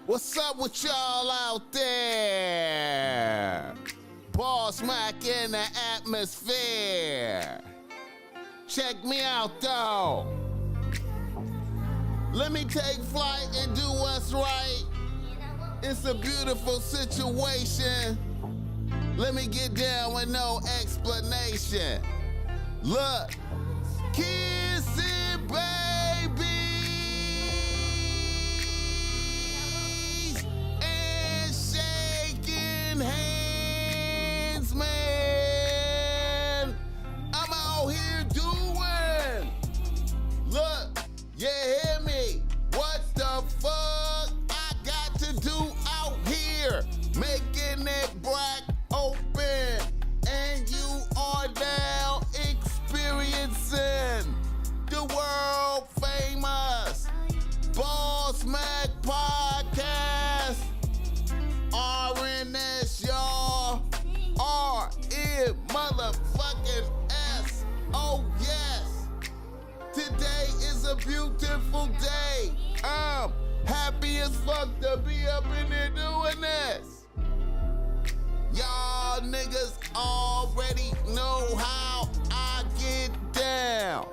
What's up with y'all out there? BossMack in the atmosphere. Check me out though. Let me take flight and do what's right. It's a beautiful situation. Let me get down with no explanation. Look, kissing babies and shaking hands, man. I'm out here doing. Look, you hear me? What the fuck I got to do out here? Making it black open, and you are now experiencing the world famous BossMack podcast. RNS, y'all. RN motherfucking S. Oh yes. Today is a beautiful day. I'm happy as fuck to be up in here doing this. Y'all niggas already know how I get down.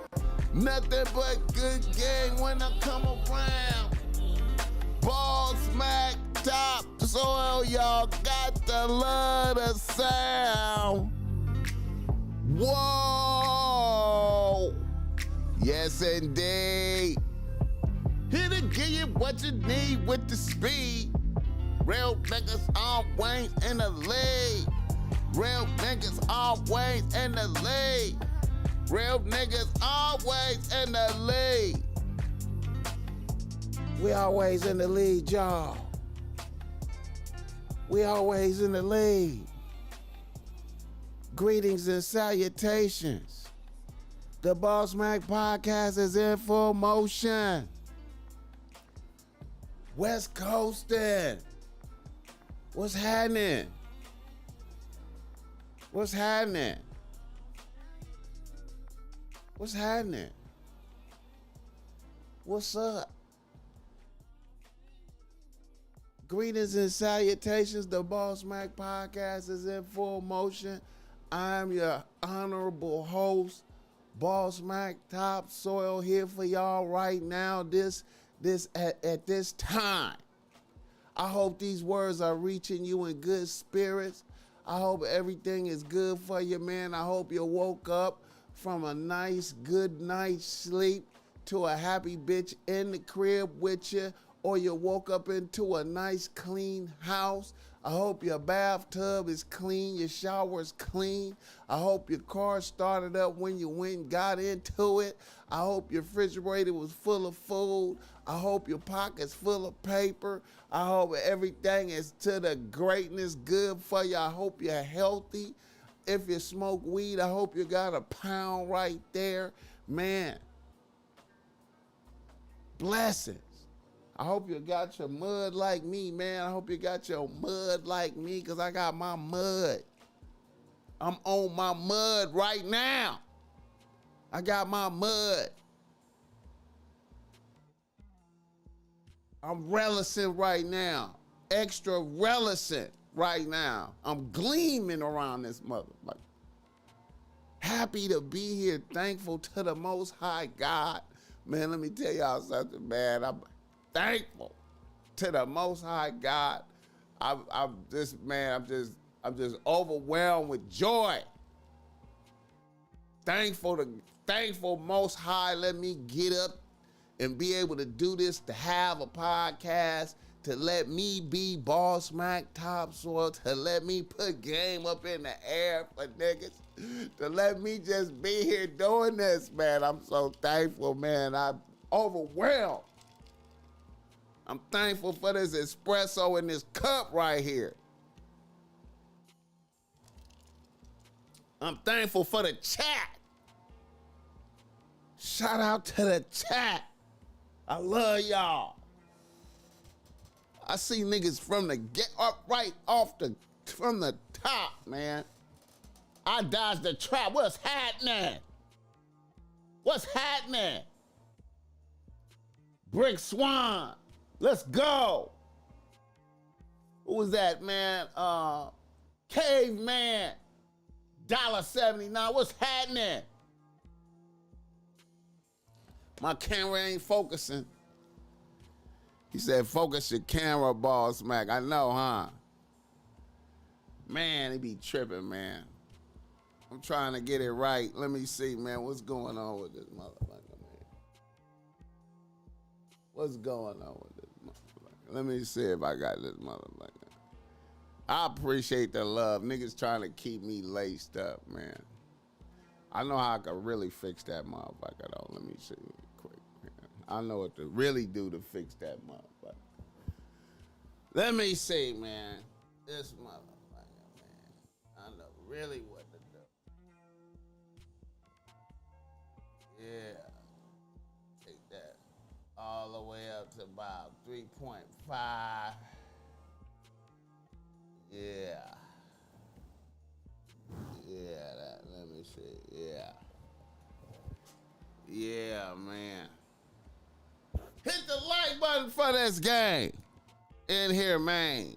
Nothing but good game when I come around. BossMack top soil, y'all got the love of sound. Whoa, yes indeed. Here to give you what you need with the speed. Real niggas always in the lead. Real niggas always in the lead. Real niggas always in the lead. We always in the lead, y'all. We always in the lead. Greetings and salutations. The BossMack podcast is in full motion. West Coastin'. What's happening? What's happening? What's happening? What's up? Greetings and salutations. The BossMack podcast is in full motion. I'm your honorable host, BossMack Topsoil, here for y'all right now. At this time. I hope these words are reaching you in good spirits. I hope everything is good for you, man. I hope you woke up from a nice, good night's sleep to a happy bitch in the crib with you, or you woke up into a nice, clean house. I hope your bathtub is clean, your shower's clean. I hope your car started up when you went and got into it. I hope your refrigerator was full of food. I hope your pocket's full of paper. I hope everything is to the greatness, good for you. I hope you're healthy. If you smoke weed, I hope you got a pound right there. Man, blessings. I hope you got your mud like me, man. I hope you got your mud like me, because I got my mud. I'm on my mud right now. I got my mud. I'm relishing right now. Extra relishing right now. I'm gleaming around this motherfucker. Happy to be here. Thankful to the Most High God. Man, let me tell y'all something, man. I'm thankful to the Most High God. I'm just overwhelmed with joy. Thankful Most High let me get up and be able to do this, to have a podcast, to let me be BossMack Topsoil, to let me put game up in the air for niggas, to let me just be here doing this, man. I'm so thankful, man. I'm overwhelmed. I'm thankful for this espresso in this cup right here. I'm thankful for the chat. Shout out to the chat. I love y'all. I see niggas from the get up right off from the top, man. I dodged the trap. What's happening? What's happening? Brick Swan, let's go. Who was that, man? Caveman. $1.79. What's happening? My camera ain't focusing. He said, focus your camera, BossMack. I know, huh? Man, he be tripping, man. I'm trying to get it right. Let me see, man. What's going on with this motherfucker, man? What's going on with this motherfucker? Let me see if I got this motherfucker. I appreciate the love. Niggas trying to keep me laced up, man. I know how I can really fix that motherfucker, though. Let me see quick, man. I know what to really do to fix that motherfucker. Let me see, man. This motherfucker, man. I know really what to do. Yeah. Take that all the way up to about 3.5. Yeah. Yeah, let me see. Yeah. Yeah, man. Hit the like button for this game. In here, man.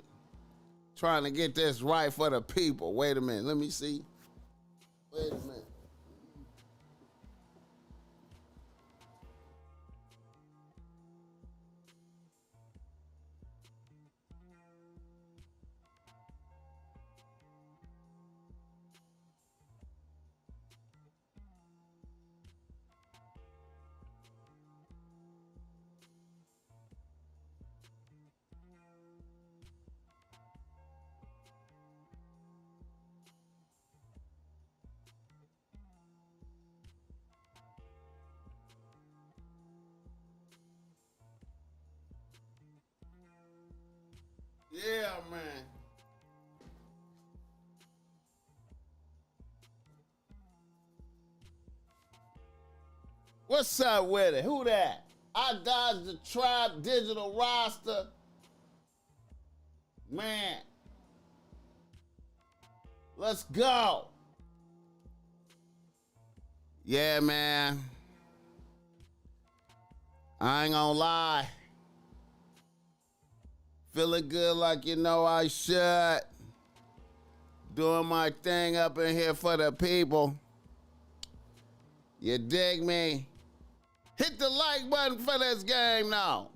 Trying to get this right for the people. Wait a minute. Let me see. Wait a minute. Yeah, man. What's up with it? Who that? I dodged the Tribe digital roster. Man. Let's go. Yeah, man. I ain't gonna lie. Feeling good like you know I should. Doing my thing up in here for the people. You dig me? Hit the like button for this game now.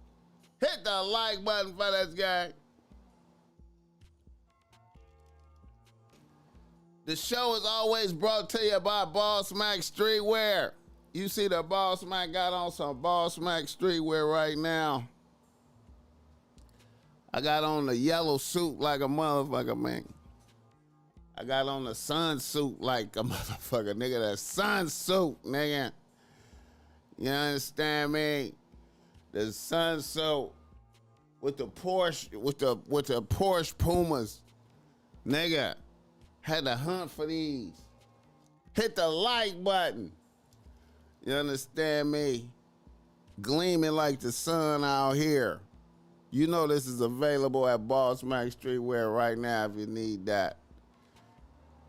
Hit the like button for this game. The show is always brought to you by BossMack Streetwear. You see the BossMack got on some BossMack Streetwear right now. I got on the yellow suit like a motherfucker, man. I got on the sun suit like a motherfucker, nigga. The sun suit, nigga. You understand me? The sun suit with the Porsche, with the Porsche Pumas, nigga. Had to hunt for these. Hit the like button. You understand me? Gleaming like the sun out here. You know this is available at BossMack Streetwear right now if you need that.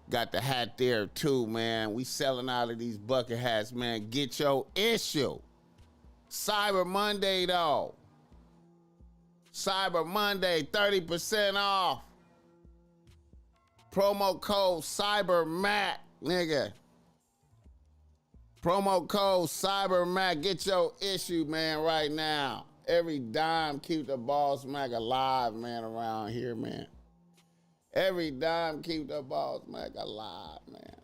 Got the hat there too, man. We selling out of these bucket hats, man. Get your issue. Cyber Monday, though. Cyber Monday, 30% off. Promo code CyberMack, nigga. Promo code CyberMack. Get your issue, man, right now. Every dime keep the BossMack alive, man, around here, man. Every dime keep the BossMack alive, man.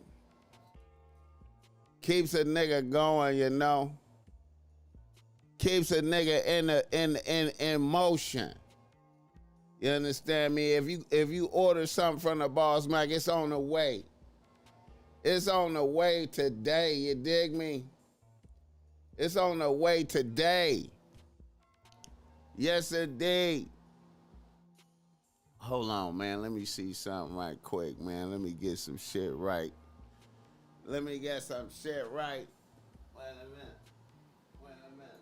Keeps a nigga going, you know. Keeps a nigga in motion. You understand me? If you order something from the BossMack, it's on the way. It's on the way today. You dig me? It's on the way today. Yes, indeed. Hold on, man. Let me see something right quick, man. Let me get some shit right. Let me get some shit right. Wait a minute. Wait a minute.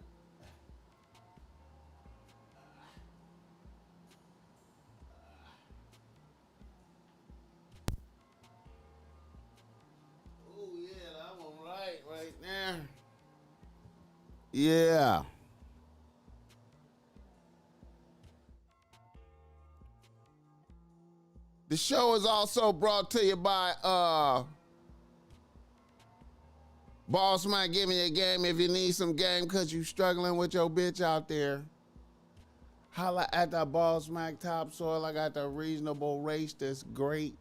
Oh, yeah, that one right there. Yeah. The show is also brought to you by BossMack. Give me a game if you need some game because you struggling with your bitch out there. Holla at the BossMack Topsoil. I got the reasonable race that's great.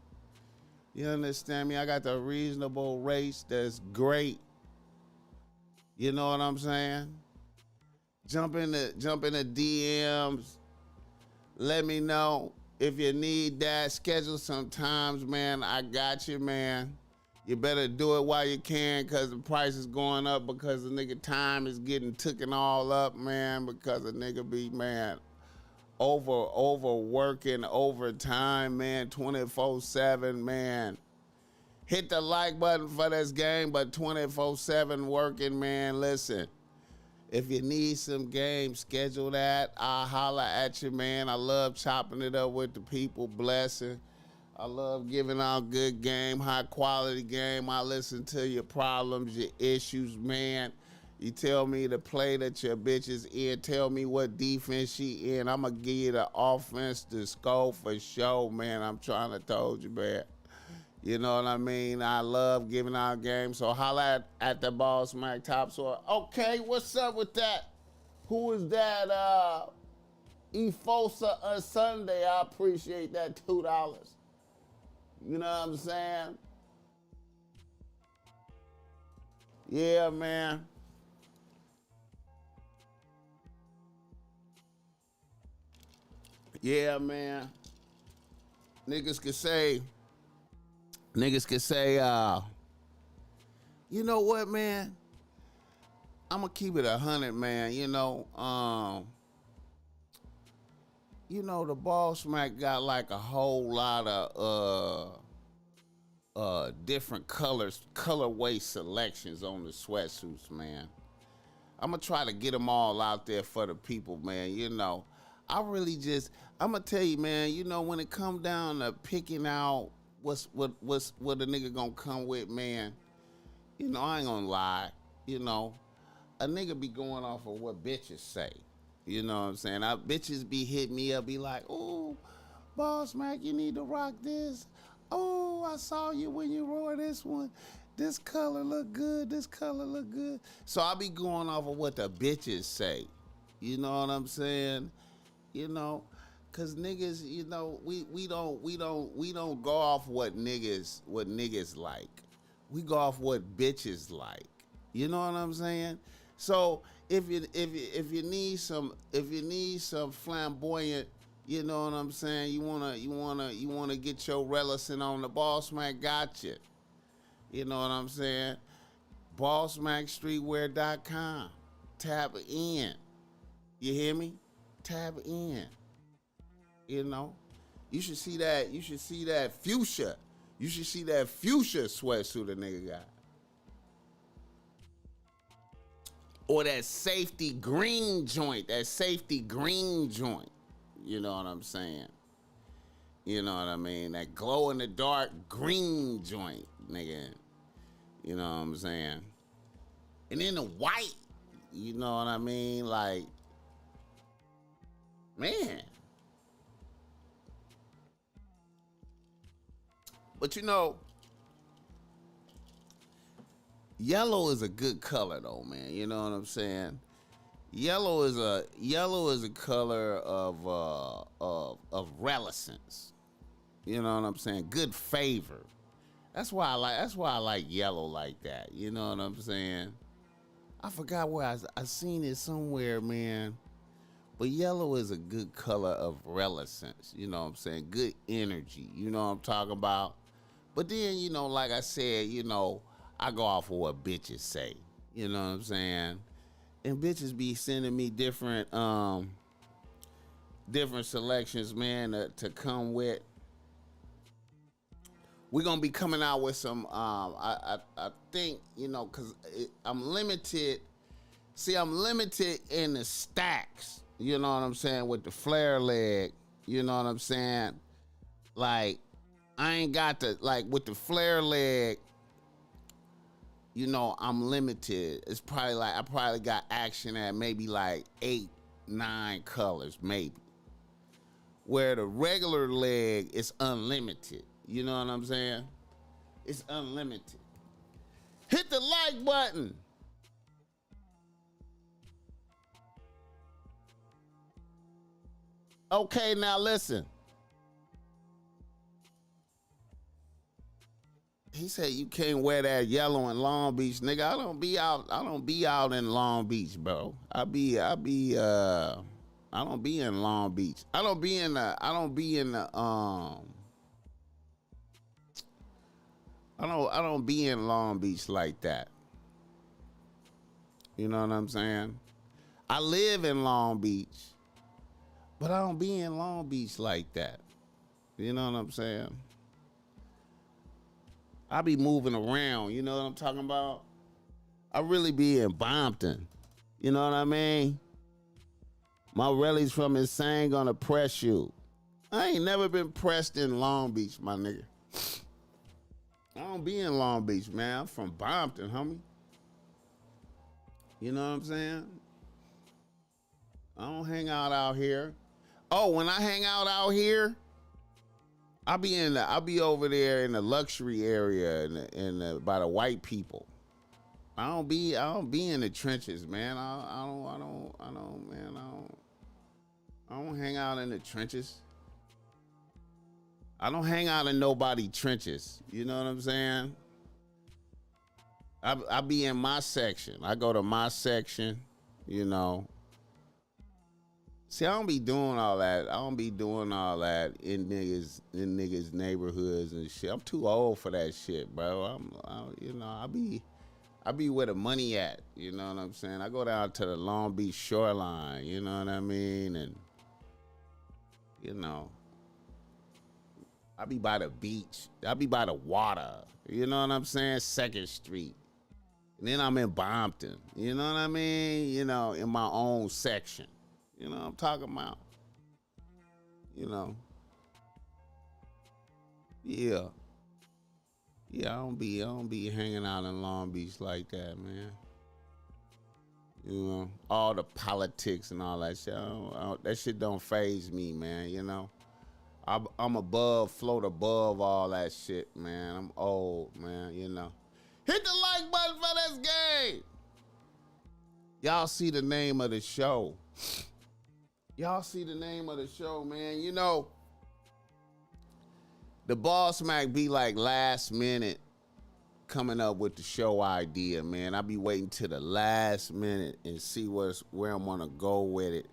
You understand me? I got the reasonable race that's great. You know what I'm saying? Jump in the DMs. Let me know if you need that. Schedule some times, man. I got you, man. You better do it while you can because the price is going up because the nigga time is getting taken all up, man, because the nigga be, man, overworking, overtime, man, 24/7, man. Hit the like button for this game, but 24/7 working, man. Listen, if you need some game, schedule that. I'll holla at you, man. I love chopping it up with the people, blessing. I love giving out good game, high quality game. I listen to your problems, your issues, man. You tell me the play that your bitch is in. Tell me what defense she in. I'm going to give you the offense to score for sure, man. I'm trying to told you, man. You know what I mean? I love giving out games. So holla at the BossMack Topsoil. Okay, what's up with that? Who is that? Efosa on Sunday. I appreciate that $2. You know what I'm saying? Yeah, man. Yeah, man. Niggas could say, you know what, man? I'm gonna keep it 100, man. The BossMack got like a whole lot of different colorway selections on the sweatsuits, man. I'm gonna try to get them all out there for the people, man. I'm gonna tell you, man, when it come down to picking out what a nigga gonna come with, man, I ain't gonna lie, a nigga be going off of what bitches say. You know what I'm saying? Bitches be hitting me up, be like, "Oh, BossMack, you need to rock this. Oh, I saw you when you wore this one. This color look good. This color look good." So I be going off of what the bitches say. You know what I'm saying? Cause niggas, we don't go off what niggas like. We go off what bitches like. You know what I'm saying? So if you need some flamboyant, you know what I'm saying, you wanna get your relicent on, the BossMack got you. You know what I'm saying? BossMackStreetwear.com. Tap in. You hear me? Tap in. You should see that fuchsia. You should see that fuchsia sweatsuit a nigga got. Or that safety green joint. You know what I'm saying? You know what I mean? That glow in the dark green joint, nigga. You know what I'm saying? And then the white, you know what I mean? Like, man. But yellow is a good color though, man. You know what I'm saying? Yellow is a color of reticence. You know what I'm saying? Good favor. That's why I like yellow like that. You know what I'm saying? I forgot where I seen it somewhere, man. But yellow is a good color of reticence. You know what I'm saying? Good energy. You know what I'm talking about? But then, like I said, I go off of what bitches say. You know what I'm saying? And bitches be sending me different selections, man, to come with. We're gonna be coming out with some. I think because I'm limited. See, I'm limited in the stacks. You know what I'm saying, with the flare leg. You know what I'm saying. Like, I ain't got with the flare leg. I'm limited. It's probably I probably got action at maybe like 8, 9 colors, maybe. where the regular leg is unlimited. You know what I'm saying? It's unlimited. Hit the like button. Okay, now listen. He said you can't wear that yellow in Long Beach, nigga. I don't be out in Long Beach, bro. I don't be in Long Beach. I don't be in the I don't be in Long Beach like that. You know what I'm saying? I live in Long Beach, but I don't be in Long Beach like that. You know what I'm saying? I be moving around, you know what I'm talking about? I really be in Bompton. You know what I mean? My relly's from Insane gonna press you. I ain't never been pressed in Long Beach, my nigga. I don't be in Long Beach, man. I'm from Bompton, homie. You know what I'm saying? I don't hang out here. Oh, when I hang out here, I be over there in the luxury area by the white people. I don't be in the trenches, man. I don't hang out in the trenches. I don't hang out in nobody trenches. You know what I'm saying? I be in my section. I go to my section, you know. See, I don't be doing all that. I don't be doing all that in niggas neighborhoods and shit. I'm too old for that shit, bro. I be where the money at. You know what I'm saying? I go down to the Long Beach shoreline. You know what I mean? And you know, I be by the beach. I be by the water. You know what I'm saying? 2nd Street. And then I'm in Bompton. You know what I mean? You know, in my own section. You know what I'm talking about? You know. Yeah. Yeah, I don't be hanging out in Long Beach like that, man. You know, all the politics and all that shit. That shit don't faze me, man, you know. I'm float above all that shit, man. I'm old, man, you know. Hit the like button for this game. Y'all see the name of the show. Y'all see the name of the show, man. You know, the BossMack be like last minute coming up with the show idea, man. I be waiting till the last minute and see where I'm gonna go with it.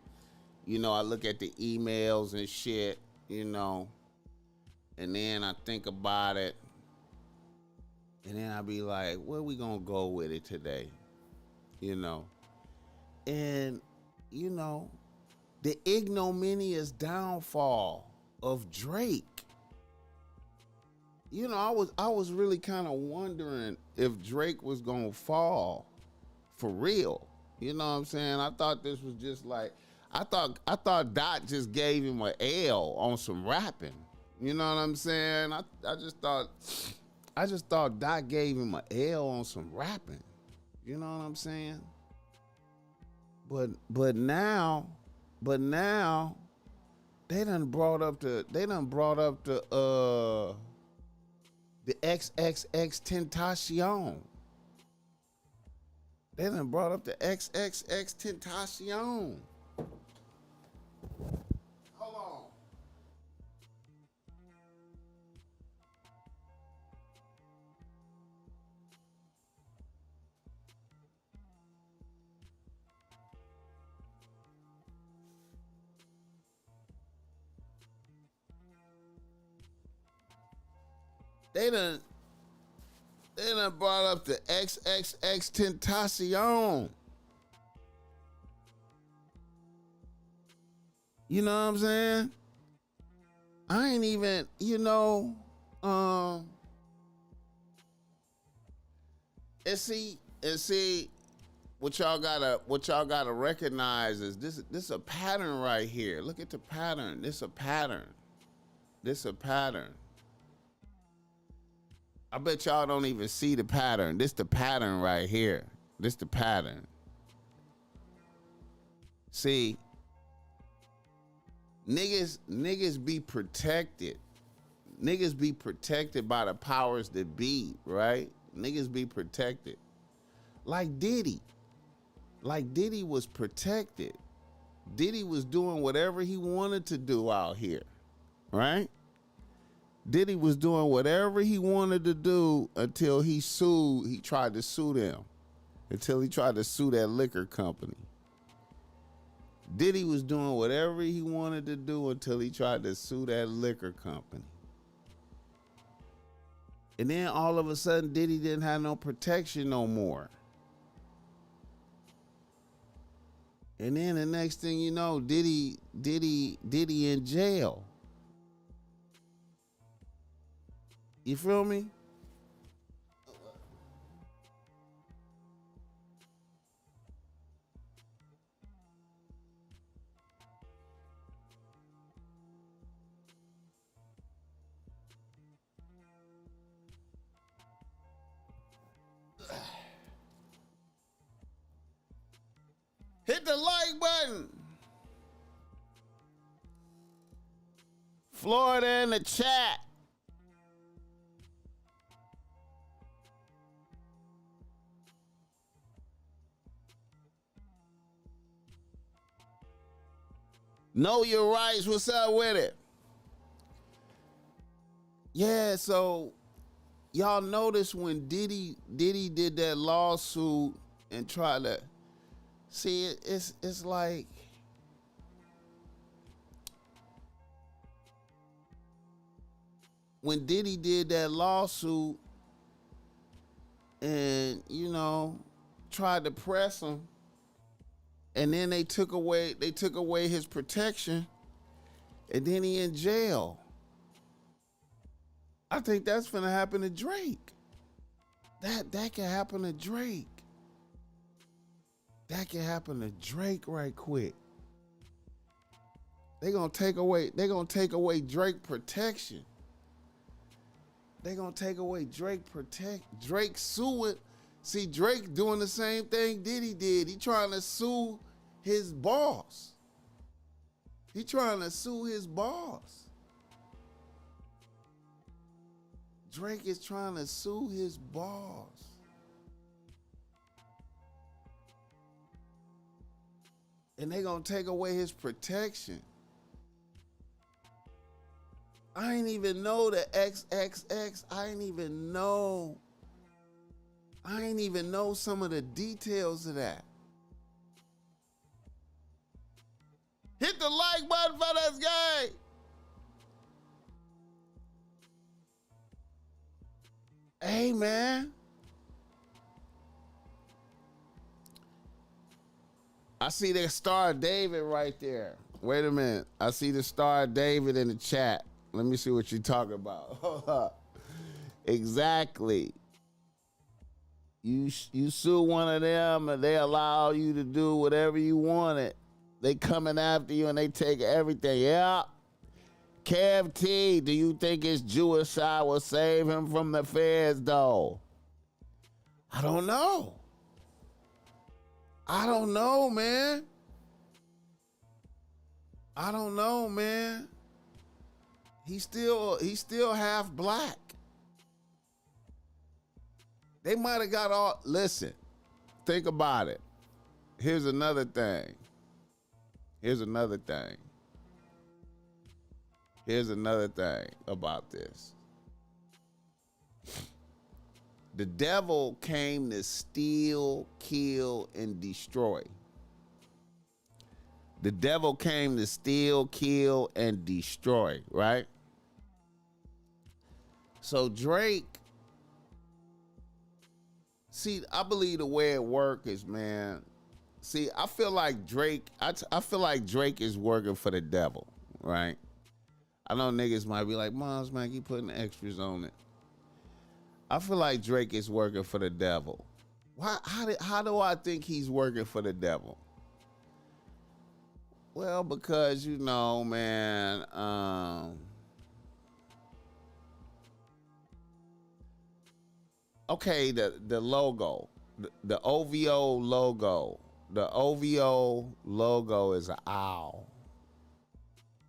You know, I look at the emails and shit, you know, and then I think about it, and then I be like, where we gonna go with it today? You know, and you know, the ignominious downfall of Drake. You know, I was really kind of wondering if Drake was gonna fall for real. You know what I'm saying? I thought this was just like, I thought Dot just gave him an L on some rapping. You know what I'm saying? I just thought Dot gave him an L on some rapping. You know what I'm saying? But now they done brought up the XXXTentacion. They done brought up the XXXTentacion. Hold on. They done brought up the XXXTentacion. You know what I'm saying? I ain't even, you know, and see, what y'all gotta recognize is this a pattern right here. Look at the pattern. This a pattern. I bet y'all don't even see the pattern. This the pattern right here. This the pattern. See, Niggas be protected. Niggas be protected by the powers that be, right? Niggas be protected. Like Diddy. Like Diddy was protected. Diddy was doing whatever he wanted to do out here, right? Diddy was doing whatever he wanted to do until he tried to sue them. Until he tried to sue that liquor company. Diddy was doing whatever he wanted to do until he tried to sue that liquor company. And then all of a sudden, Diddy didn't have no protection no more. And then the next thing you know, Diddy in jail. You feel me? Hit the like button. Florida in the chat. Know your rights. What's up with it? Yeah, so y'all notice when Diddy did that lawsuit and tried to see it, it's like when Diddy did that lawsuit and tried to press him, and then they took away his protection, and then he in jail. I think that's gonna happen to Drake. That can happen to Drake. That can happen to Drake right quick. They're gonna take away Drake protection. They're gonna take away Drake suing. See, Drake doing the same thing Diddy did. He trying to sue his boss. He trying to sue his boss. Drake is trying to sue his boss. And they gonna take away his protection. I ain't even know the XXX. I ain't even know some of the details of that. Hit the like button for this guy. Hey, man. I see the Star David right there. Wait a minute. I see the Star David in the chat. Let me see what you're talking about. Exactly. You sue one of them and they allow you to do whatever you wanted. They coming after you and they take everything. Yeah. Kev T, do you think his Jewish side will save him from the feds, though? I don't know. I don't know, man. I don't know, man. He's still half black. They might have got all. Listen, think about it. Here's another thing. Here's another thing about this. The devil came to steal, kill, and destroy. The devil came to steal, kill, and destroy, right? So Drake, see, I believe the way it works is, man, see, I feel like Drake is working for the devil, right? I know niggas might be like, BossMack, you putting extras on it. I feel like Drake is working for the devil. Why? How do I think he's working for the devil? Well, because, man, okay, the logo, the OVO logo. The OVO logo is an owl.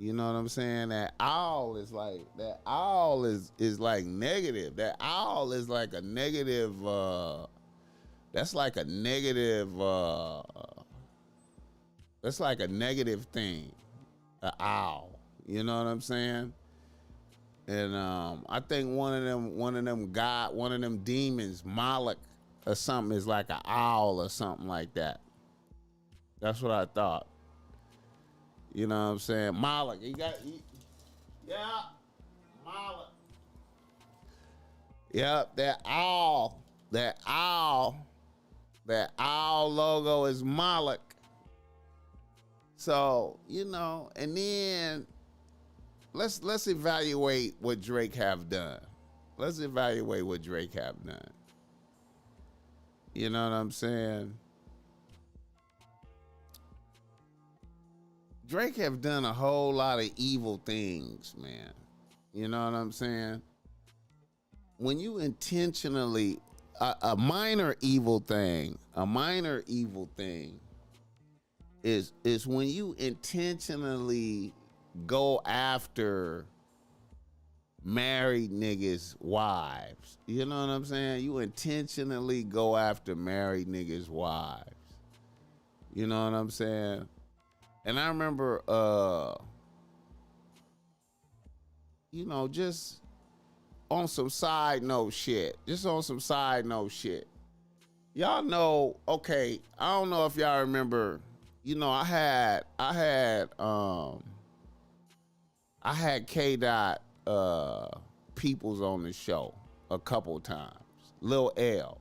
You know what I'm saying? That owl is like negative. That owl is like a negative that's like a negative that's like a negative thing. An owl. You know what I'm saying? And I think one of them demons, Moloch or something, is like an owl or something like that. That's what I thought. You know what I'm saying? Moloch. Yeah, Moloch. Yep, that owl. That owl logo is Moloch. So, and then let's evaluate what Drake have done. Let's evaluate what Drake have done. You know what I'm saying? Drake have done a whole lot of evil things, man. You know what I'm saying? When you intentionally, a minor evil thing is when you intentionally go after married niggas' wives. You know what I'm saying? You intentionally go after married niggas' wives. You know what I'm saying? And I remember, just on some side note shit. Y'all know, okay, I don't know if y'all remember, I had K Dot Peoples on the show a couple times. Lil L.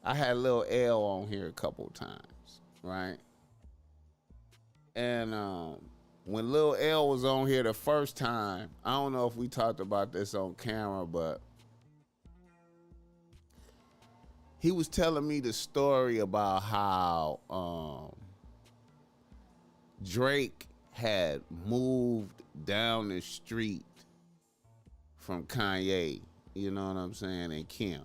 I had Lil L on here a couple times, right? And when Lil L was on here the first time, I don't know if we talked about this on camera, but he was telling me the story about how Drake had moved down the street from Kanye, you know what I'm saying, and Kim.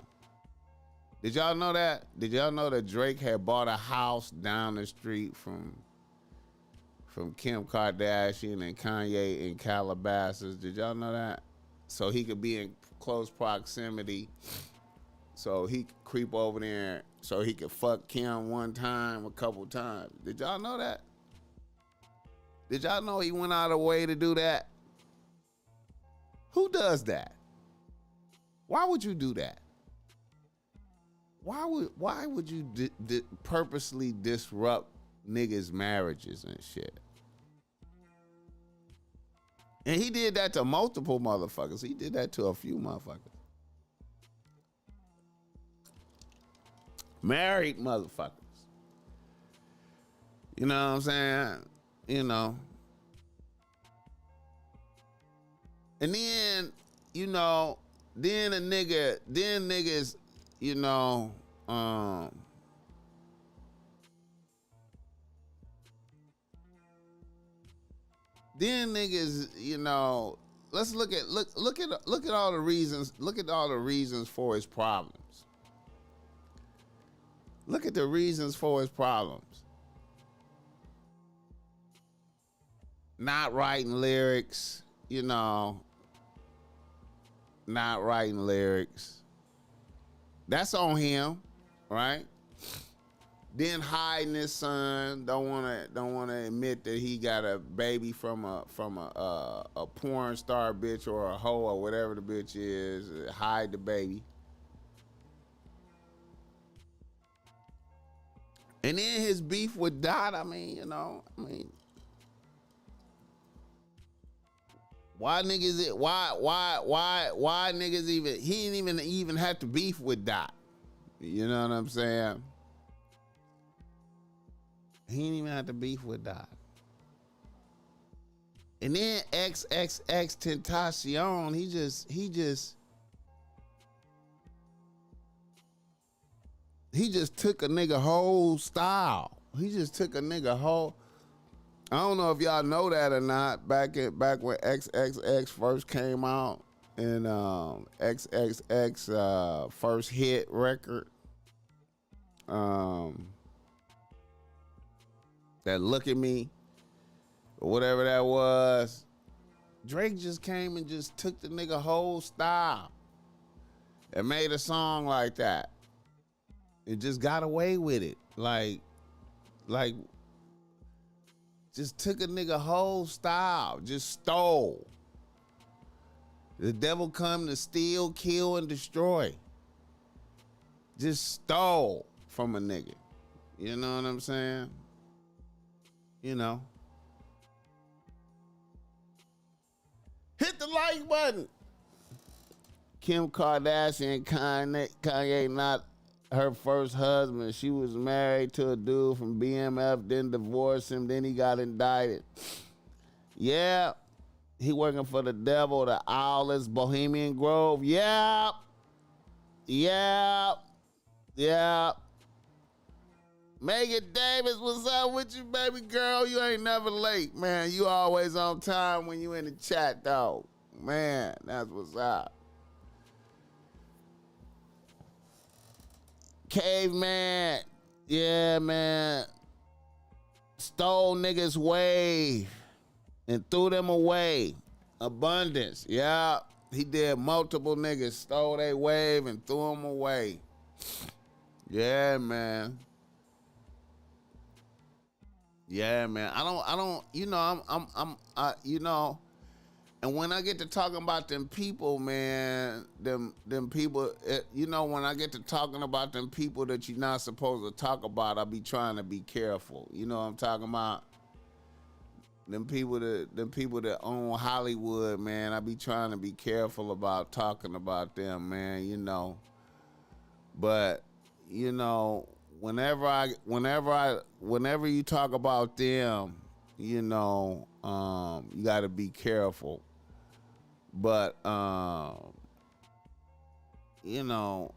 Did y'all know that? Did y'all know that Drake had bought a house down the street from Kim Kardashian and Kanye in Calabasas? Did y'all know that? So he could be in close proximity, so he could creep over there, so he could fuck Kim one time, a couple times. Did y'all know that? Did y'all know he went out of the way to do that? Who does that? Why would you do that? Why would you purposely disrupt niggas' marriages and shit? And he did that to multiple motherfuckers. He did that to a few motherfuckers. Married motherfuckers. You know what I'm saying? And then, then niggas, then niggas, let's look at all the reasons. Look at all the reasons for his problems. Look at the reasons for his problems. Not writing lyrics, not writing lyrics. That's on him, right? Then hiding his son, don't wanna admit that he got a baby from a porn star bitch or a hoe or whatever the bitch is. Hide the baby. And then his beef with Dot, why niggas even, he didn't even have to beef with Dot. You know what I'm saying? He didn't even have to beef with Dot. And then XXXTentacion, he just took a nigga whole style. He just took a nigga whole. I don't know if y'all know that or not. Back when XXX first came out, and XXX first hit record, that Look at Me, or whatever that was. Drake just came and just took the nigga whole style and made a song like that. It just got away with it. Like just took a nigga whole style, just stole. The devil come to steal, kill, and destroy. Just stole from a nigga. You know what I'm saying? You know. Hit the like button. Kim Kardashian, Kanye not her first husband. She was married to a dude from BMF, then divorced him, then he got indicted. Yeah, he working for the devil, the Owlets, Bohemian Grove. Yeah. Megan Davis, what's up with you, baby girl? You ain't never late, man. You always on time when you in the chat, dog. Man, that's what's up. Caveman, yeah, man. Stole niggas' wave and threw them away. Abundance, yeah. He did multiple niggas, stole their wave and threw them away. Yeah, man. Yeah, man. I don't. You know, you know. And when I get to talking about them people, man, them people, you know, when I get to talking about them people that you're not supposed to talk about, I be trying to be careful. You know what I'm talking about? Them people that own Hollywood, man, I be trying to be careful about talking about them, man. You know. But you know, whenever you talk about them, you know, you got to be careful. But you know,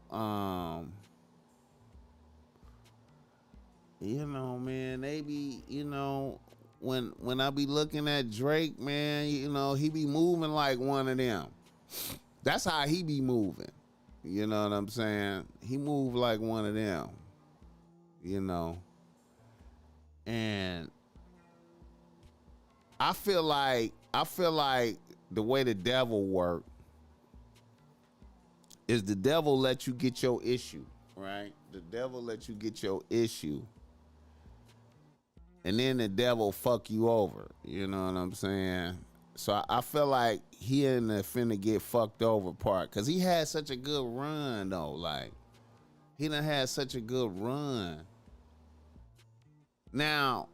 man, they be, you know, when I be looking at Drake, man, you know, he be moving like one of them. That's how he be moving. You know what I'm saying? He move like one of them. You know. And I feel like the way the devil work is the devil let you get your issue, right? The devil let you get your issue. And then the devil fuck you over. You know what I'm saying? So I feel like he in the finna get fucked over part. Cause he had such a good run though. Like, he done had such a good run. Now,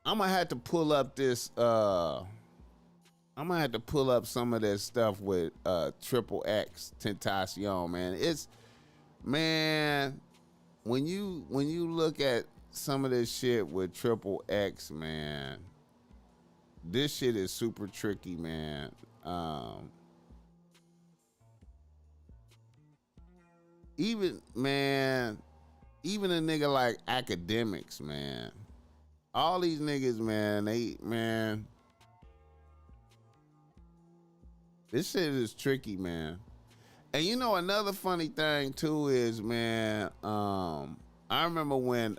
I'm gonna have to pull up this I'm gonna have to pull up some of this stuff with XXXTentacion, man. It's, man, when you look at some of this shit with XXX, man, this shit is super tricky, man. Even a nigga like Academics, man. All these niggas, man, this shit is tricky, man. And you know, another funny thing too is, man, I remember when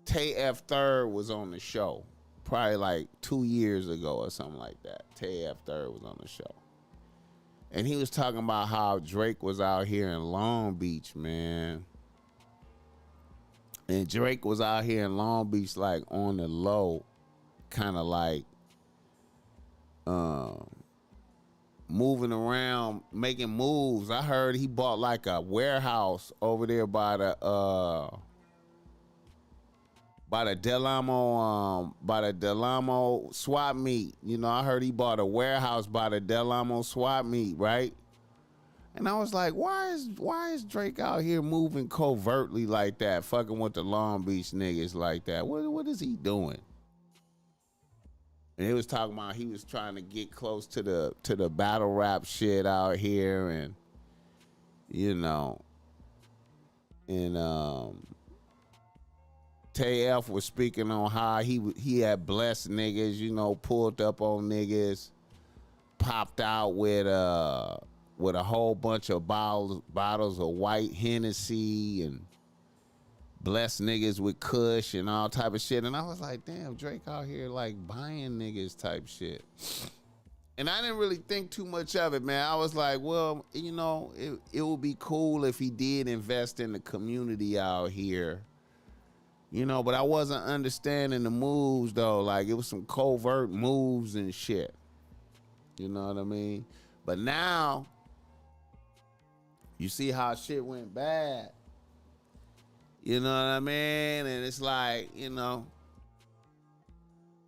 Tay F. Third was on the show, probably like 2 years ago or something like that. Tay F. Third was on the show. And he was talking about how Drake was out here in Long Beach, man. And Drake was out here in Long Beach, like on the low, kind of like moving around, making moves. I heard he bought like a warehouse over there by the Del Amo swap meet. You know, I heard he bought a warehouse by the Del Amo swap meet, right? And I was like, why is Drake out here moving covertly like that, fucking with the Long Beach niggas like that? What is he doing? And he was talking about he was trying to get close to the battle rap shit out here, and you know, and Tay F was speaking on how he had blessed niggas, you know, pulled up on niggas, popped out with a whole bunch of bottles of white Hennessy, and bless niggas with kush and all type of shit. And I was like, damn, Drake out here like buying niggas type shit. And I didn't really think too much of it, man. I was like, well, you know, it would be cool if he did invest in the community out here. You know, but I wasn't understanding the moves, though. Like, it was some covert moves and shit. You know what I mean? But now, you see how shit went bad. You know what I mean? And it's like, you know,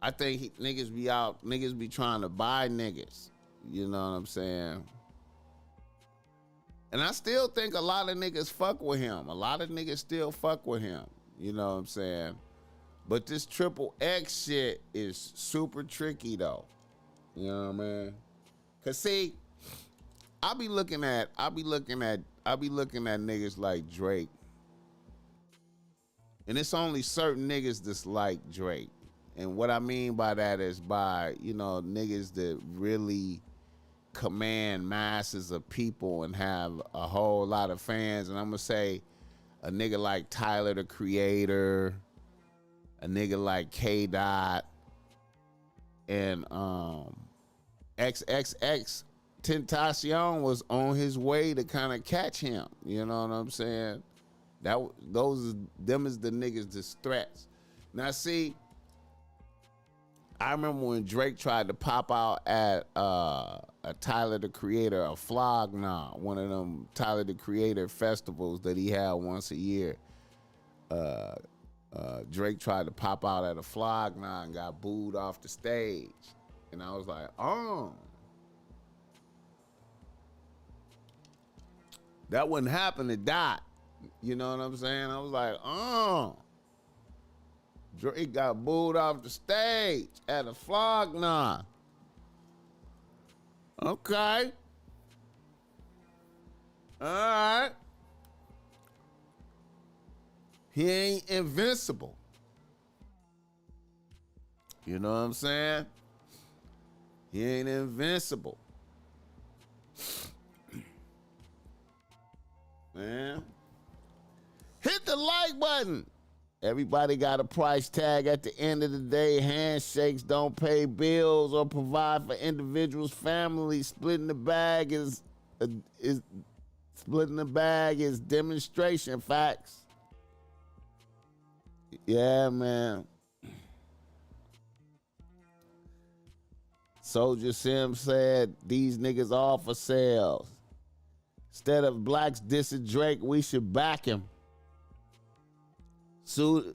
I think niggas be trying to buy niggas. You know what I'm saying? And I still think a lot of niggas fuck with him. A lot of niggas still fuck with him. You know what I'm saying? But this triple X shit is super tricky though. You know what I mean? Cause see, I be looking at niggas like Drake. And it's only certain niggas that's like Drake. And what I mean by that is by, you know, niggas that really command masses of people and have a whole lot of fans. And I'm gonna say a nigga like Tyler the Creator, a nigga like K Dot, and XXXTentacion was on his way to kind of catch him. You know what I'm saying? Them is the niggas that's threats. Now see, I remember when Drake tried to pop out at a Tyler the Creator, a Flog Gnaw, one of them Tyler the Creator festivals that he had once a year. Drake tried to pop out at a Flog Gnaw and got booed off the stage. And I was like, oh. That wouldn't happen to Dot. You know what I'm saying? I was like, oh. Drake got booed off the stage at a Flog Gnaw. Okay. All right. He ain't invincible. You know what I'm saying? He ain't invincible. Man. Hit the like button. Everybody got a price tag at the end of the day. Handshakes don't pay bills or provide for individuals' families. Splitting the bag is demonstration facts. Yeah, man. Soldier Sim said these niggas all for sales. Instead of blacks dissing Drake, we should back him. Sue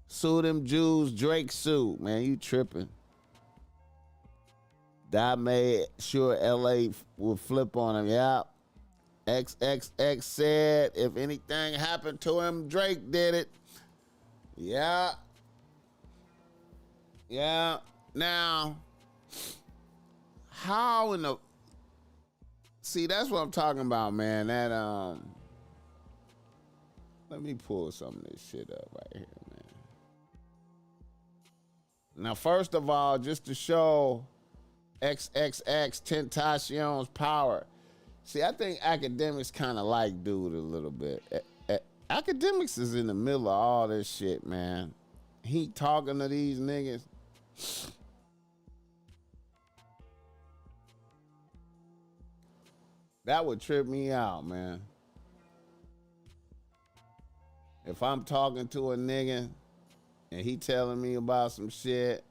them Jews, Drake sued. Man, you tripping. That made sure LA would flip on him. Yeah. XXX said if anything happened to him, Drake did it. Yeah. Yeah. Now, how in the... See, that's what I'm talking about, man. That, let me pull some of this shit up right here, man. Now, first of all, just to show XXXTentacion's power. See, I think academics kind of like dude a little bit. Academics is in the middle of all this shit, man. He talking to these niggas. That would trip me out, man. If I'm talking to a nigga and he telling me about some shit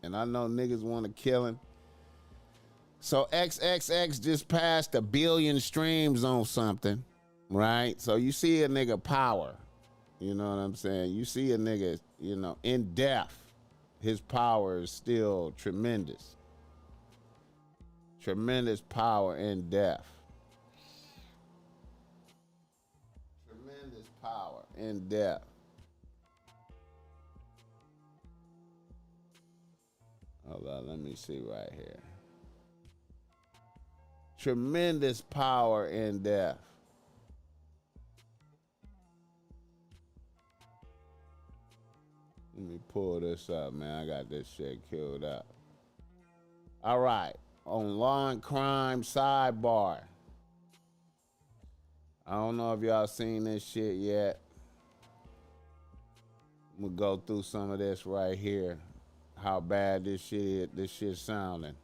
and I know niggas want to kill him. So XXX just passed 1 billion streams on something, right? So you see a nigga power. You know what I'm saying? You see a nigga, you know, in depth. His power is still tremendous. Tremendous power in depth. Power in depth. Hold on, let me see right here. Tremendous power in depth. Let me pull this up, man. I got this shit queued up. All right, on law and crime sidebar. I don't know if y'all seen this shit yet. I'm gonna go through some of this right here. How bad this shit is, this shit sounding.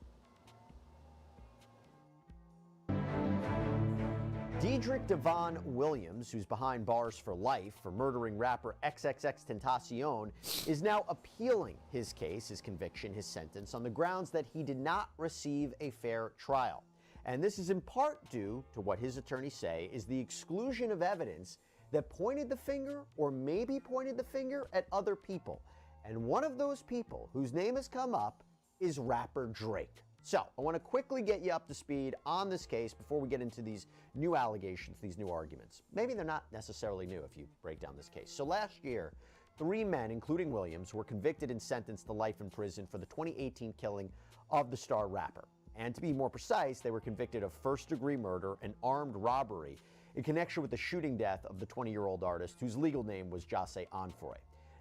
Diedrich Devon Williams, who's behind bars for life for murdering rapper XXXTentacion, is now appealing his case, his conviction, his sentence, on the grounds that he did not receive a fair trial. And this is in part due to what his attorneys say is the exclusion of evidence that pointed the finger, or maybe pointed the finger, at other people. And one of those people whose name has come up is rapper Drake. So I want to quickly get you up to speed on this case before we get into these new allegations, these new arguments. Maybe they're not necessarily new if you break down this case. So last year, 3 men, including Williams, were convicted and sentenced to life in prison for the 2018 killing of the star rapper. And to be more precise, they were convicted of first-degree murder and armed robbery in connection with the shooting death of the 20-year-old artist whose legal name was Jose Onfroy.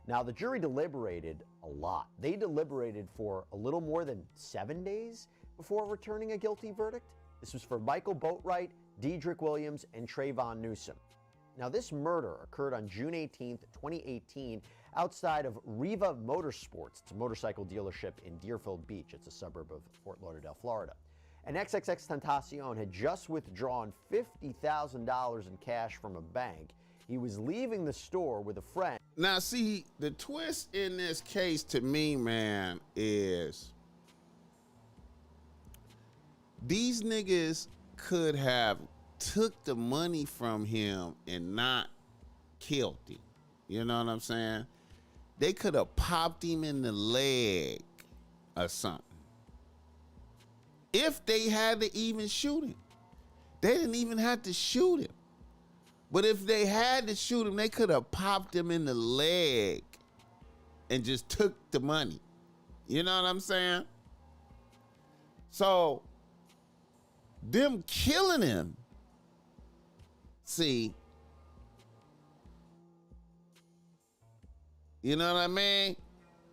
Now, the jury deliberated a lot. They deliberated for a little more than 7 days before returning a guilty verdict. This was for Michael Boatwright, Diedrich Williams, and Trayvon Newsom. Now, this murder occurred on June 18th, 2018, outside of Riva Motorsports. It's a motorcycle dealership in Deerfield Beach. It's a suburb of Fort Lauderdale, Florida. And XXXTentacion had just withdrawn $50,000 in cash from a bank. He was leaving the store with a friend. Now, see, the twist in this case to me, man, is these niggas could have took the money from him and not killed him. You know what I'm saying? They could have popped him in the leg or something. If they had to even shoot him. They didn't even have to shoot him. But if they had to shoot him, they could have popped him in the leg and just took the money. You know what I'm saying? So, them killing him, see, you know what I mean?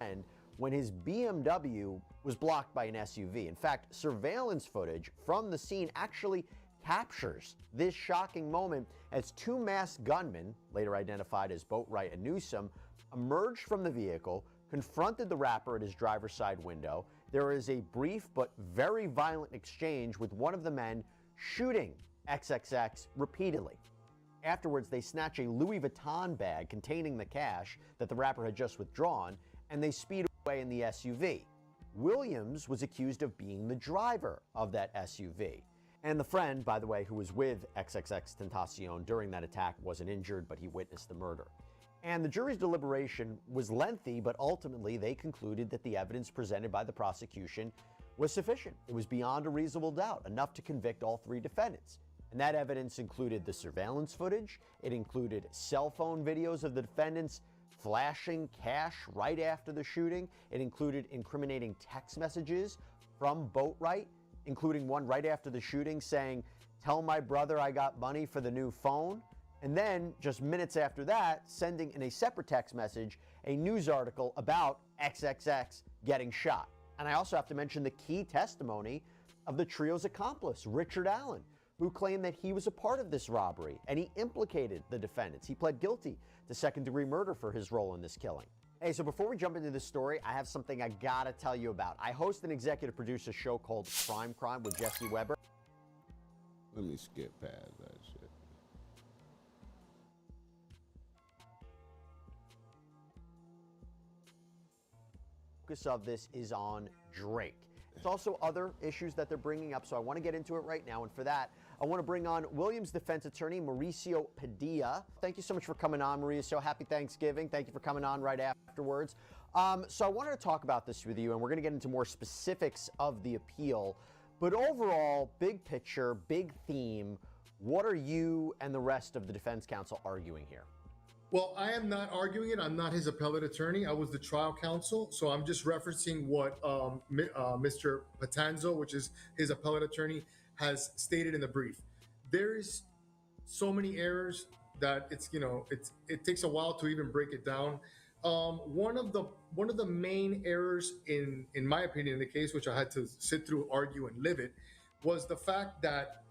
And when his BMW was blocked by an SUV. In fact, surveillance footage from the scene actually captures this shocking moment as 2 masked gunmen, later identified as Boatwright and Newsom, emerged from the vehicle, confronted the rapper at his driver's side window. There is a brief but very violent exchange with one of the men shooting XXX repeatedly. Afterwards, they snatch a Louis Vuitton bag containing the cash that the rapper had just withdrawn, and they speed away in the SUV. Williams was accused of being the driver of that SUV. And the friend, by the way, who was with XXXTentacion during that attack wasn't injured, but he witnessed the murder. And the jury's deliberation was lengthy, but ultimately they concluded that the evidence presented by the prosecution was sufficient. It was beyond a reasonable doubt, enough to convict all 3 defendants. And that evidence included the surveillance footage. It included cell phone videos of the defendants flashing cash right after the shooting. It included incriminating text messages from Boatwright, including one right after the shooting saying, "Tell my brother I got money for the new phone." And then, just minutes after that, sending in a separate text message a news article about XXX getting shot. And I also have to mention the key testimony of the trio's accomplice, Richard Allen, who claimed that he was a part of this robbery and he implicated the defendants. He pled guilty to second-degree murder for his role in this killing. Hey, so before we jump into this story, I have something I gotta tell you about. I host and executive produce a show called Crime with Jesse Weber. Let me skip past that shit. Focus of this is on Drake. There's also other issues that they're bringing up, so I want to get into it right now. And for that, I want to bring on Williams defense attorney Mauricio Padilla. Thank you so much for coming on, Mauricio. Happy Thanksgiving. Thank you for coming on right afterwards. So I wanted to talk about this with you, and we're going to get into more specifics of the appeal. But overall, big picture, big theme, what are you and the rest of the defense counsel arguing here? Well, I am not arguing it. I'm not his appellate attorney. I was the trial counsel. So I'm just referencing what Mr. Patanzo, which is his appellate attorney, has stated in the brief. There's so many errors that it takes a while to even break it down. One of the main errors in my opinion in the case, which I had to sit through, argue, and live it, was the fact that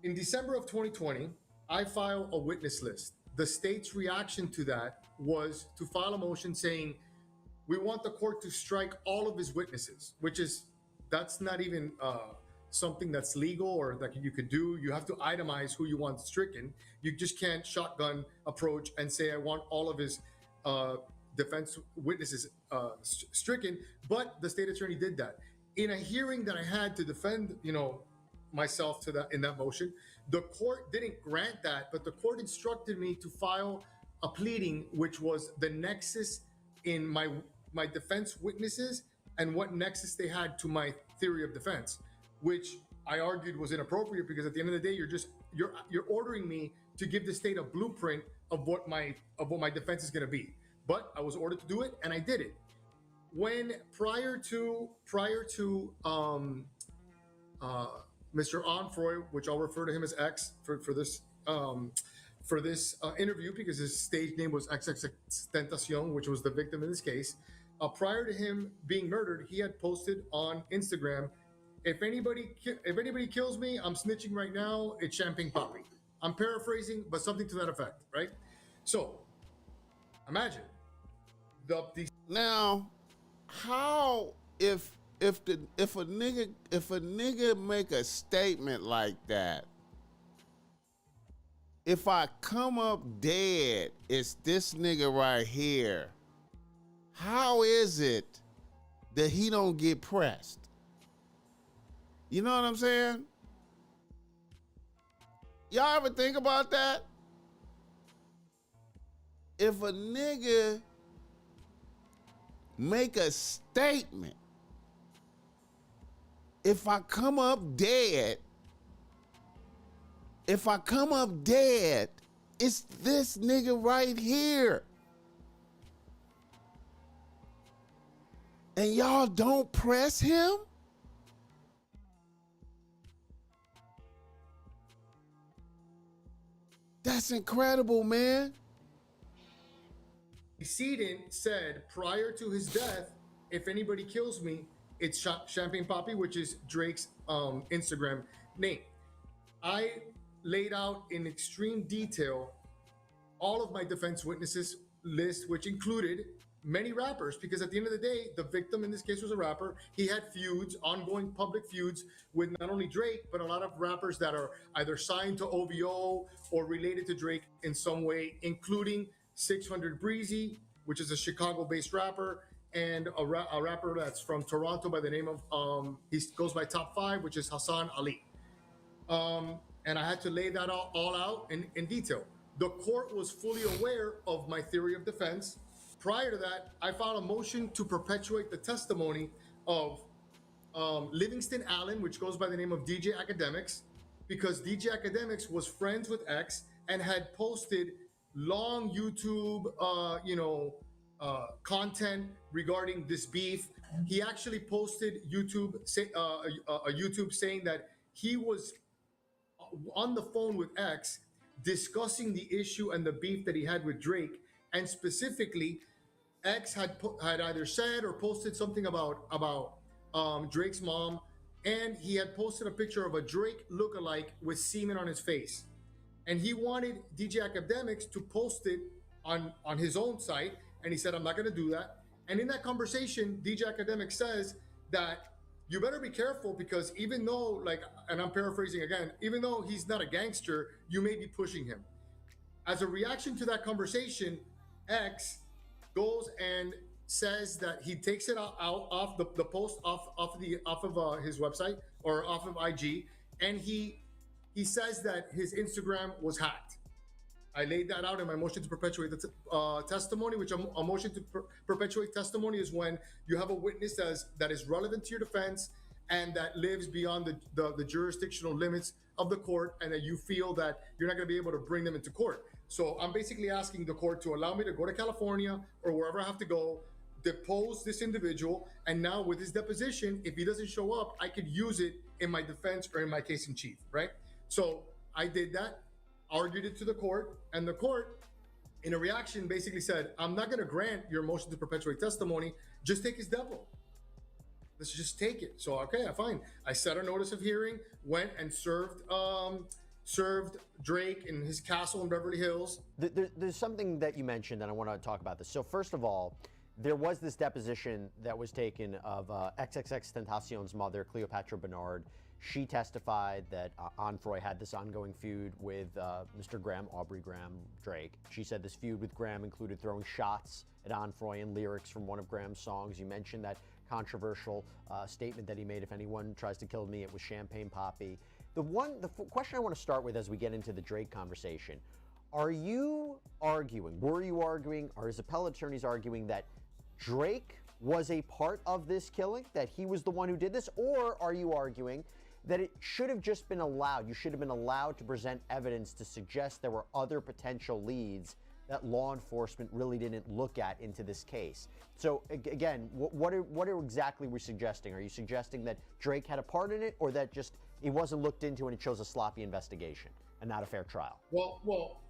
in December of 2020, I filed a witness list the state's reaction to that was to file a motion saying, we want the court to strike all of his witnesses, which is, that's not even something that's legal or that you could do. You have to itemize who you want stricken. You just can't shotgun approach and say, I want all of his defense witnesses stricken. But the state attorney did that. In a hearing that I had to defend, myself to that in that motion, the court didn't grant that, but the court instructed me to file a pleading, which was the nexus in my defense witnesses and what nexus they had to my theory of defense, which I argued was inappropriate because at the end of the day, you're ordering me to give the state a blueprint of what my defense is going to be. But I was ordered to do it, and I did it. When prior to Mr. Onfroy, which I'll refer to him as X for this interview because his stage name was XXXTentacion, which was the victim in this case. Prior to him being murdered, he had posted on Instagram, if anybody kills me, I'm snitching right now, it's champagne popping. I'm paraphrasing, but something to that effect, right? So imagine now, how if a nigga make a statement like that, if I come up dead, it's this nigga right here. How is it that he don't get pressed? You know what I'm saying? Y'all ever think about that? If a nigga make a statement, if I come up dead, it's this nigga right here. And y'all don't press him? That's incredible, man. The decedent said prior to his death, if anybody kills me, it's Champagne Poppy, which is Drake's Instagram name. I laid out in extreme detail all of my defense witnesses list, which included many rappers, because at the end of the day, the victim in this case was a rapper. He had feuds, ongoing public feuds with not only Drake, but a lot of rappers that are either signed to OVO or related to Drake in some way, including 600 Breezy, which is a Chicago-based rapper, and a rapper that's from Toronto by the name of, he goes by Top 5, which is Hassan Ali. And I had to lay that all out in detail. The court was fully aware of my theory of defense. Prior to that, I filed a motion to perpetuate the testimony of Livingston Allen, which goes by the name of DJ Academics, because DJ Academics was friends with X and had posted long YouTube, content regarding this beef. He actually posted a YouTube saying that he was on the phone with X discussing the issue and the beef that he had with Drake, and specifically X had either said or posted something about Drake's mom, and he had posted a picture of a Drake lookalike with semen on his face, and he wanted DJ Academics to post it on his own site, and he said, I'm not going to do that. And in that conversation, DJ Academics says that you better be careful because even though, and I'm paraphrasing again, even though he's not a gangster, you may be pushing him. As a reaction to that conversation, X goes and says that he takes it out off the post off of his website or off of IG, and he says that his Instagram was hacked. I laid that out in my motion to perpetuate the testimony, which a motion to perpetuate testimony is when you have a witness that is relevant to your defense and that lives beyond the jurisdictional limits of the court, and that you feel that you're not going to be able to bring them into court. So I'm basically asking the court to allow me to go to California or wherever I have to go, depose this individual, and now with his deposition, if he doesn't show up, I could use it in my defense or in my case in chief, right? So I did that, argued it to the court, and the court, in a reaction, basically said, I'm not going to grant your motion to perpetuate testimony, just take his depo. Let's just take it. So, okay, fine. I set a notice of hearing, went and served served Drake in his castle in Beverly Hills. There's something that you mentioned, and I want to talk about this. So first of all, there was this deposition that was taken of XXXTentacion's mother, Cleopatra Bernard. She testified that Onfroy had this ongoing feud with Mr. Graham, Aubrey Graham Drake. She said this feud with Graham included throwing shots at Onfroy and lyrics from one of Graham's songs. You mentioned that controversial statement that he made, if anyone tries to kill me, it was champagne poppy. The question I want to start with as we get into the Drake conversation, were you arguing, or his appellate attorneys arguing that Drake was a part of this killing, that he was the one who did this, or are you arguing that it should have just been allowed, you should have been allowed to present evidence to suggest there were other potential leads that law enforcement really didn't look at into this case? So again, what are exactly we suggesting? Are you suggesting that Drake had a part in it, or that just it wasn't looked into and it chose a sloppy investigation and not a fair trial? Well,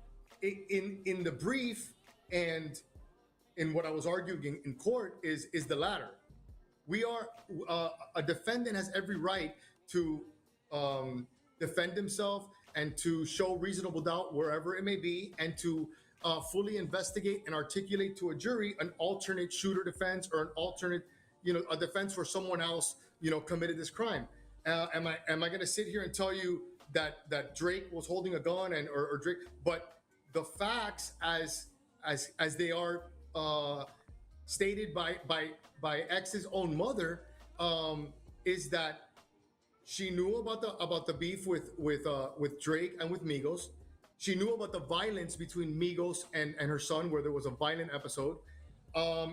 in the brief and in what I was arguing in court is the latter. We are a defendant has every right to defend himself and to show reasonable doubt wherever it may be, and to fully investigate and articulate to a jury an alternate shooter defense, or an alternate, a defense where someone else, committed this crime. Am I going to sit here and tell you that Drake was holding a gun or Drake? But the facts as they are stated by X's own mother, is that she knew about the beef with Drake and with Migos. She knew about the violence between Migos and her son, where there was a violent episode.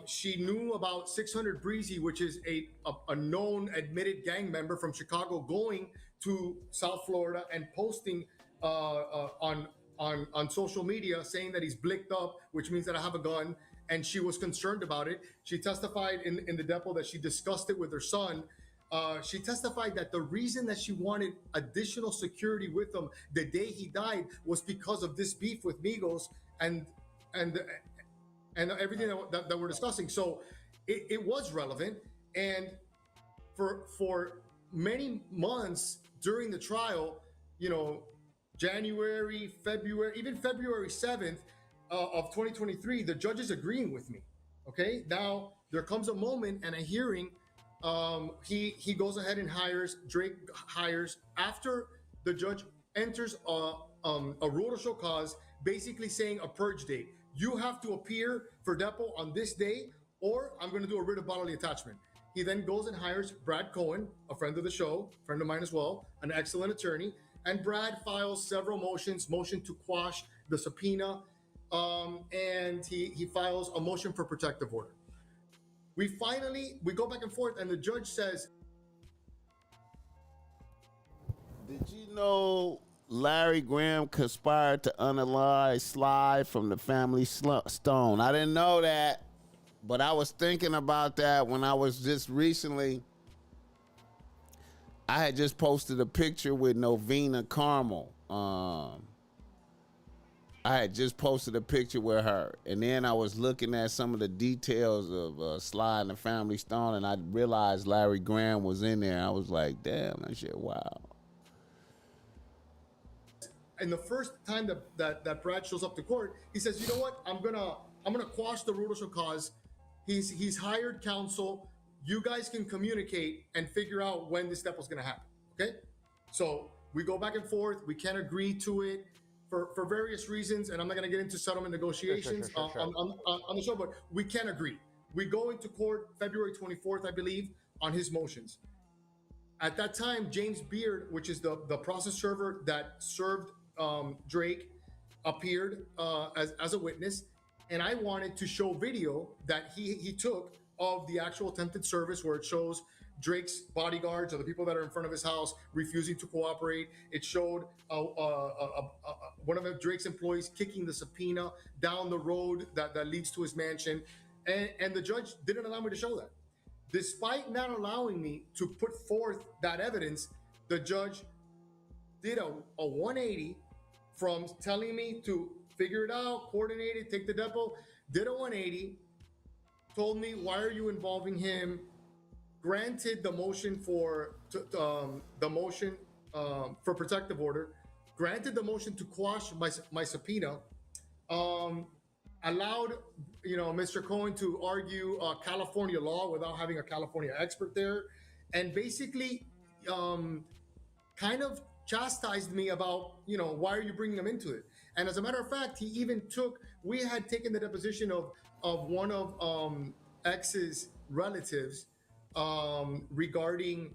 She knew about 600 Breezy, which is a known admitted gang member from Chicago, going to South Florida and posting on social media saying that he's blicked up, which means that I have a gun, and she was concerned about it. She testified in the depot that she discussed it with her son. She testified that the reason that she wanted additional security with him the day he died was because of this beef with Migos and everything that we're discussing. So it was relevant, and for many months during the trial, January, February, even February 7th of 2023, the judge is agreeing with me. Okay, now there comes a moment and a hearing. He goes ahead and Drake hires, after the judge enters a rule to show cause, basically saying a purge date. You have to appear for depo on this day, or I'm going to do a writ of bodily attachment. He then goes and hires Brad Cohen, a friend of the show, friend of mine as well, an excellent attorney. And Brad files several motions, motion to quash the subpoena, and he files a motion for protective order. We go back and forth, and the judge says, Did you know Larry Graham conspired to unalive Sly from the family stone? I didn't know that, but I was thinking about that when I was just recently. I had just posted a picture with Novena Carmel. I had just posted a picture with her, and then I was looking at some of the details of Sly and the Family Stone, and I realized Larry Graham was in there. I was like, damn, that shit, wow. And the first time that Brad shows up to court, he says, you know what, I'm gonna quash the rule to show cause. He's hired counsel. You guys can communicate and figure out when this step was gonna happen, okay? So we go back and forth. We can't agree to it for various reasons, and I'm not gonna get into settlement negotiations Sure. on the show, but we can't agree. We go into court February 24th, I believe, on his motions. At that time, James Beard, which is the process server that served Drake, appeared as a witness, and I wanted to show video that he took of the actual attempted service, where it shows Drake's bodyguards, or the people that are in front of his house, refusing to cooperate. It showed one of Drake's employees kicking the subpoena down the road that leads to his mansion, and the judge didn't allow me to show that. Despite not allowing me to put forth that evidence, the judge did a 180 from telling me to figure it out, coordinate it, take the depo, did a 180, told me, why are you involving him? Granted the motion for protective order, granted the motion to quash my subpoena, allowed Mr. Cohen to argue California law without having a California expert there, and basically kind of chastised me about why are you bringing him into it. And as a matter of fact, he even we had taken the deposition of one of X's relatives regarding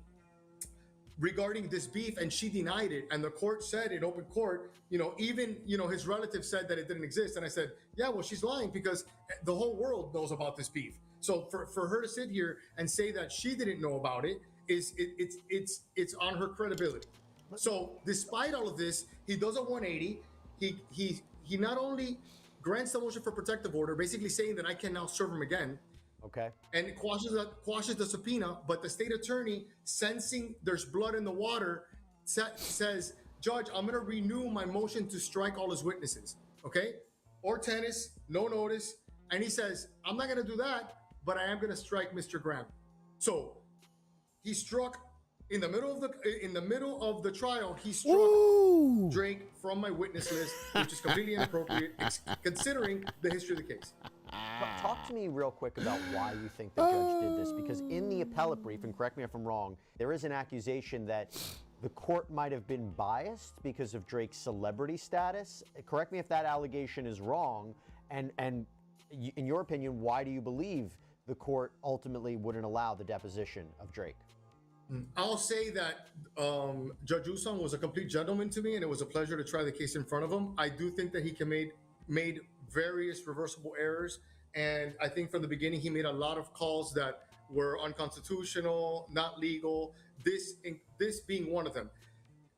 this beef, and she denied it, and the court said in open court, even his relative said that it didn't exist. And I said, yeah, well, she's lying, because the whole world knows about this beef. So for her to sit here and say that she didn't know about it it's on her credibility. So despite all of this, he does a 180. He not only grants the motion for protective order, basically saying that I can now serve him again. Okay. And it quashes the subpoena, but the state attorney, sensing there's blood in the water, says, Judge, I'm going to renew my motion to strike all his witnesses. Okay? Or tennis, no notice. And he says, I'm not going to do that, but I am going to strike Mr. Graham. So he struck in the middle of the trial. He struck Drake from my witness list, which is completely inappropriate considering the history of the case. Talk to me real quick about why you think the judge did this, because in the appellate brief, and correct me if I'm wrong, there is an accusation that the court might have been biased because of Drake's celebrity status. Correct me if that allegation is wrong, and in your opinion, why do you believe the court ultimately wouldn't allow the deposition of Drake? I'll say that Judge Usong was a complete gentleman to me, and it was a pleasure to try the case in front of him. I do think that he made various reversible errors, and I think from the beginning he made a lot of calls that were unconstitutional, not legal, this being one of them.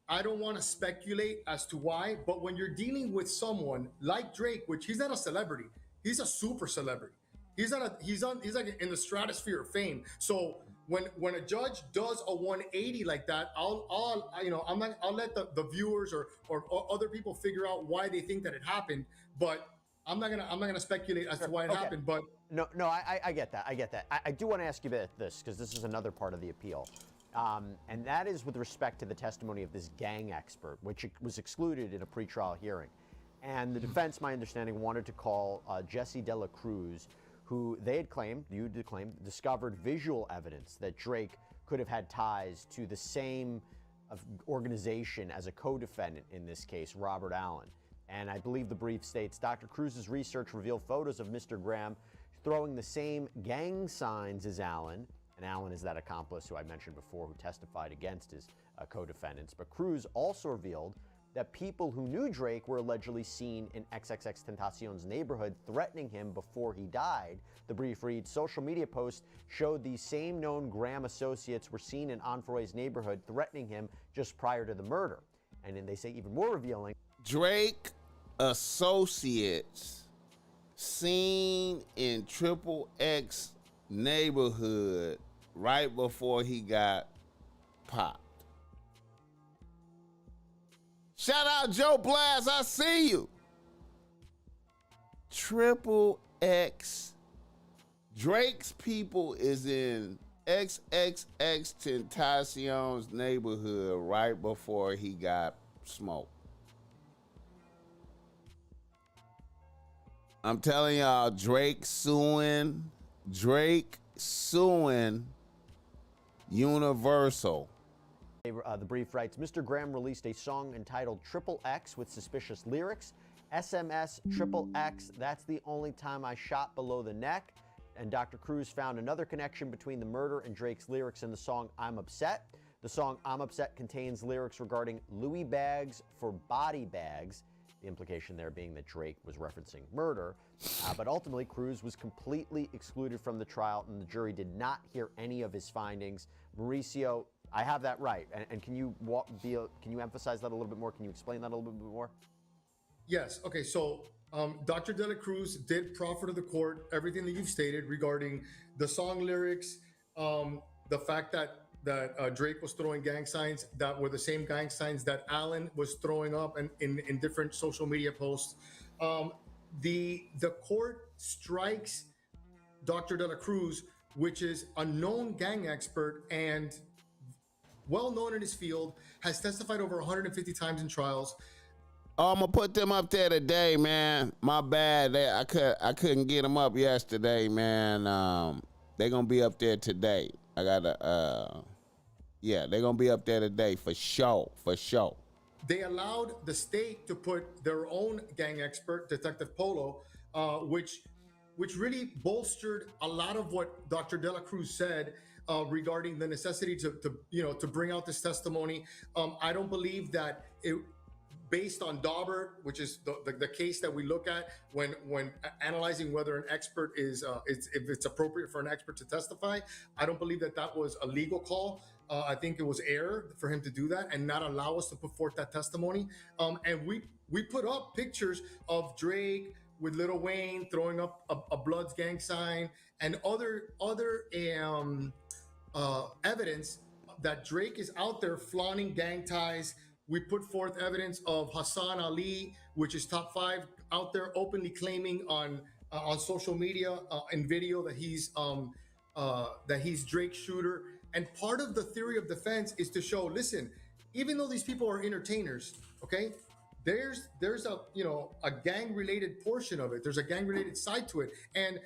I don't want to speculate as to why, but when you're dealing with someone like Drake, which he's not a celebrity, he's a super celebrity. He's like in the stratosphere of fame. So when a judge does a 180 like that, I'll let the viewers or other people figure out why they think that it happened, but I'm not gonna speculate as to why it happened. But no, I get that. I do want to ask you about this, because this is another part of the appeal, and that is with respect to the testimony of this gang expert, which was excluded in a pretrial hearing. And the defense, my understanding, wanted to call Jesse De La Cruz, who they had claimed, discovered visual evidence that Drake could have had ties to the same organization as a co-defendant in this case, Robert Allen. And I believe the brief states, Dr. Cruz's research revealed photos of Mr. Graham throwing the same gang signs as Allen, and Allen is that accomplice who I mentioned before who testified against his co-defendants. But Cruz also revealed that people who knew Drake were allegedly seen in XXXTentacion's neighborhood threatening him before he died. The brief reads, social media posts showed these same known Graham associates were seen in Onfroy's neighborhood threatening him just prior to the murder. And then they say even more revealing, Drake associates seen in XXX neighborhood right before he got popped. Shout out Joe Blast, I see you. XXX. Drake's people is in XXXTentacion's neighborhood right before he got smoked. I'm telling y'all, Drake suing Universal. The brief writes, Mr. Graham released a song entitled XXX with suspicious lyrics. SMS XXX, that's the only time I shot below the neck. And Dr. Cruz found another connection between the murder and Drake's lyrics in the song I'm Upset. The song I'm Upset contains lyrics regarding Louis bags for body bags. The implication there being that Drake was referencing murder. But ultimately, Cruz was completely excluded from the trial, and the jury did not hear any of his findings. Mauricio, I have that right. And can you emphasize that a little bit more? Can you explain that a little bit more? Yes. Okay. So Dr. De La Cruz did proffer to the court everything that you've stated regarding the song lyrics, the fact that Drake was throwing gang signs that were the same gang signs that Allen was throwing up in different social media posts. The court strikes Dr. De La Cruz, which is a known gang expert and well known in his field, has testified over 150 times in trials. Oh, I'm gonna put them up there today, man. My bad. I couldn't get them up yesterday, man. They're gonna be up there today. I gotta yeah, they're gonna be up there today for sure, for sure. They allowed the state to put their own gang expert, Detective Polo, which really bolstered a lot of what Dr. De La Cruz said regarding the necessity to bring out this testimony. I don't believe that it, based on Daubert, which is the case that we look at when analyzing whether an expert is if it's appropriate for an expert to testify, I don't believe that was a legal call. I think it was error for him to do that and not allow us to put forth that testimony. And we put up pictures of Drake with Lil Wayne throwing up a Bloods gang sign and other evidence that Drake is out there flaunting gang ties. We put forth evidence of Hassan Ali, which is top 5 out there openly claiming on social media and video that he's Drake's shooter. And part of the theory of defense is to show, listen, even though these people are entertainers, okay, there's a gang related portion of it. There's a gang related side to it. And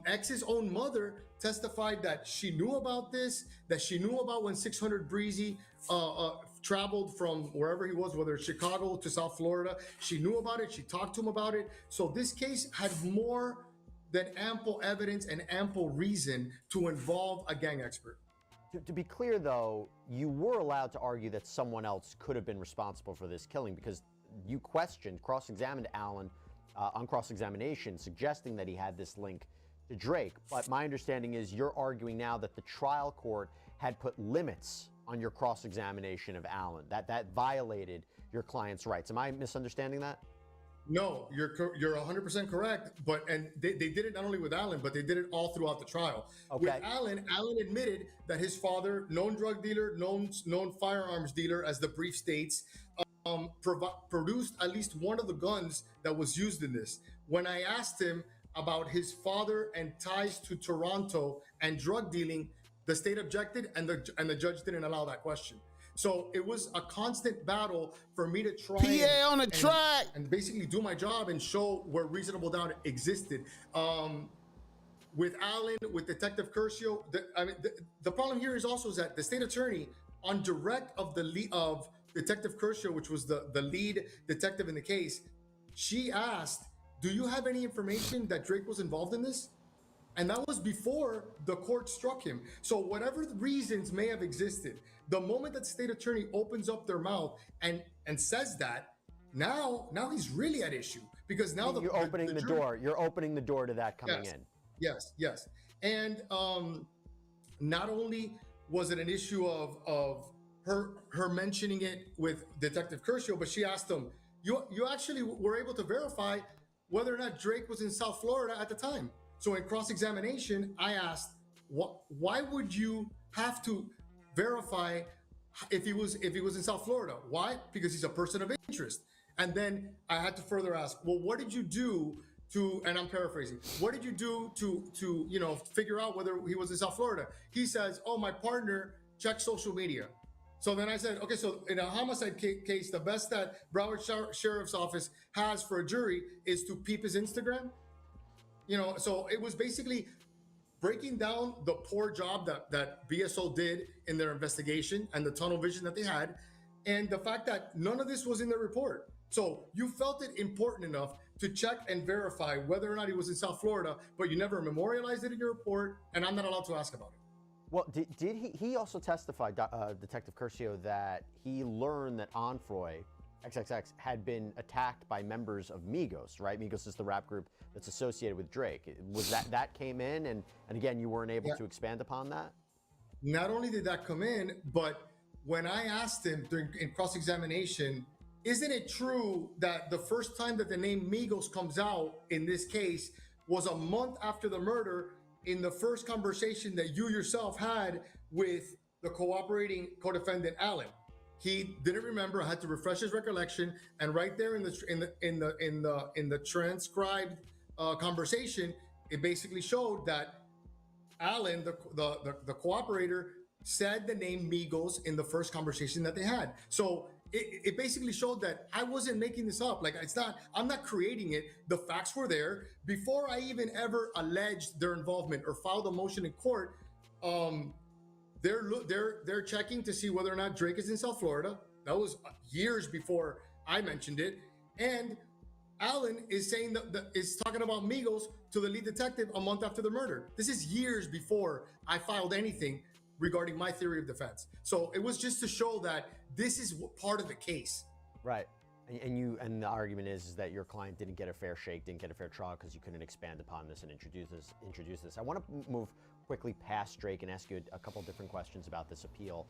X's own mother testified that she knew about this, that she knew about when 600 Breezy traveled from wherever he was, whether it's Chicago to South Florida. She knew about it. She talked to him about it. So this case had more than ample evidence and ample reason to involve a gang expert. To be clear, though, you were allowed to argue that someone else could have been responsible for this killing because you cross-examined Allen on cross-examination, suggesting that he had this link to Drake. But my understanding is you're arguing now that the trial court had put limits on your cross-examination of Allen, that violated your client's rights. Am I misunderstanding that? No, you're 100% correct. And they did it not only with Allen, but they did it all throughout the trial. Okay. With Allen admitted that his father, known drug dealer, known firearms dealer, as the brief states, produced at least one of the guns that was used in this. When I asked him about his father and ties to Toronto and drug dealing, the state objected, and the judge didn't allow that question. So it was a constant battle for me to try PA on the track and basically do my job and show where reasonable doubt existed. With Allen, with Detective Curcio, the problem here is also that the state attorney, on direct of Detective Curcio, which was the lead detective in the case, she asked, "Do you have any information that Drake was involved in this?" And that was before the court struck him. So whatever the reasons may have existed, the moment that the state attorney opens up their mouth and says that, now he's really at issue, because now you're opening the door. You're opening the door to that coming in. Yes. And not only was it an issue of her mentioning it with Detective Curcio, but she asked him, you actually were able to verify whether or not Drake was in South Florida at the time. So in cross-examination, I asked, why would you have to verify if he was in South Florida? Why? Because he's a person of interest. And then I had to further ask, well, what did you do to, and I'm paraphrasing, what did you do to figure out whether he was in South Florida? He says, oh, my partner checked social media. So then I said, okay, so in a homicide case, the best that Broward Sheriff's Office has for a jury is to peep his Instagram. So it was basically breaking down the poor job that BSO did in their investigation and the tunnel vision that they had, and the fact that none of this was in the report. So you felt it important enough to check and verify whether or not he was in South Florida, but you never memorialized it in your report, and I'm not allowed to ask about it. Well, did he also testified, Detective Curcio, that he learned that Onfroy, XXX, had been attacked by members of Migos, right? Migos is the rap group that's associated with Drake. Was that came in, and again, you weren't able to expand upon that? Not only did that come in, but when I asked him in cross-examination, isn't it true that the first time that the name Migos comes out in this case was a month after the murder, in the first conversation that you yourself had with the cooperating co-defendant Allen? He didn't remember. I had to refresh his recollection, and right there in the transcribed conversation, it basically showed that Allen, the cooperator, said the name Migos in the first conversation that they had. So it basically showed that I wasn't making this up. Like, I'm not creating it. The facts were there before I even ever alleged their involvement or filed a motion in court. They're checking to see whether or not Drake is in South Florida. That was years before I mentioned it. And Alan is saying is talking about Migos to the lead detective a month after the murder. This is years before I filed anything regarding my theory of defense. So it was just to show that this is part of the case. Right. And the argument is that your client didn't get a fair shake, didn't get a fair trial because you couldn't expand upon this and introduce this. I want to move quickly past Drake and ask you a couple different questions about this appeal.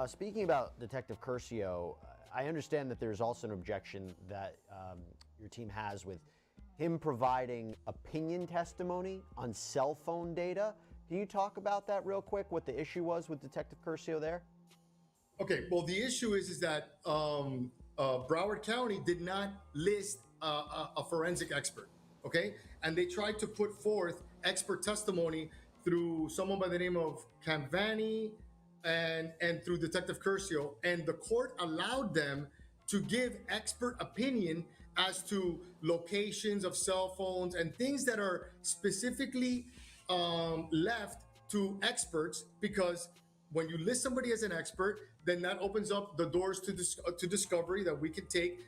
Speaking about Detective Curcio, I understand that there's also an objection that your team has with him providing opinion testimony on cell phone data. Can you talk about that real quick, what the issue was with Detective Curcio there? Okay, well, the issue is that Broward County did not list a forensic expert, okay? And they tried to put forth expert testimony through someone by the name of Campvani and through Detective Curcio, and the court allowed them to give expert opinion as to locations of cell phones and things that are specifically left to experts, because when you list somebody as an expert, then that opens up the doors to discovery that we can take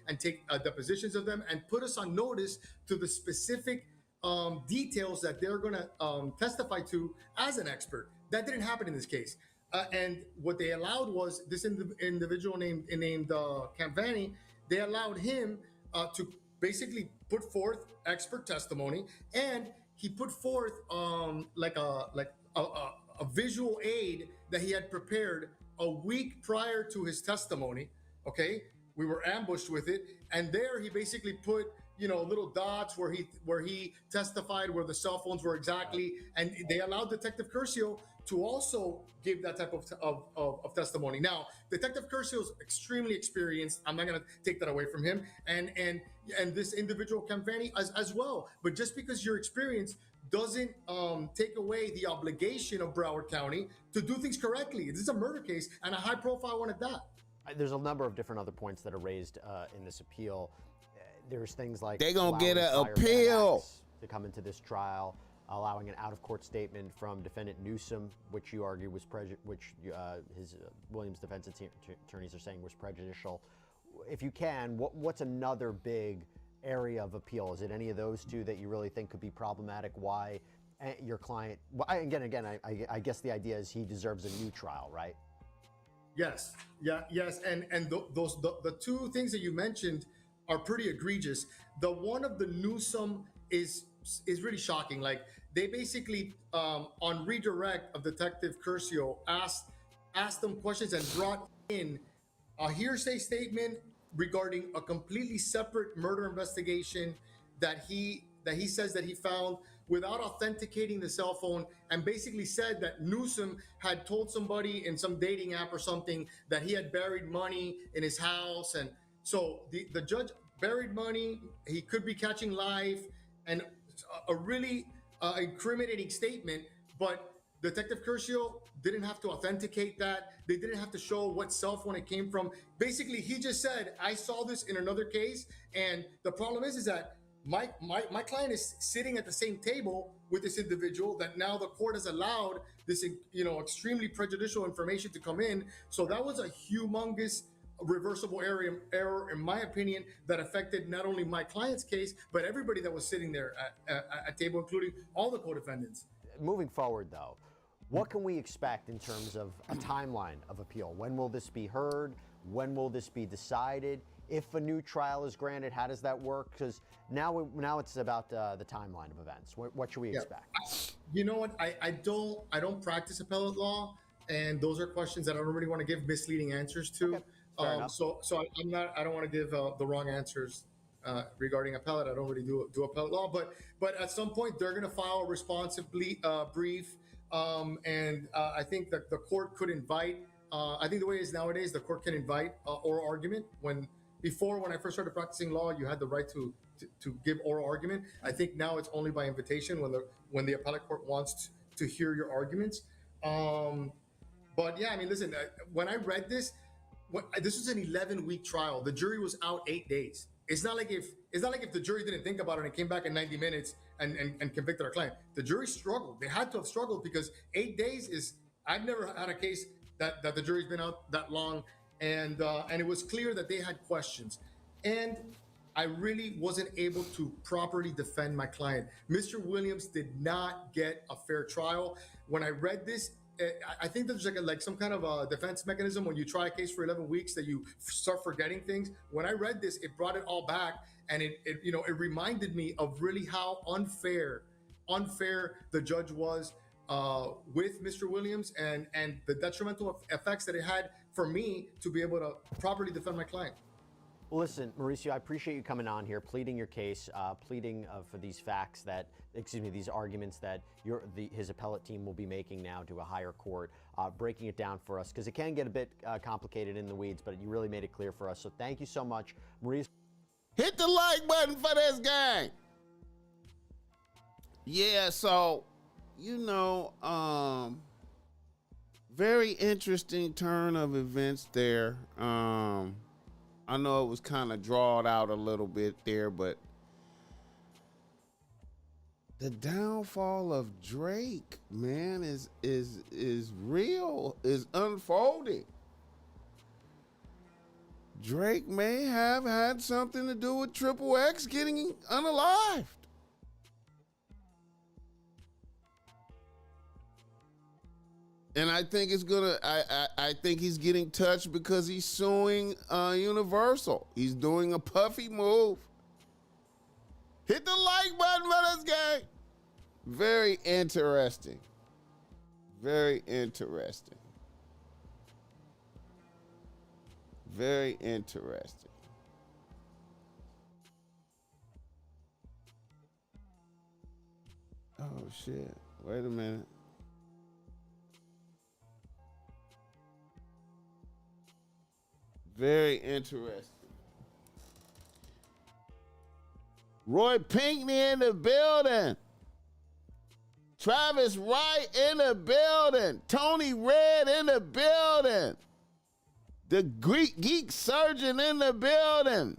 depositions of them and put us on notice to the specific details that they're going to testify to as an expert. That didn't happen in this case. And what they allowed was this individual named Campvani. They allowed him to basically put forth expert testimony, and he put forth like a visual aid that he had prepared a week prior to his testimony. Okay, we were ambushed with it, and there he basically put little dots where he testified where the cell phones were exactly, and they allowed Detective Curcio to also give that type of testimony. Now, Detective Curcio is extremely experienced. I'm not going to take that away from him, and this individual Campvani as well. But just because you're experienced doesn't take away the obligation of Broward County to do things correctly. This is a murder case and a high-profile one at that. There's a number of different other points that are raised in this appeal. There's things like they gonna get an allowing appeal to come into this trial, allowing an out-of-court statement from defendant Newsom, which you argue was his Williams defense attorneys are saying was prejudicial. If you can, what's another big area of appeal? Is it any of those two that you really think could be problematic? Why your client? Again, I guess the idea is he deserves a new trial, right? Yes, yes, and the two things that you mentioned are pretty egregious. The one of the Newsom is really shocking. Like, they basically on redirect of Detective Curcio asked them questions and brought in a hearsay statement regarding a completely separate murder investigation that he says that he found without authenticating the cell phone, and basically said that Newsom had told somebody in some dating app or something that he had buried money in his house. And so the judge buried money, he could be catching life, and a really incriminating statement. But Detective Curcio didn't have to authenticate that. They didn't have to show what cell phone it came from. Basically, he just said, I saw this in another case. And the problem is that my client is sitting at the same table with this individual that now the court has allowed this, extremely prejudicial information to come in. So that was a humongous reversible error, in my opinion, that affected not only my client's case, but everybody that was sitting there at table, including all the co-defendants. Moving forward, though, what can we expect in terms of a timeline of appeal? When will this be heard? When will this be decided? If a new trial is granted, how does that work? Because now it's about the timeline of events. What should we expect? You know what? I don't practice appellate law, and those are questions that I don't really want to give misleading answers to. Okay. So I don't want to give the wrong answers regarding appellate. I don't really do appellate law, but at some point they're going to file a responsive brief, and I think that the court could invite. I think the way it is nowadays, the court can invite oral argument. When I first started practicing law, you had the right to give oral argument. I think now it's only by invitation when the appellate court wants to hear your arguments. But yeah, I mean, listen, when I read this, this was an 11-week trial. The jury was out 8 days. It's not like if the jury didn't think about it and came back in 90 minutes and convicted our client. The jury struggled. They had to have struggled because 8 days is. I've never had a case that the jury's been out that long, and it was clear that they had questions, and I really wasn't able to properly defend my client. Mr. Williams did not get a fair trial. When I read this, I think there's like some kind of a defense mechanism when you try a case for 11 weeks that you start forgetting things. When I read this, it brought it all back, and it reminded me of really how unfair the judge was with Mr. Williams, and the detrimental effects that it had for me to be able to properly defend my client. Well, listen, Mauricio, I appreciate you coming on here, pleading your case, pleading for these facts that, these arguments that his appellate team will be making now to a higher court, breaking it down for us, because it can get a bit complicated in the weeds, but you really made it clear for us. So thank you so much, Mauricio. Hit the like button for this gang. Yeah, so, very interesting turn of events there. I know it was kind of drawn out a little bit there, but the downfall of Drake, man, is real, is unfolding. Drake may have had something to do with Triple X getting unalived. And I think I think he's getting touched because he's suing Universal. He's doing a puffy move. Hit the like button for this gang. Very interesting. Very interesting. Very interesting. Oh shit. Wait a minute. Very interesting. Roy Pinckney in the building. Travis Wright in the building. Tony Red in the building. The Greek geek surgeon in the building.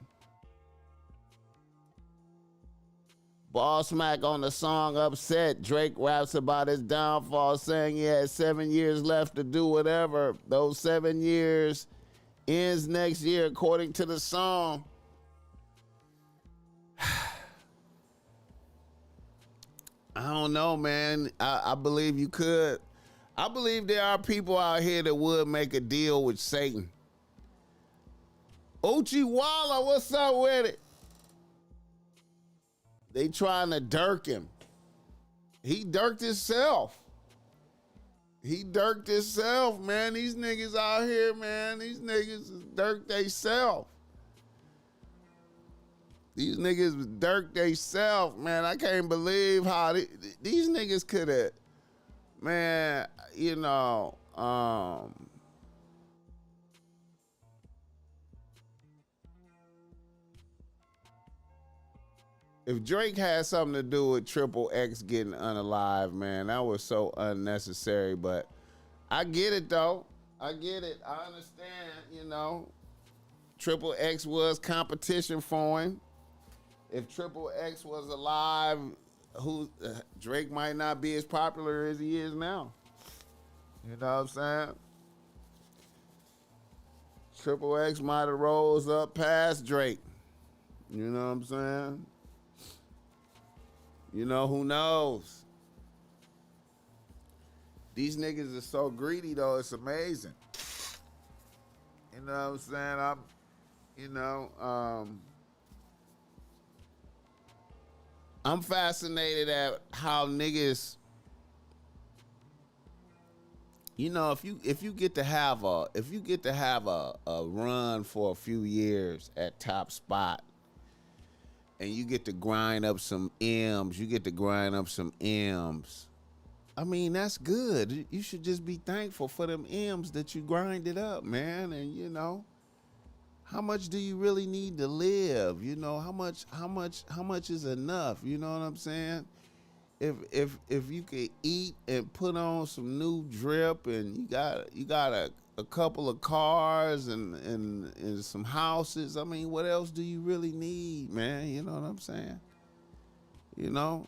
BossMack on the song Upset. Drake raps about his downfall, saying he had 7 years left to do whatever. Those 7 years ends next year, according to the song. I don't know, man. I believe you could. I believe there are people out here that would make a deal with Satan. Uchiwala, what's up with it? They trying to dirk him. He dirked himself. He dirked himself, man. These niggas out here, man. These niggas dirked theyself. These niggas dirked theyself, man. I can't believe how these niggas could have, man, if Drake had something to do with Triple X getting unalive, man, that was so unnecessary. But I get it, though. I get it. I understand, Triple X was competition for him. If Triple X was alive, Drake might not be as popular as he is now. You know what I'm saying? Triple X might have rose up past Drake. You know what I'm saying? Who knows? These niggas are so greedy, though. It's amazing. You know what I'm saying? I'm fascinated at how niggas, if you get to have a run for a few years at top spot, and you get to grind up some M's, I mean, that's good. You should just be thankful for them M's that you grinded up, man. And how much do you really need to live? How much is enough? You know what I'm saying? if you could eat and put on some new drip and you got a couple of cars and some houses, I mean, what else do you really need, man? You know what I'm saying? You know,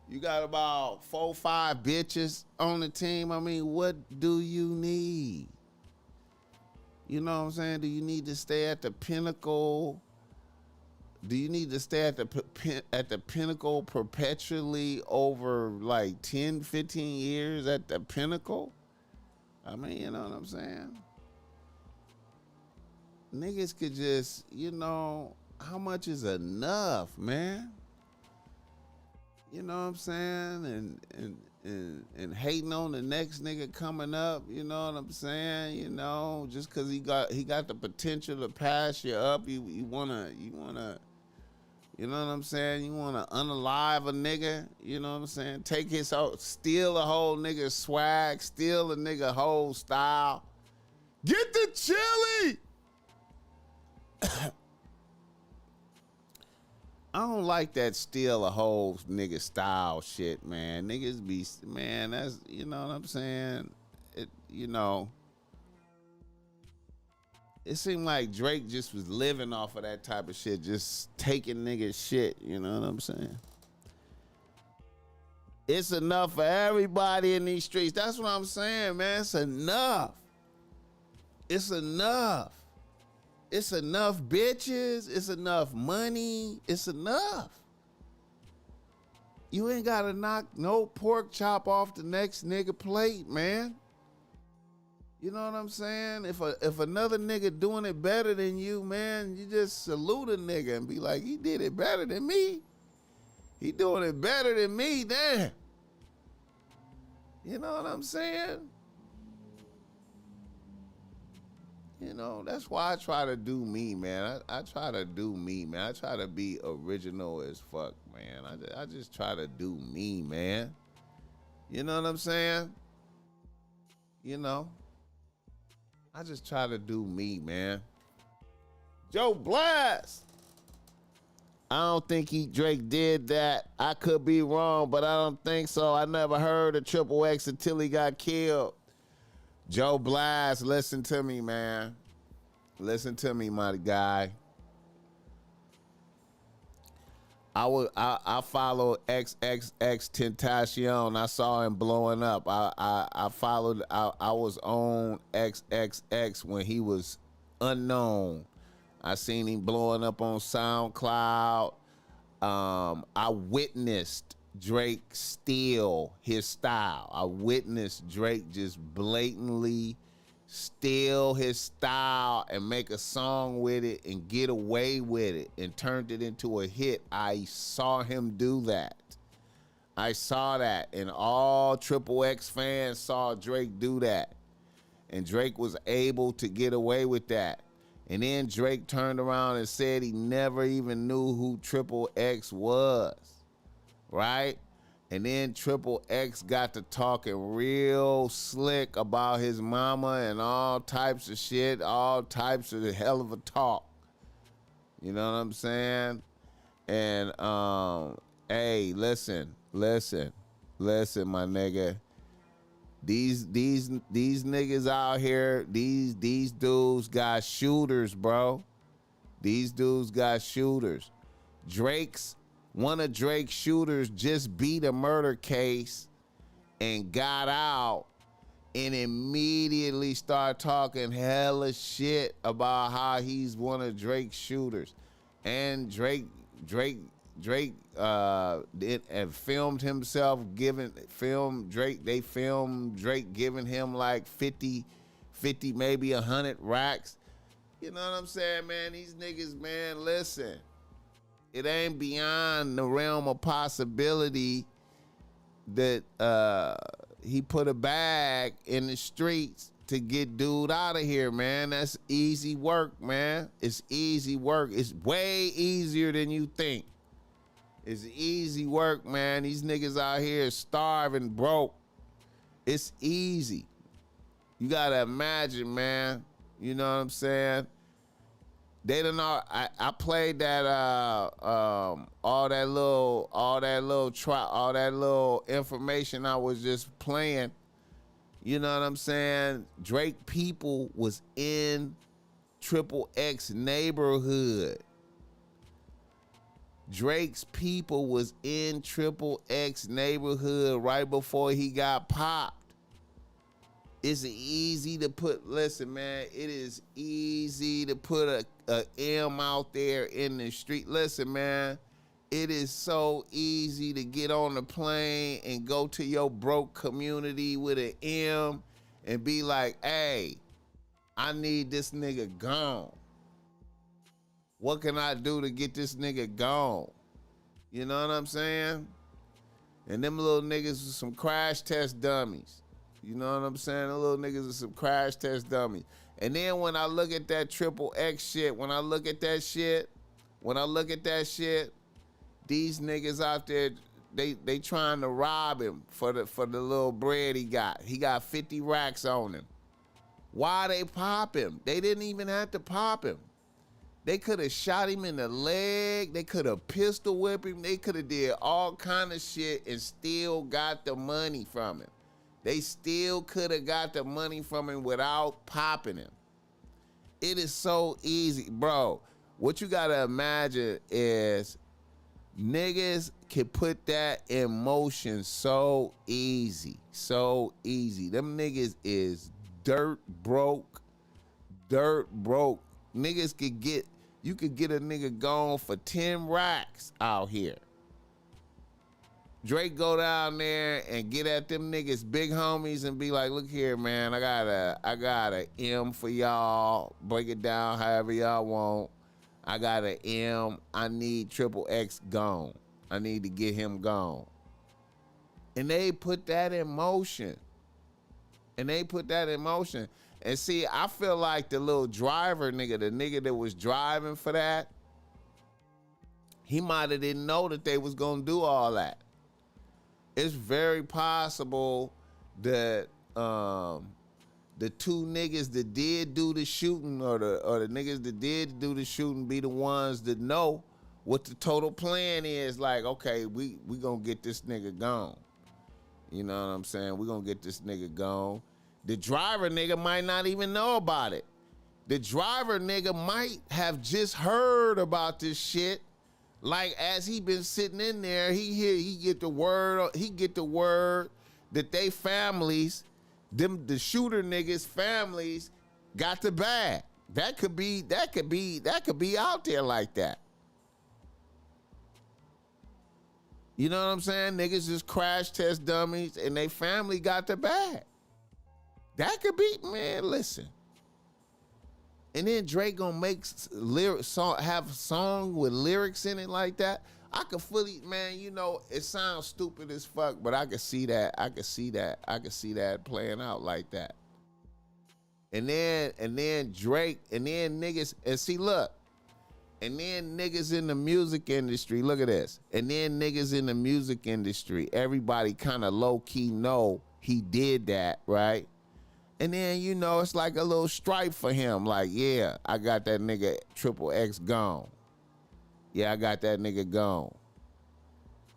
you got about 4 or 5 bitches on the team. I mean, what do you need? You know what I'm saying? Do you need to stay at the pinnacle? Do you need to stay at the pinnacle perpetually over like 10, 15 years at the pinnacle? I mean, you know what I'm saying? Niggas could just, you know, how much is enough, man? You know what I'm saying? And hating on the next nigga coming up, you know what I'm saying? You know, just cause he got the potential to pass you up, you wanna, you know what I'm saying? You wanna unalive a nigga, you know what I'm saying? Take his whole, steal a whole nigga's swag, steal a nigga whole style. Get the chili! I don't like that steal a whole nigga style shit, man. Niggas be, man, that's, you know what I'm saying? It, you know, it seemed like Drake just was living off of that type of shit, just taking niggas shit, you know what I'm saying? It's enough for everybody in these streets. That's what I'm saying, man. It's enough. It's enough. It's enough bitches. It's enough money. It's enough. You ain't gotta knock no pork chop off the next nigga plate, man. You know what I'm saying? If another nigga doing it better than you, man, you just salute a nigga and be like, he did it better than me. He doing it better than me, damn. You know what I'm saying? You know, that's why I try to do me, man. I try to do me, man. I try to be original as fuck, man. I just try to do me, man. You know what I'm saying? You know, I just try to do me, man. Joe Blast. I don't think Drake did that. I could be wrong, but I don't think so. I never heard of Triple X until he got killed. Joe Blast, listen to me, man. Listen to me, my guy. I follow XXXTentacion. I saw him blowing up. I followed. I was on XXX when he was unknown. I seen him blowing up on SoundCloud. I witnessed Drake steal his style. I witnessed Drake just blatantly steal his style and make a song with it and get away with it and turned it into a hit. I saw him do that. I saw that, and all Triple X fans saw Drake do that. And Drake was able to get away with that. And then Drake turned around and said he never even knew who Triple X was. Right? And then Triple X got to talking real slick about his mama and all types of shit, all types of hell of a talk. You know what I'm saying? And hey, listen, my nigga. These niggas out here, these dudes got shooters, bro. These dudes got shooters. One of Drake's shooters just beat a murder case and got out and immediately started talking hella shit about how he's one of Drake's shooters. And Drake did and filmed himself they filmed Drake giving him like 50 maybe 100 racks. You know what I'm saying, man? These niggas, man, listen. It ain't beyond the realm of possibility that he put a bag in the streets to get dude out of here, man. That's easy work, man. It's easy work. It's way easier than you think. It's easy work, man. These niggas out here starving, broke. It's easy. You gotta imagine, man. You know what I'm saying? They don't know. I played that all that little information I was just playing. You know what I'm saying? Drake people was in Triple X neighborhood. Drake's people was in Triple X neighborhood right before he got popped. It's easy to put, listen, man, it is easy to put a M out there in the street. Listen, man, it is so easy to get on the plane and go to your broke community with an M and be like, hey, I need this nigga gone. What can I do to get this nigga gone? You know what I'm saying? And them little niggas are some crash test dummies. You know what I'm saying? The little niggas are some crash test dummies. And then when I look at that Triple X shit, when I look at that shit, these niggas out there, they trying to rob him for the little bread he got. He got 50 racks on him. Why they pop him? They didn't even have to pop him. They could have shot him in the leg. They could have pistol whipped him. They could have did all kind of shit and still got the money from him. They still could have got the money from him without popping him. It is so easy, bro. What you gotta imagine is niggas can put that in motion so easy, so easy. Them niggas is dirt broke. Niggas you could get a nigga gone for 10 racks out here. Drake go down there and get at them niggas big homies and be like, look here, man, I got a M for y'all. Break it down however y'all want. I got a M. I need Triple X gone. I need to get him gone. And they put that in motion. And see, I feel like the little driver nigga, the nigga that was driving for that, he might have didn't know that they was gonna do all that. It's very possible that the two niggas that did do the shooting or the niggas that did do the shooting be the ones that know what the total plan is. Like, okay, we gonna get this nigga gone. You know what I'm saying? We gonna get this nigga gone. The driver nigga might not even know about it. The driver nigga might have just heard about this shit. Like, as he been sitting in there, he get the word that they families, the shooter niggas families got the bag. That could be out there like that. You know what I'm saying? Niggas just crash test dummies and they family got the bag. That could be, man, listen. And then Drake gonna make have a song with lyrics in it like that. I could fully, man, you know, it sounds stupid as fuck, but I could see that. I could see that playing out like that. And then Drake, and then niggas, and see, look, and then niggas in the music industry, look at this. And then niggas in the music industry, everybody kind of low-key know he did that, right? And then, you know, it's like a little stripe for him. Like, yeah, I got that nigga Triple X gone. Yeah, I got that nigga gone.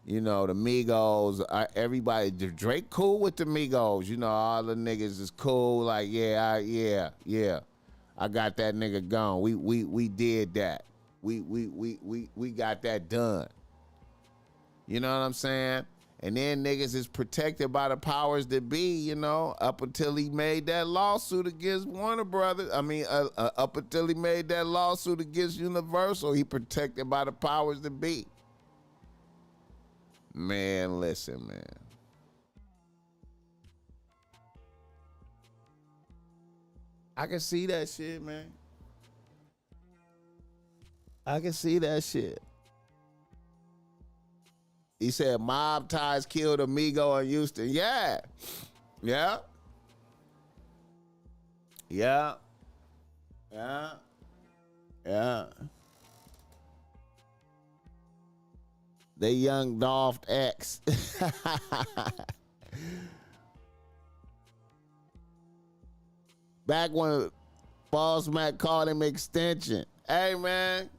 You know, the Migos, everybody, Drake cool with the Migos. You know, all the niggas is cool. Like, yeah, I got that nigga gone. We did that. We got that done. You know what I'm saying? And then niggas is protected by the powers that be, you know, up until he made that lawsuit against Warner Brothers. I mean, up until he made that lawsuit against Universal, he protected by the powers that be. Man, listen, man. I can see that shit, man. I can see that shit. He said mob ties killed Amigo in Houston. Yeah. They young Dolph X. Back when BossMack called him extension. Hey, man.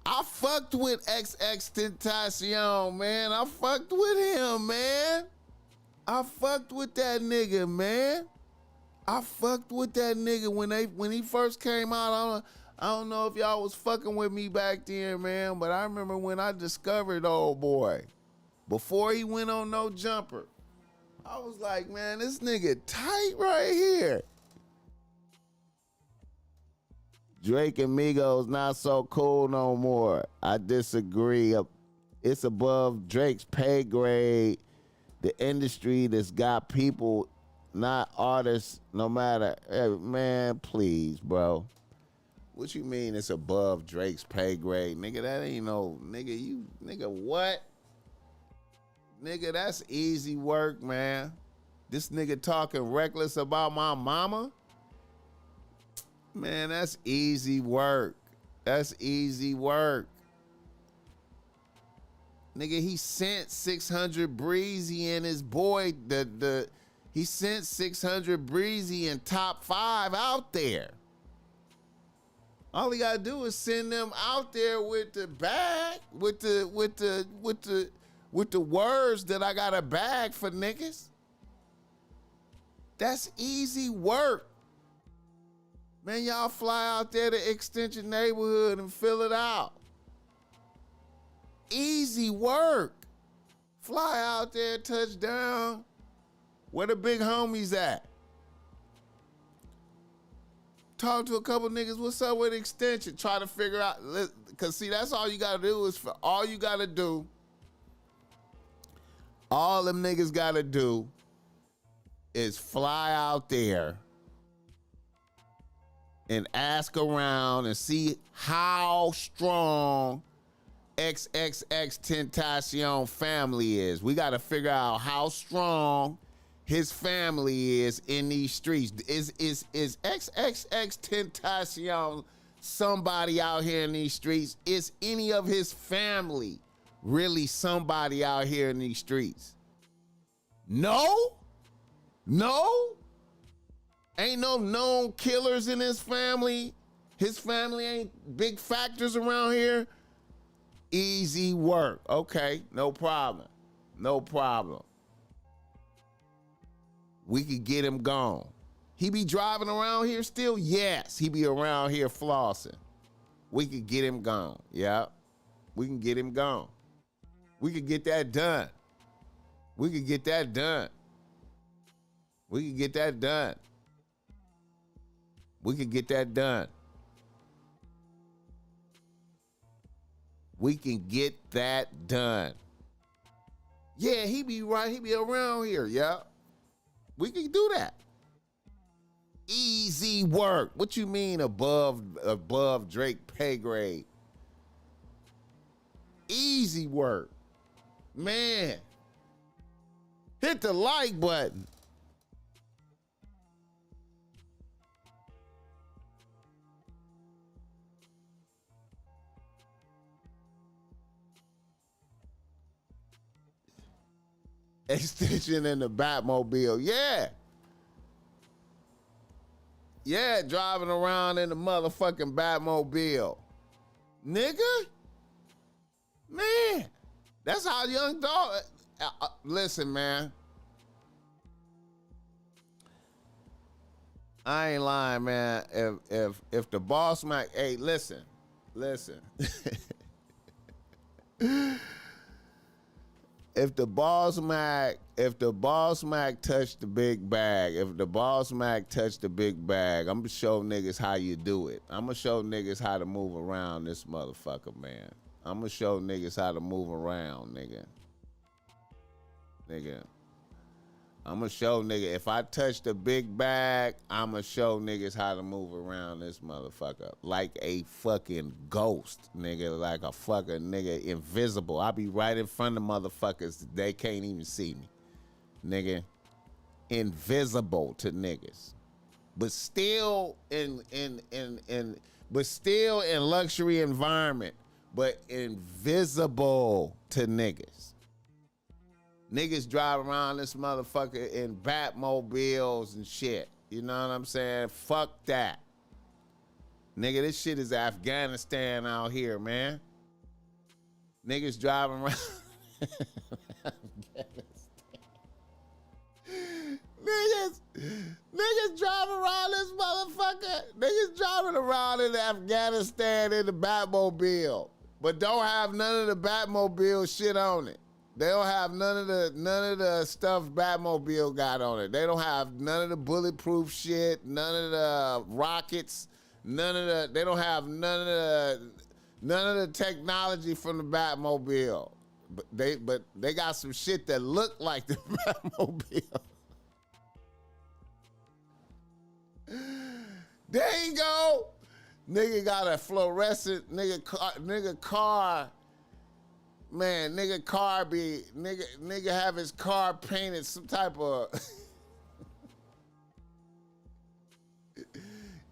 I fucked with XXXTentacion, man. I fucked with him, man. I fucked with that nigga, man. I fucked with that nigga when he first came out. I don't know if y'all was fucking with me back then, man, but I remember when I discovered old boy. Before he went on No Jumper, I was like, man, this nigga tight right here. Drake and Migos not so cool no more. I disagree. It's above Drake's pay grade. The industry that's got people, not artists, no matter. Hey, man, please, bro. What you mean it's above Drake's pay grade? Nigga, that ain't no, nigga, what? Nigga, that's easy work, man. This nigga talking reckless about my mama? Man, that's easy work. That's easy work. Nigga, he sent 600 Breezy and his boy, he sent 600 Breezy and Top 5 out there. All he gotta do is send them out there with the bag, with the words that I got a bag for niggas. That's easy work. Man, y'all fly out there to Extension neighborhood and fill it out. Easy work. Fly out there, touchdown. Where the big homies at? Talk to a couple niggas, what's up with Extension? Try to figure out, cause see, that's all you gotta do is all them niggas gotta do is fly out there and ask around and see how strong XXXTentacion family is. We got to figure out how strong his family is in these streets. Is XXXTentacion somebody out here in these streets? Is any of his family really somebody out here in these streets? No? Ain't no known killers in his family. His family ain't big factors around here. Easy work. Okay, no problem. We could get him gone. He be driving around here still? Yes, he be around here flossing. We could get him gone. Yeah, we can get him gone. We could get that done. We could get that done. We could get that done. We could get that done. We can get that done. Yeah, he be right. He be around here. Yeah. We can do that. Easy work. What you mean above Drake pay grade? Easy work. Man. Hit the like button. Extension in the Batmobile. Yeah, driving around in the motherfucking Batmobile. Nigga? Man, that's how young dog. Listen, man. I ain't lying, man. If the BossMack, hey, listen. If the BossMack touched the big bag, I'm gonna show niggas how you do it. I'm gonna show niggas how to move around this motherfucker, man. I'm gonna show niggas how to move around, nigga. I'm gonna show nigga, if I touch the big bag, I'm gonna show niggas how to move around this motherfucker. Like a fucking ghost, nigga. Like a fucking nigga invisible. I be right in front of motherfuckers. They can't even see me. Nigga. Invisible to niggas. But still in luxury environment. But invisible to niggas. Niggas drive around this motherfucker in Batmobiles and shit. You know what I'm saying? Fuck that. Nigga, this shit is Afghanistan out here, man. Niggas driving around. Niggas driving around this motherfucker. Niggas driving around in Afghanistan in the Batmobile, but don't have none of the Batmobile shit on it. They don't have none of the stuff Batmobile got on it. They don't have none of the bulletproof shit, none of the rockets, they don't have none of the technology from the Batmobile. But they got some shit that look like the Batmobile. There you go. Nigga got a fluorescent nigga car. Man, nigga have his car painted some type of.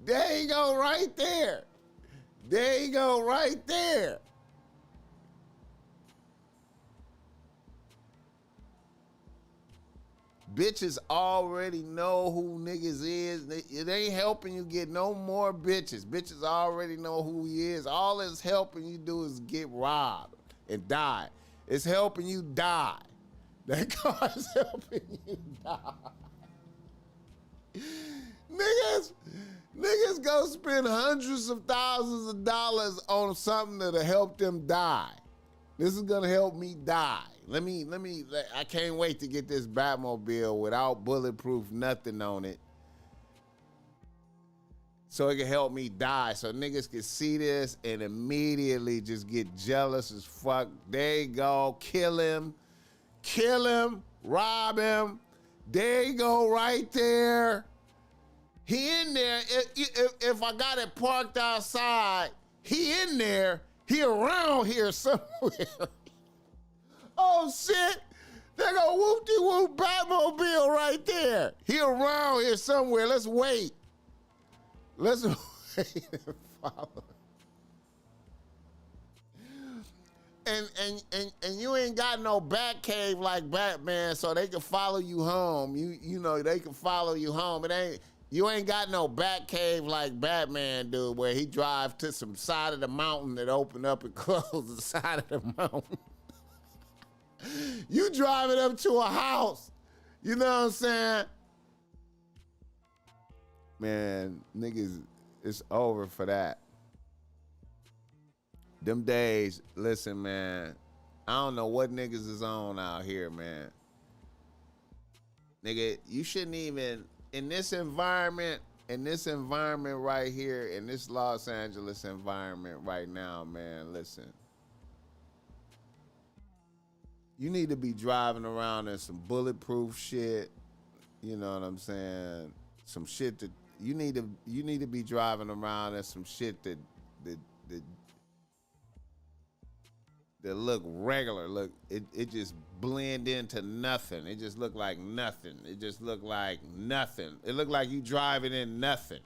There you go, right there. There you go, right there. Bitches already know who niggas is. It ain't helping you get no more bitches. Bitches already know who he is. All it's helping you do is get robbed and die. It's helping you die. That car is helping you die. Niggas go spend hundreds of thousands of dollars on something that'll help them die. This is gonna help me die. I can't wait to get this Batmobile without bulletproof nothing on it, so it can help me die, so niggas can see this and immediately just get jealous as fuck. There you go, kill him, rob him. There you go, right there. He in there. If I got it parked outside, he in there. He around here somewhere. Oh shit! They go whoop-de-whoop Batmobile right there. He around here somewhere. Let's wait. Let's wait and follow. And you ain't got no bat cave like Batman, so they can follow you home. You know they can follow you home. You ain't got no bat cave like Batman do, where he drive to some side of the mountain that open up and close the side of the mountain. You driving up to a house. You know what I'm saying? Man, niggas, it's over for that. Them days, listen, man, I don't know what niggas is on out here, man. Nigga, you shouldn't even, in this environment right here, in this Los Angeles environment right now, man, listen. You need to be driving around in some bulletproof shit. You know what I'm saying? Some shit that you need to be driving around in some shit that look regular. Look, it just blend into nothing. It just look like nothing. It just look like nothing. It look like you driving in nothing.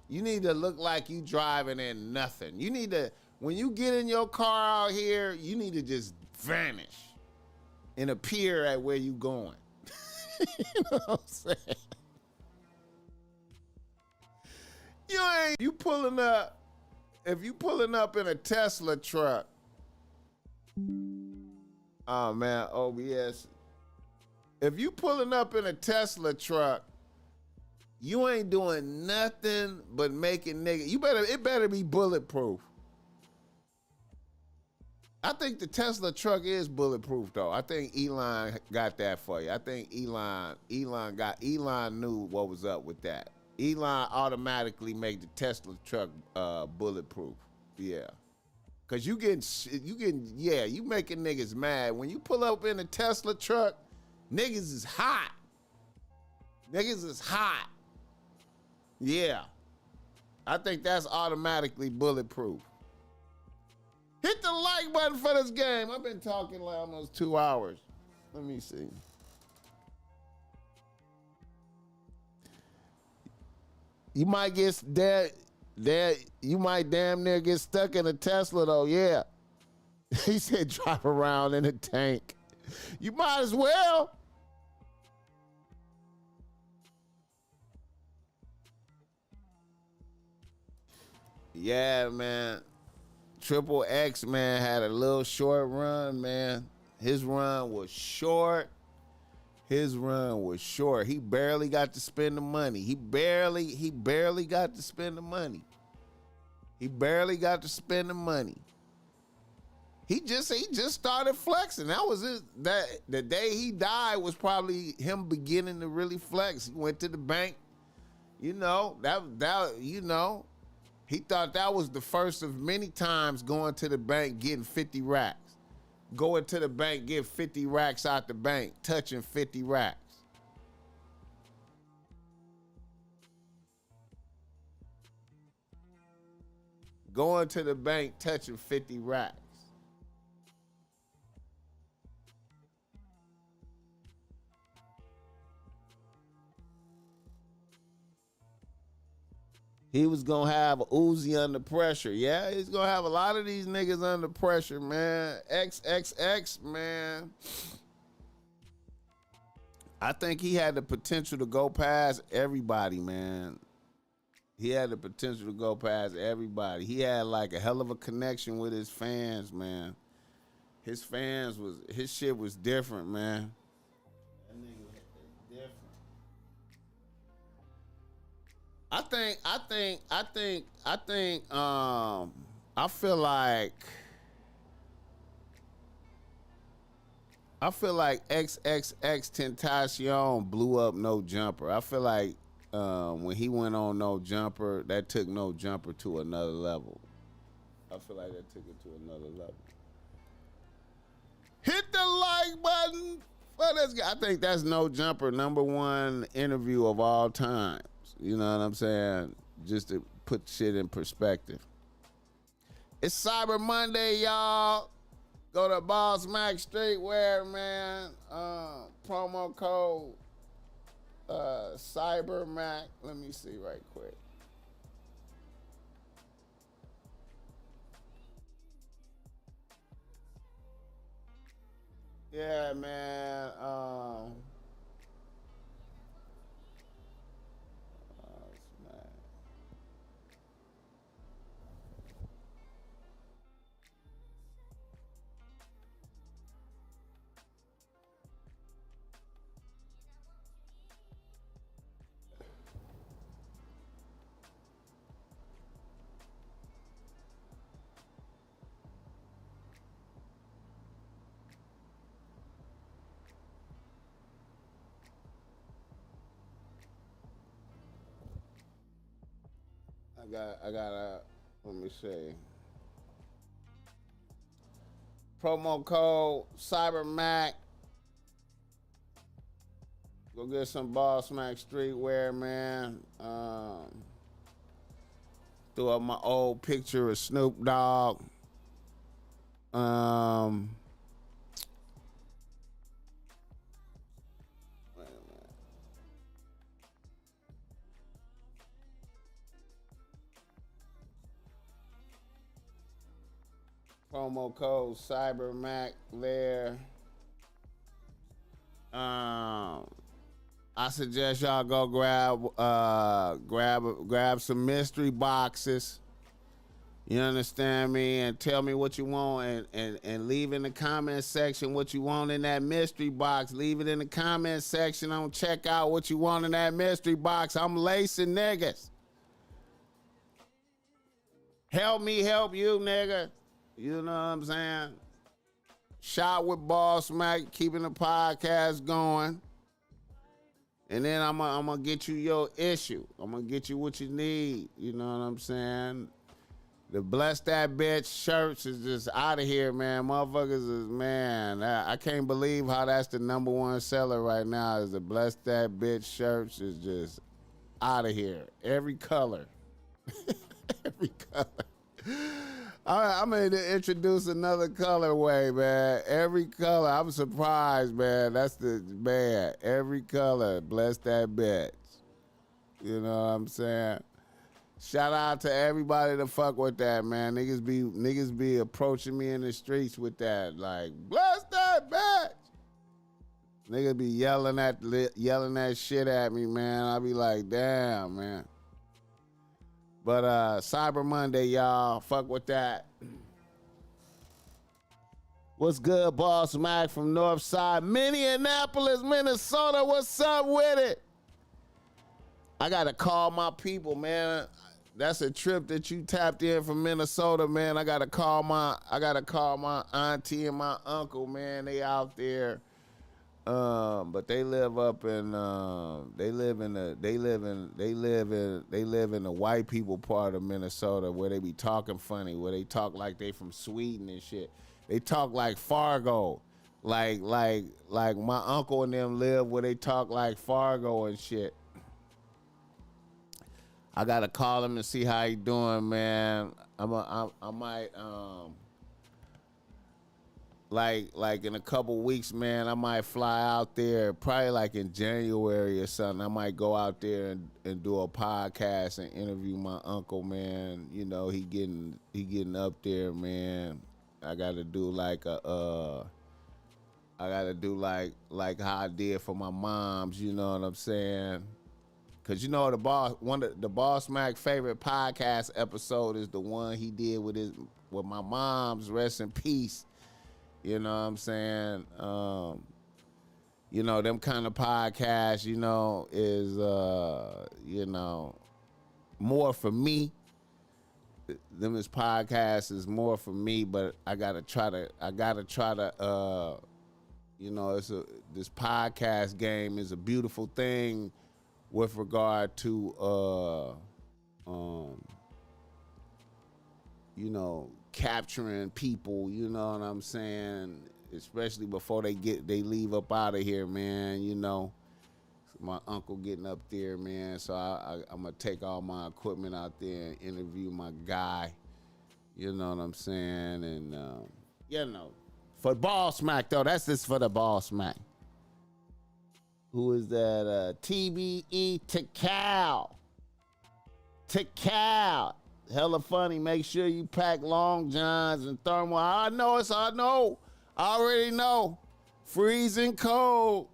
You need to look like you driving in nothing. You need to, when you get in your car out here, you need to just vanish and appear at where you going. You know what I'm saying? You pulling up, if you pulling up in a Tesla truck, oh man, OBS. If you pulling up in a Tesla truck, you ain't doing nothing but making niggas. It better be bulletproof. I think the Tesla truck is bulletproof though. I think Elon got that for you. I think Elon knew what was up with that. Elon automatically made the Tesla truck bulletproof. Yeah. Cause you making niggas mad. When you pull up in a Tesla truck, niggas is hot. Niggas is hot. Yeah. I think that's automatically bulletproof. Hit the like button for this game. I've been talking like almost 2 hours. Let me see. You might get you might damn near get stuck in a Tesla though, yeah. He said drive around in a tank. You might as well. Yeah, man. Triple X, man, had a little short run, man. His run was short. His run was short. He barely got to spend the money. He barely got to spend the money. He barely got to spend the money. He just started flexing. That was it. That the day he died was probably him beginning to really flex. He went to the bank. You know, he thought that was the first of many times going to the bank getting 50 racks. Going to the bank, get 50 racks out the bank, touching 50 racks. Going to the bank, touching 50 racks. He was gonna have Uzi under pressure. Yeah, he's gonna have a lot of these niggas under pressure, man. XXX, man. I think he had the potential to go past everybody, man. He had the potential to go past everybody. He had like a hell of a connection with his fans, man. His shit was different, man. That nigga was different. I feel like XXXTentacion blew up No Jumper. I feel like when he went on No Jumper, that took No Jumper to another level. I feel like that took it to another level. Hit the like button for this guy. I think that's No Jumper #1 interview of all time. You know what I'm saying? Just to put shit in perspective. It's Cyber Monday, y'all. Go to BossMack Streetwear, man. Promo code CyberMack. Let me see right quick. Yeah, man. I got let me see. Promo code CyberMack. Go get some BossMack streetwear, man. Threw up my old picture of Snoop Dogg. Promo code CyberMack there. I suggest y'all go grab some mystery boxes. You understand me? And tell me what you want and leave in the comment section what you want in that mystery box. Leave it in the comment section. I'm check out what you want in that mystery box. I'm lacing niggas. Help me help you, nigga. You know what I'm saying? Shot with BossMack, keeping the podcast going. And then I'm gonna get you your issue. I'm gonna get you what you need. You know what I'm saying? The Bless That Bitch shirts is just out of here, man. Motherfuckers is, man, I can't believe how that's the #1 seller right now is the Bless That Bitch shirts is just out of here. Every color. Every color. I'm going to introduce another colorway, man. Every color. I'm surprised, man. That's the, man, every color. Bless that bitch. You know what I'm saying? Shout out to everybody that fuck with that, man. Niggas be approaching me in the streets with that, like, bless that bitch. Niggas be yelling that shit at me, man. I be like, damn, man. But Cyber Monday, y'all. Fuck with that. What's good, Boss Mac from Northside, Minneapolis, Minnesota? What's up with it? I gotta call my people, man. That's a trip that you tapped in from Minnesota, man. I gotta call my auntie and my uncle, man. They out there. But they live up in they live in the white people part of Minnesota where they be talking funny, where they talk like they from Sweden and shit. They talk like Fargo. Like my uncle and them live where they talk like Fargo and shit. I gotta call him and see how he doing, man. I might like in a couple weeks, man, I might fly out there, probably like in January or something. I might go out there and do a podcast and interview my uncle, man. You know, he getting up there, man. I gotta do like like how I did for my moms, you know what I'm saying? Cause you know the BossMack favorite podcast episode is the one he did with my mom's, rest in peace. You know what I'm saying? You know, them kind of podcasts, you know, is you know, more for me. Them as podcasts is more for me, but I gotta try to you know, this podcast game is a beautiful thing with regard to you know, capturing people, you know what I'm saying, especially before they leave up out of here, man. You know, my uncle getting up there, man, so I'm gonna take all my equipment out there and interview my guy, you know what I'm saying. And you know, for BossMack though, that's just for the BossMack. Who is that? TBE Takal. Hella funny. Make sure you pack long johns and thermal. I know. I already know. Freezing cold.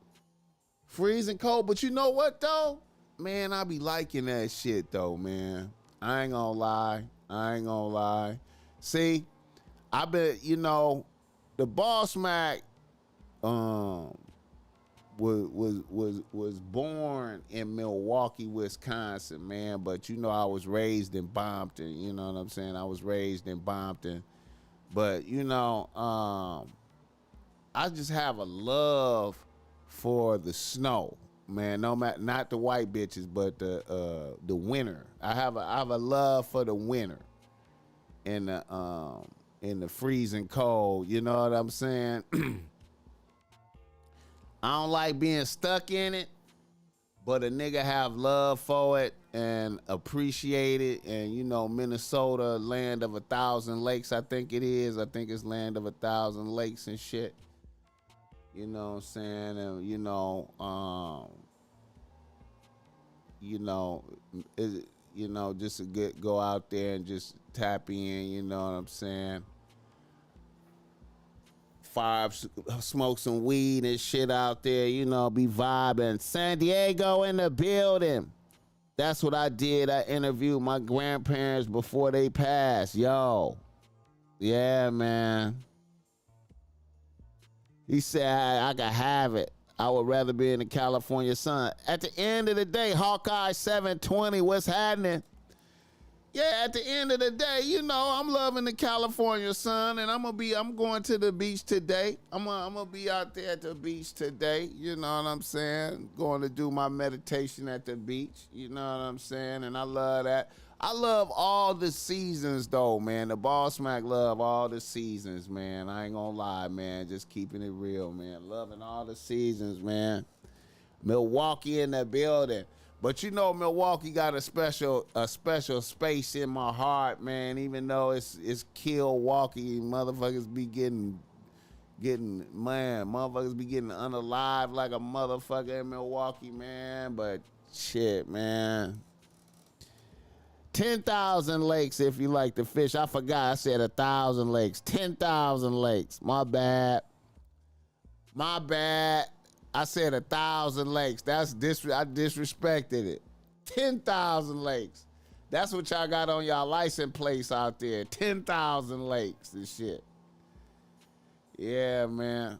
But you know what though? Man, I be liking that shit though, man. I ain't gonna lie. See, I bet, you know, the BossMack was born in Milwaukee, Wisconsin, man. But you know, I was raised in Bompton. You know what I'm saying? I was raised in Bompton. But you know, I just have a love for the snow, man. No matter, not the white bitches, but the winter. I have a love for the winter and the freezing cold. You know what I'm saying? I don't like being stuck in it, but a nigga have love for it and appreciate it. And you know, Minnesota, land of 1,000 lakes, I think it is. I think it's land of 1,000 lakes and shit. You know what I'm saying? And you know, just to go out there and just tap in. You know what I'm saying? Smoke some weed and shit out there, you know, be vibing. San Diego in the building. That's what I did. I interviewed my grandparents before they passed. Yo. Yeah, man. He said I could have it. I would rather be in the California sun. At the end of the day, Hawkeye 720, what's happening? Yeah, at the end of the day, you know, I'm loving the California sun, and I'm going to the beach today. I'm gonna be out there at the beach today. You know what I'm saying? Going to do my meditation at the beach. You know what I'm saying? And I love that. I love all the seasons, though, man. The BossMack love all the seasons, man. I ain't gonna lie, man. Just keeping it real, man. Loving all the seasons, man. Milwaukee in the building. But you know, Milwaukee got a special space in my heart, man. Even though it's Milwaukee, motherfuckers be getting unalive like a motherfucker in Milwaukee, man. But shit, man. 10,000 lakes if you like to fish. I forgot. I said 1,000 lakes. 10,000 lakes. My bad. I said 1,000 lakes. I disrespected it. 10,000 lakes. That's what y'all got on y'all license plates out there. 10,000 lakes and shit. Yeah, man.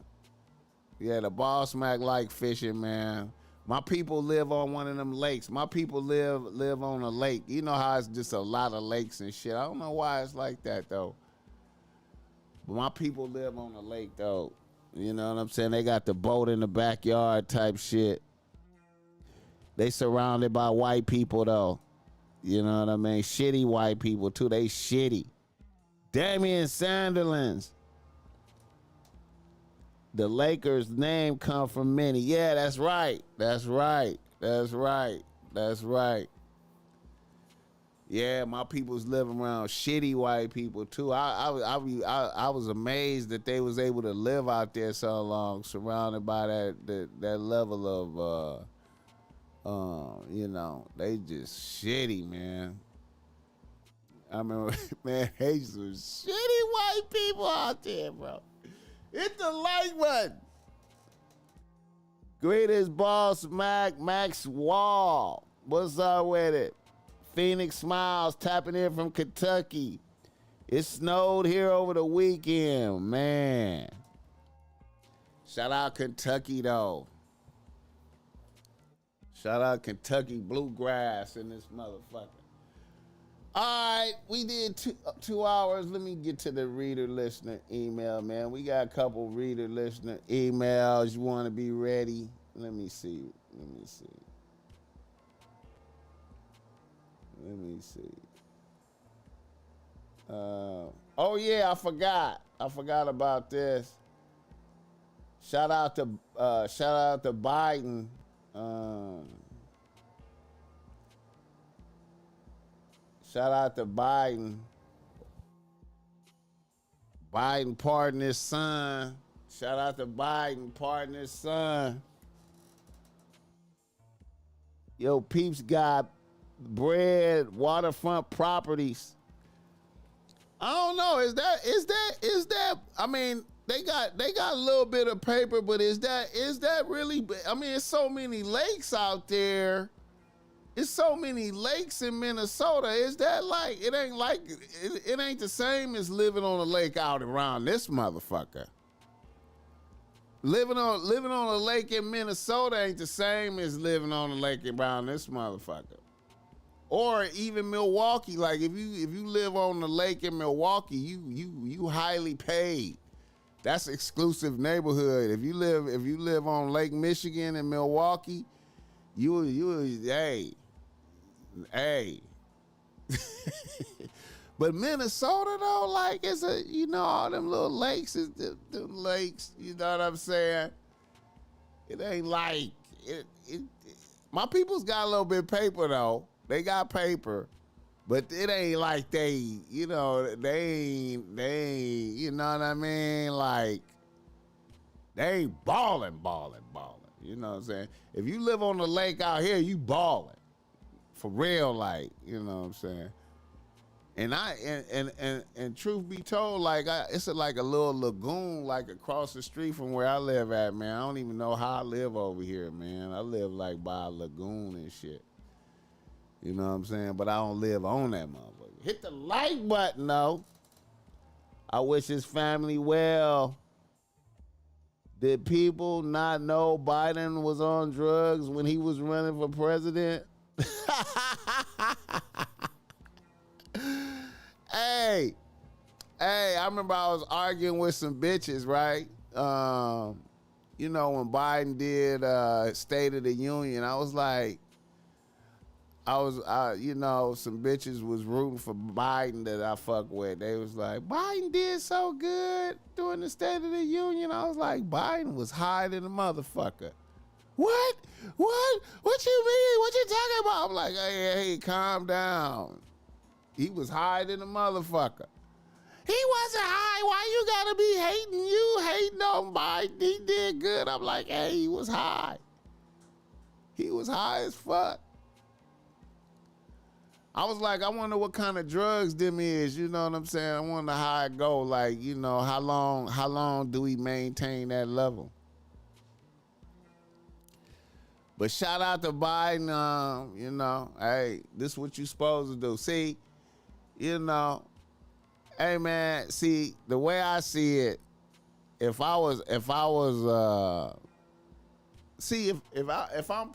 Yeah, the BossMack like fishing, man. My people live on one of them lakes. My people live on a lake. You know how it's just a lot of lakes and shit. I don't know why it's like that, though. But my people live on a lake, though. You know what I'm saying? They got the boat in the backyard type shit. They surrounded by white people, though. You know what I mean? Shitty white people, too. They shitty. Damian Sanderlands. The Lakers' name come from many. Yeah, that's right. That's right. That's right. That's right. Yeah, my people's live around shitty white people too. I was amazed that they was able to live out there so long, surrounded by that level of you know, they just shitty, man. I remember, man, they some shitty white people out there, bro. Hit the like button. Greatest BossMack, Max Wall. What's up with it? Phoenix Smiles tapping in from Kentucky. It snowed here over the weekend, man. Shout out Kentucky, though. Shout out Kentucky Bluegrass in this motherfucker. All right, we did 2 hours. Let me get to the reader listener email, man. We got a couple reader listener emails. You want to be ready? Let me see. Let me see. Let me see. Oh yeah, I forgot. I forgot about this. Shout out to Biden. Shout out to Biden. Biden pardoned his son. Shout out to Biden pardoned his son. Yo, peeps got bread, waterfront properties. I don't know. Is that? I mean, they got a little bit of paper, but is that really? I mean, it's so many lakes out there. It's so many lakes in Minnesota. Is that like, it ain't the same as living on a lake out around this motherfucker. Living on a lake in Minnesota ain't the same as living on a lake around this motherfucker. Or even Milwaukee. Like if you live on the lake in Milwaukee, you highly paid. That's exclusive neighborhood. If you live on Lake Michigan in Milwaukee, hey. But Minnesota though, like it's a, you know, all them little lakes is them lakes, you know what I'm saying? It ain't like it my people's got a little bit of paper though. They got paper, but it ain't like they, you know, they ain't, you know what I mean? Like they ain't balling. You know what I'm saying? If you live on the lake out here, you balling. For real, like, you know what I'm saying? And truth be told, like it's like a little lagoon like across the street from where I live at, man. I don't even know how I live over here, man. I live like by a lagoon and shit. You know what I'm saying? But I don't live on that motherfucker. Hit the like button, though. I wish his family well. Did people not know Biden was on drugs when he was running for president? Hey, I remember I was arguing with some bitches, right? You know, when Biden did State of the Union, I was like, you know, some bitches was rooting for Biden that I fuck with. They was like, Biden did so good during the State of the Union. I was like, Biden was high than a motherfucker. What? What you mean? What you talking about? I'm like, hey, calm down. He was high than a motherfucker. He wasn't high. Why you gotta be hating? You hating on Biden. He did good. I'm like, hey, he was high. He was high as fuck. I was like, I wonder what kind of drugs them is. You know what I'm saying? I wonder how it go. Like, you know, how long do we maintain that level? But shout out to Biden. You know, hey, this is what you supposed to do. See, you know, hey man, see the way I see it. If I'm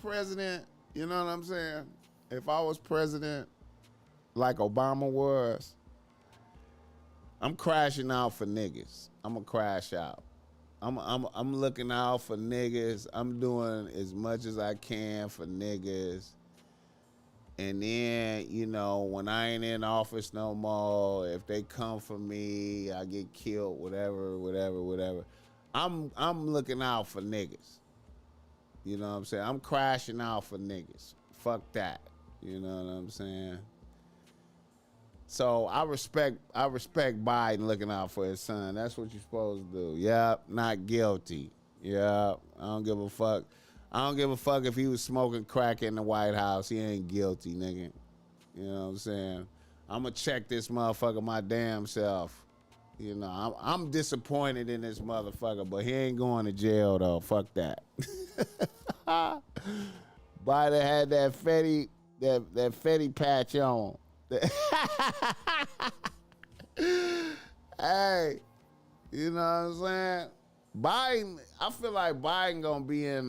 president, you know what I'm saying? If I was president like Obama was, I'm crashing out for niggas. I'm gonna crash out. I'm looking out for niggas. I'm doing as much as I can for niggas. And then, you know, when I ain't in office no more, if they come for me, I get killed, whatever. I'm looking out for niggas. You know what I'm saying? I'm crashing out for niggas. Fuck that. You know what I'm saying? So I respect Biden looking out for his son. That's what you're supposed to do. Yep, not guilty. Yep, I don't give a fuck. I don't give a fuck if he was smoking crack in the White House. He ain't guilty, nigga. You know what I'm saying? I'm gonna check this motherfucker my damn self. You know, I'm disappointed in this motherfucker, but he ain't going to jail though. Fuck that. Biden had that Fetty patch on. Hey, you know what I'm saying? Biden, I feel like Biden gonna be in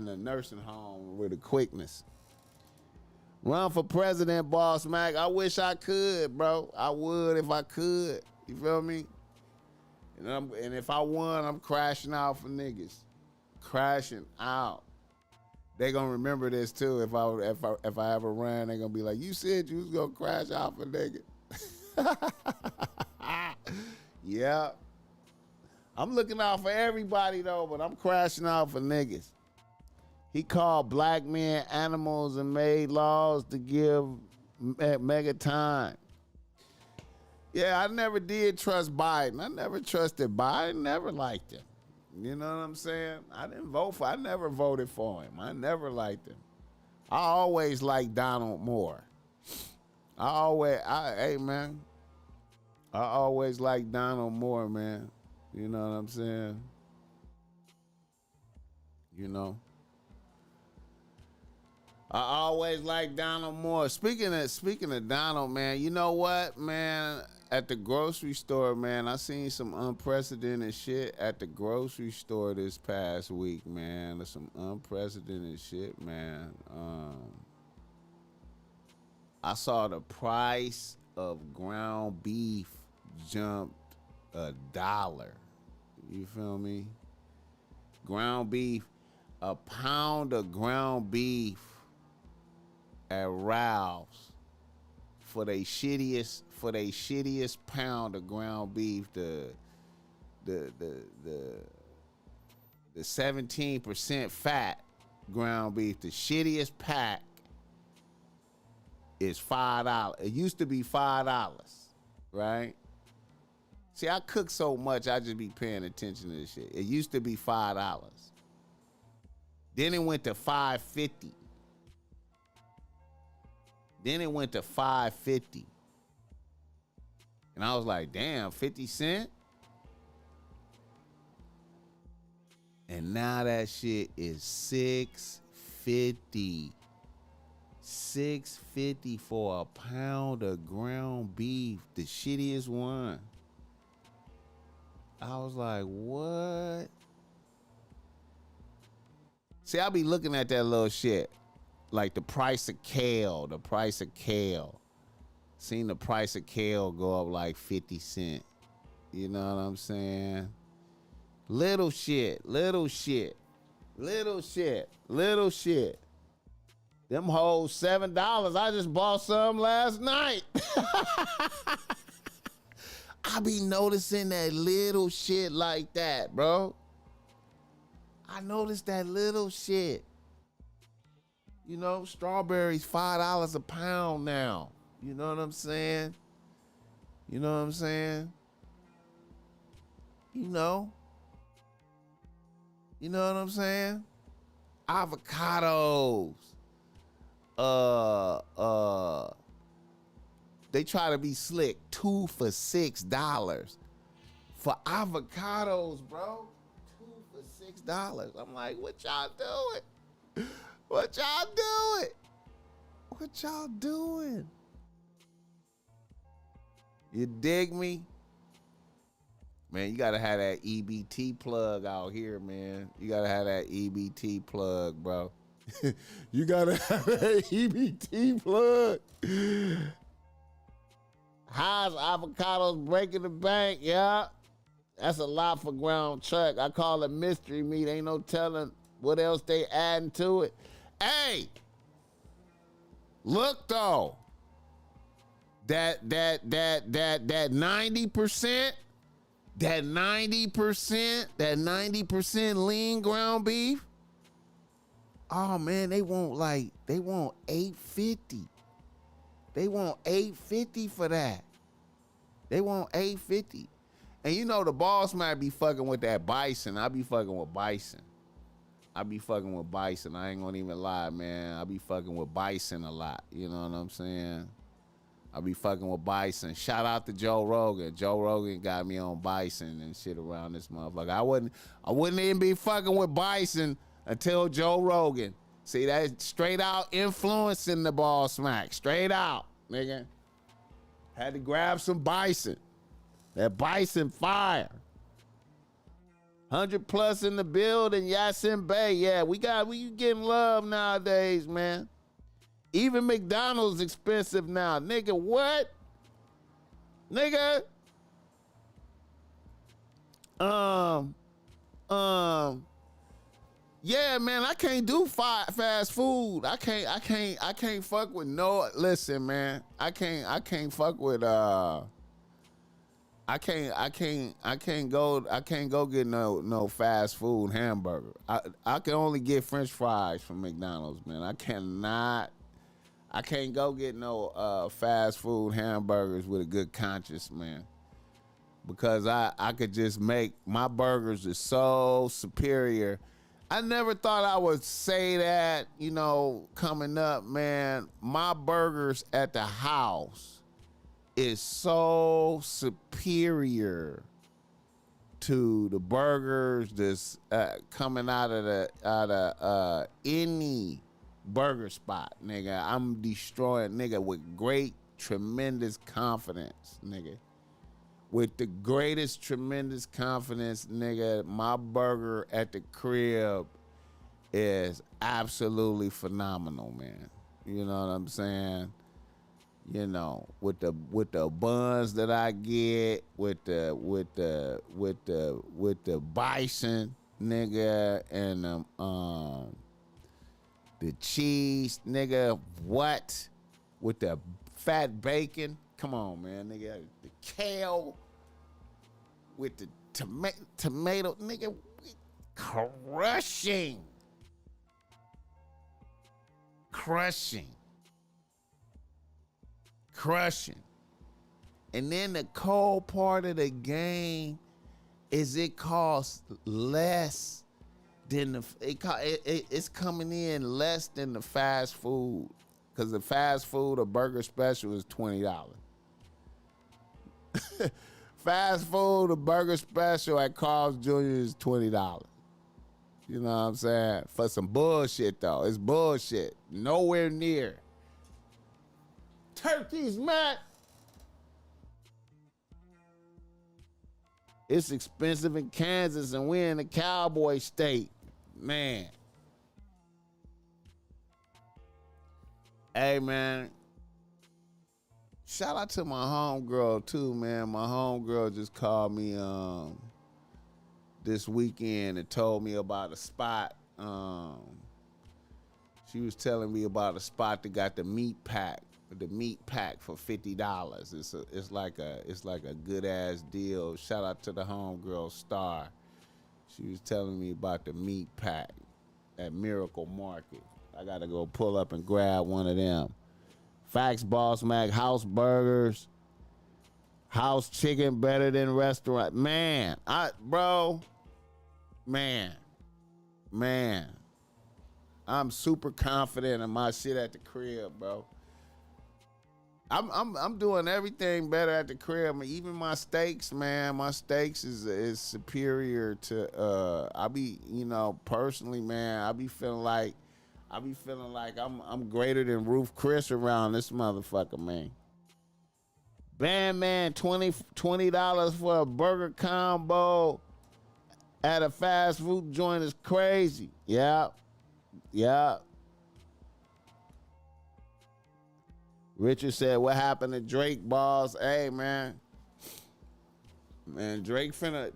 the nursing home with a quickness. Run for president, BossMack. I wish I could, bro. I would if I could. You feel me? And if I won, I'm crashing out for niggas. Crashing out. They gonna remember this too. If I ever run, they gonna be like, you said you was gonna crash out for niggas. Yeah. I'm looking out for everybody though, but I'm crashing out for niggas. He called black men animals and made laws to give mega time. Yeah, I never did trust Biden. I never trusted Biden. Never liked him. You know what I'm saying? I never voted for him. I never liked him. I always liked Donald more. I always liked Donald more, man. You know what I'm saying? You know. I always liked Donald more. Speaking of Donald, man, you know what, man? At the grocery store, man, I seen some unprecedented shit at the grocery store this past week, man. There's some unprecedented shit, man. I saw the price of ground beef jumped $1. You feel me? Ground beef, a pound of ground beef at Ralph's for they shittiest pound of ground beef, the 17% fat ground beef, the shittiest pack is $5. It used to be $5, right? See, I cook so much, I just be paying attention to this shit. It used to be $5. Then it went to $5.50. Then it went to $5.50. And I was like, damn, 50 cents? And now that shit is $6.50. $6.50 for a pound of ground beef, the shittiest one. I was like, what? See, I be looking at that little shit. Like the price of kale. Seen the price of kale go up like 50 cents. You know what I'm saying? Little shit. Them whole $7. I just bought some last night. I be noticing that little shit like that, bro. I noticed that little shit. You know, strawberries $5 a pound now. You know what I'm saying? You know what I'm saying? You know what I'm saying? Avocados. They try to be slick. 2 for $6 for avocados, bro. 2 for $6. I'm like, what y'all doing? What y'all doing? What y'all doing? You dig me? Man, you gotta have that EBT plug out here, man. You gotta have that EBT plug, bro. You gotta have that EBT plug. How's avocados breaking the bank? Yeah. That's a lot for ground chuck. I call it mystery meat. Ain't no telling what else they adding to it. Hey, look though. That 90%, that 90% lean ground beef. Oh man, they want $8.50. They want $8.50 for that. They want $8.50. And you know the boss might be fucking with that bison. I be fucking with bison. I ain't gonna even lie, man. I be fucking with bison a lot. You know what I'm saying? I be fucking with bison. Shout out to Joe Rogan. Joe Rogan got me on bison and shit around this motherfucker. I wouldn't even be fucking with bison until Joe Rogan. See, that's straight out influencing the BossMack. Straight out, nigga. Had to grab some bison. That bison fire. 100 plus in the building, Yasin Bay. Yeah, we getting love nowadays, man. Even McDonald's expensive now. Nigga, what? Nigga. Yeah, man, I can't do fast food. I can't fuck with no. Listen, man, I can't fuck with I can't go get no fast food hamburger. I can only get French fries from McDonald's, man. I can't go get no fast food hamburgers with a good conscience, man. Because I could just make my burgers is so superior. I never thought I would say that, you know, coming up, man. My burgers at the house is so superior to the burgers that's coming out of any burger spot, nigga. I'm destroying, nigga, with great, tremendous confidence, nigga. With the greatest, tremendous confidence, nigga, my burger at the crib is absolutely phenomenal, man. You know what I'm saying? You know, with the buns that I get, with the bison, nigga, and the cheese, nigga, what? With the fat bacon. Come on, man, nigga. The kale with the tomato, nigga, crushing. And then the cold part of the game is it costs less than it's coming in less than the fast food, because the fast food or burger special is $20. Fast food or burger special at Carl's Jr. is $20. You know what I'm saying? For some bullshit though. It's bullshit. Nowhere near. Turkeys, man. It's expensive in Kansas and we're in a cowboy state. Man. Hey, man. Shout out to my homegirl, too, man. My homegirl just called me this weekend and told me about a spot. She was telling me about a spot that got the meat pack for $50. It's like a good ass deal. Shout out to the homegirl Star. She was telling me about the meat pack at Miracle Market. I gotta go pull up and grab one of them. Facts, BossMack, house burgers, house chicken better than restaurant. Man, I'm super confident in my shit at the crib, bro. I'm doing everything better at the crib. Even my steaks, man. My steaks is superior to I be, personally, man, I be feeling like I'm greater than Ruth Chris around this motherfucker, man. Man, $20 for a burger combo at a fast food joint is crazy. Yeah. Richard said, "What happened to Drake, boss?" Hey, man, Drake finna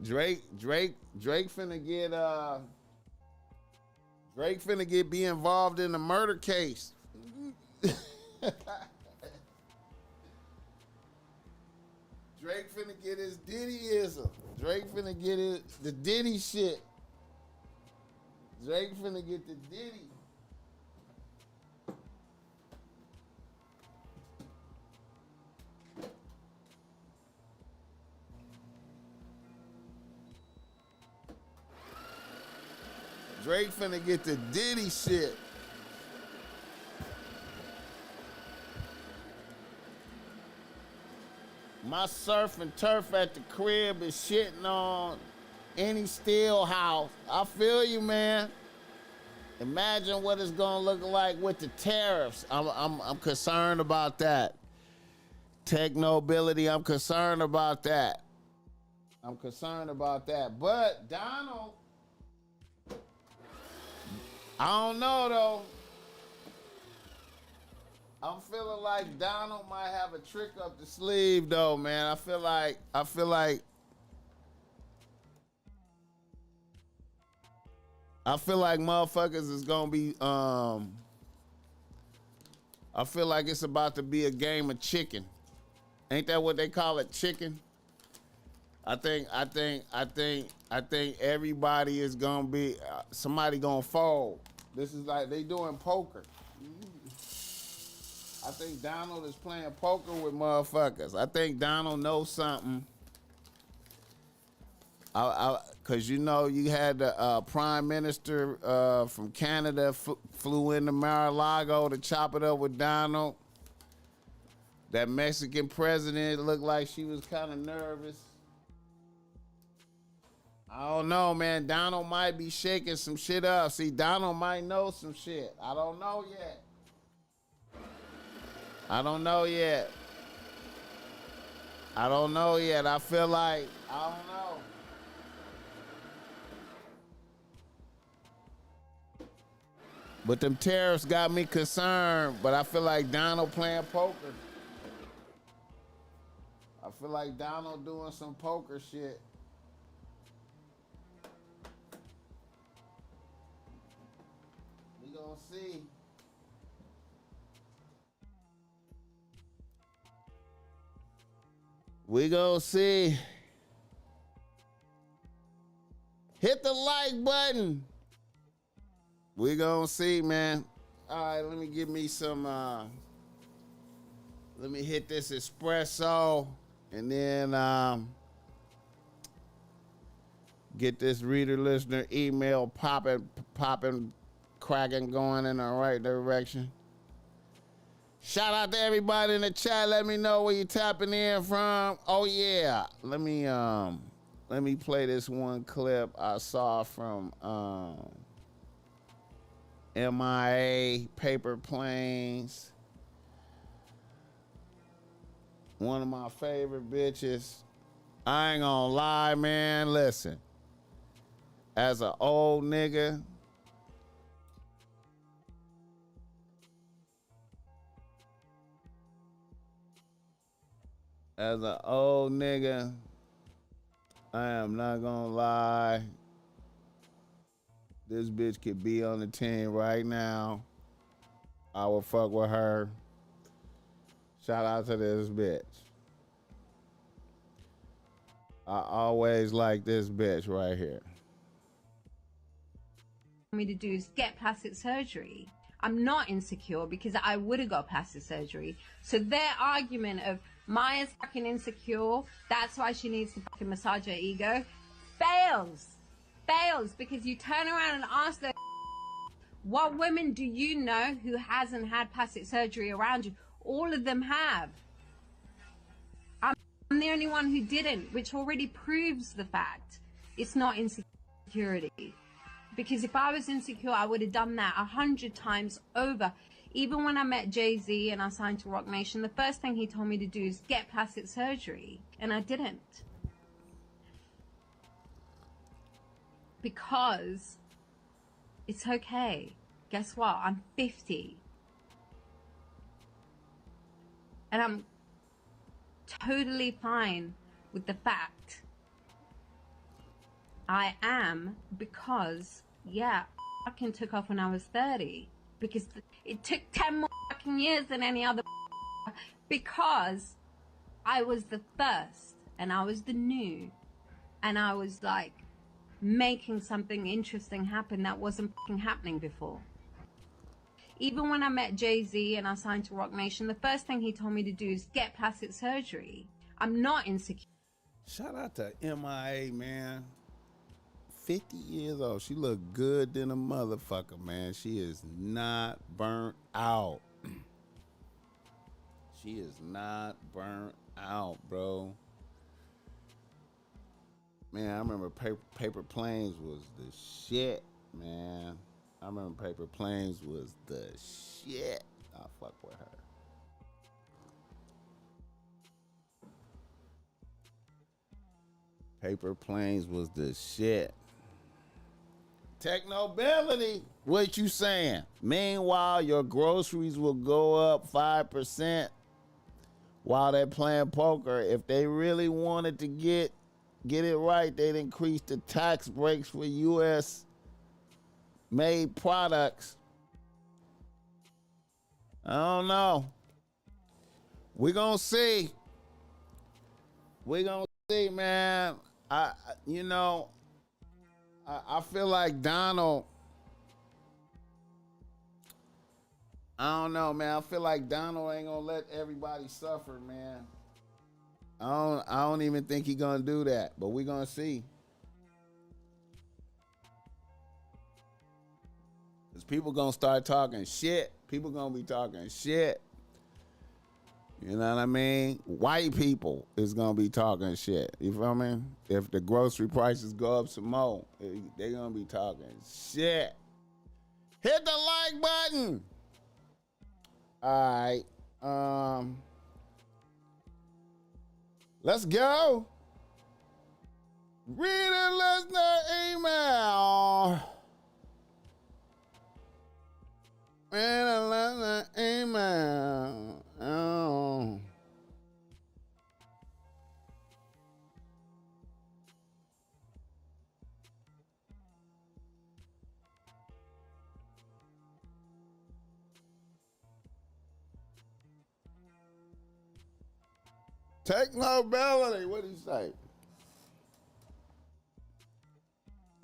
get be involved in the murder case. Drake finna get his Diddyism. Drake finna get the Diddy shit. Drake finna get the Diddy. Drake finna get the Diddy shit. My surf and turf at the crib is shitting on any steel house. I feel you, man. Imagine what it's gonna look like with the tariffs. I'm concerned about that. Technobility, I'm concerned about that. But Donald, I don't know though. I'm feeling like Donald might have a trick up the sleeve though, man. I feel like motherfuckers is gonna be I feel like it's about to be a game of chicken. Ain't that what they call it, chicken? I think everybody is gonna be somebody gonna fold. This is like they doing poker. I think Donald is playing poker with motherfuckers. I think Donald knows something. Cause you had the Prime Minister from Canada flew into Mar-a-Lago to chop it up with Donald. That Mexican president looked like she was kind of nervous. I don't know, man. Donald might be shaking some shit up. See, Donald might know some shit. I don't know yet. I don't know yet. I feel like, I don't know. But them tariffs got me concerned, but I feel like Donald playing poker. I feel like Donald doing some poker shit. We gonna see. We gonna see. Hit the like button. We gonna see, man. All right, let me give me some, let me hit this espresso and then get this reader listener email popping, cracking, going in the right direction. Shout out to everybody in the chat. Let me know where you tapping in from. Oh yeah. Let me play this one clip I saw from MIA Paper Planes. One of my favorite bitches. I ain't gonna lie, man. Listen. As an old nigga, I am not gonna lie. This bitch could be on the team right now. I would fuck with her. Shout out to this bitch. I always like this bitch right here. Me to do is get plastic surgery. I'm not insecure because I would have got plastic surgery. So their argument of Maya's fucking insecure, that's why she needs to fucking massage her ego, fails because you turn around and ask them, what women do you know who hasn't had plastic surgery around you? All of them have. I'm the only one who didn't, which already proves the fact it's not insecurity. Because if I was insecure, I would have done that 100 times over. Even when I met Jay-Z and I signed to Rock Nation, the first thing he told me to do is get plastic surgery. And I didn't. Because it's okay. Guess what? I'm 50. And I'm totally fine with the fact I am, because, yeah, I fucking took off when I was 30. Because it took 10 more fucking years than any other, because I was the first and I was the new and I was like making something interesting happen that wasn't fucking happening before. Even when I met Jay-Z and I signed to Rock Nation, the first thing he told me to do is get plastic surgery. I'm not insecure. Shout out to MIA, man. 50 years old. She look good than a motherfucker, man. She is not burnt out. She is not burnt out, bro. Man, I remember Paper Planes was the shit, man. I remember Paper Planes was the shit. I fuck with her. Paper Planes was the shit. Technobility, what you saying? Meanwhile, your groceries will go up 5% while they're playing poker. If they really wanted to get it right, they'd increase the tax breaks for U.S. made products. I don't know. We're gonna see. We're gonna see, man. I feel like Donald. I don't know, man. I feel like Donald ain't gonna let everybody suffer, man. I don't even think he gonna do that, but we gonna see. Cause people gonna start talking shit. People gonna be talking shit. You know what I mean? White people is gonna be talking shit. You feel me? If the grocery prices go up some more, they gonna be talking shit. Hit the like button. All right. Let's go. Reader listener email. Reader listener email. Oh. Technobility, what do you say?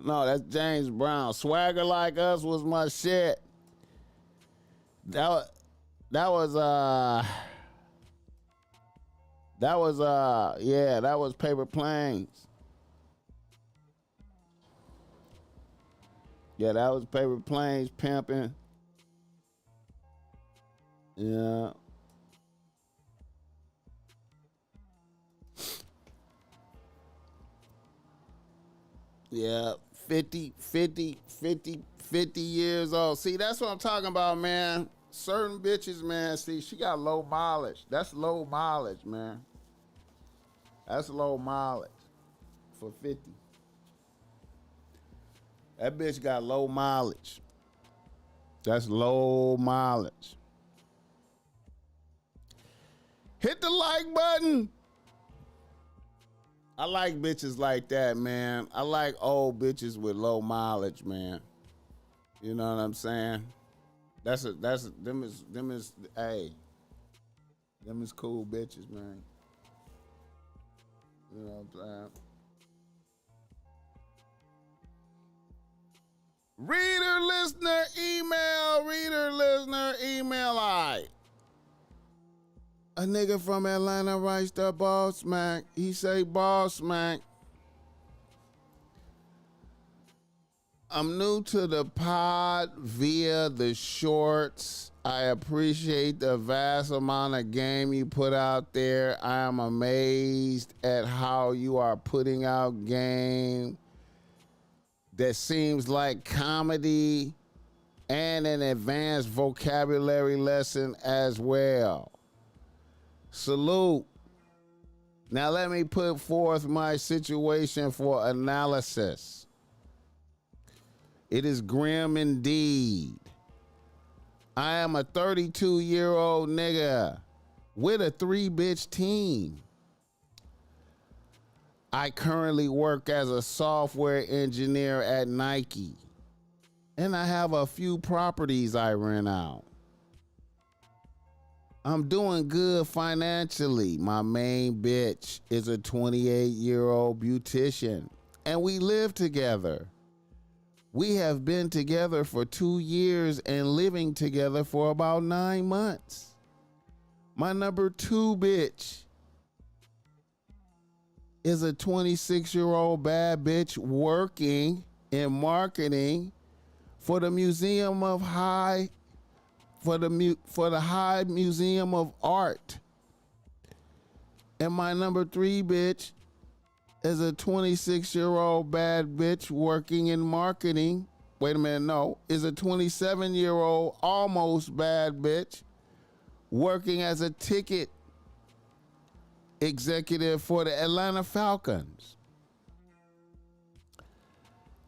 No, that's James Brown. Swagger Like Us was my shit. That was Paper Planes. Yeah, that was Paper Planes pimping. Yeah. Yeah, 50 years old. See, that's what I'm talking about, man. Certain bitches, man, see, she got low mileage. That's low mileage, man. That's low mileage for 50. That bitch got low mileage. That's low mileage. Hit the like button. I like bitches like that, man. I like old bitches with low mileage, man. You know what I'm saying? Them is cool bitches, man. You know what I'm saying? Reader listener email, all right. A nigga from Atlanta writes to BossMack. He say, BossMack, I'm new to the pod via the shorts I appreciate the vast amount of game you put out there. I am amazed at how you are putting out game that seems like comedy and an advanced vocabulary lesson as well. Salute. Now let me put forth my situation for analysis. It is grim indeed. I am a 32-year-old nigga with a 3-bitch team. I currently work as a software engineer at Nike, and I have a few properties I rent out. I'm doing good financially. My main bitch is a 28-year-old beautician, and we live together. We have been together for 2 years and living together for about 9 months. My number 2 bitch is a 26-year-old bad bitch working in marketing for the Museum of High for the High Museum of Art. And my number 3 bitch is a 26-year-old bad bitch working in marketing. Wait a minute, no. Is a 27-year-old almost bad bitch working as a ticket executive for the Atlanta Falcons.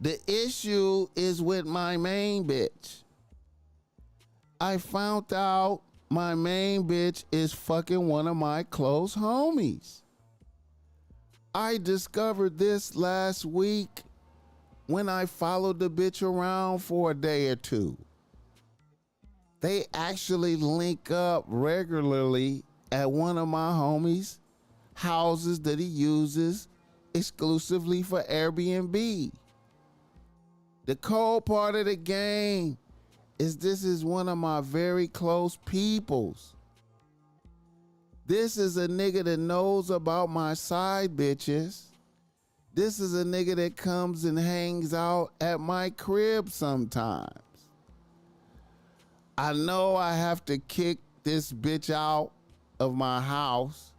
The issue is with my main bitch. I found out my main bitch is fucking one of my close homies. I discovered this last week when I followed the bitch around for a day or two. They actually link up regularly at one of my homies' houses that he uses exclusively for Airbnb. The cold part of the game is this is one of my very close peoples. This is a nigga that knows about my side bitches. This is a nigga that comes and hangs out at my crib sometimes. I know I have to kick this bitch out of my house.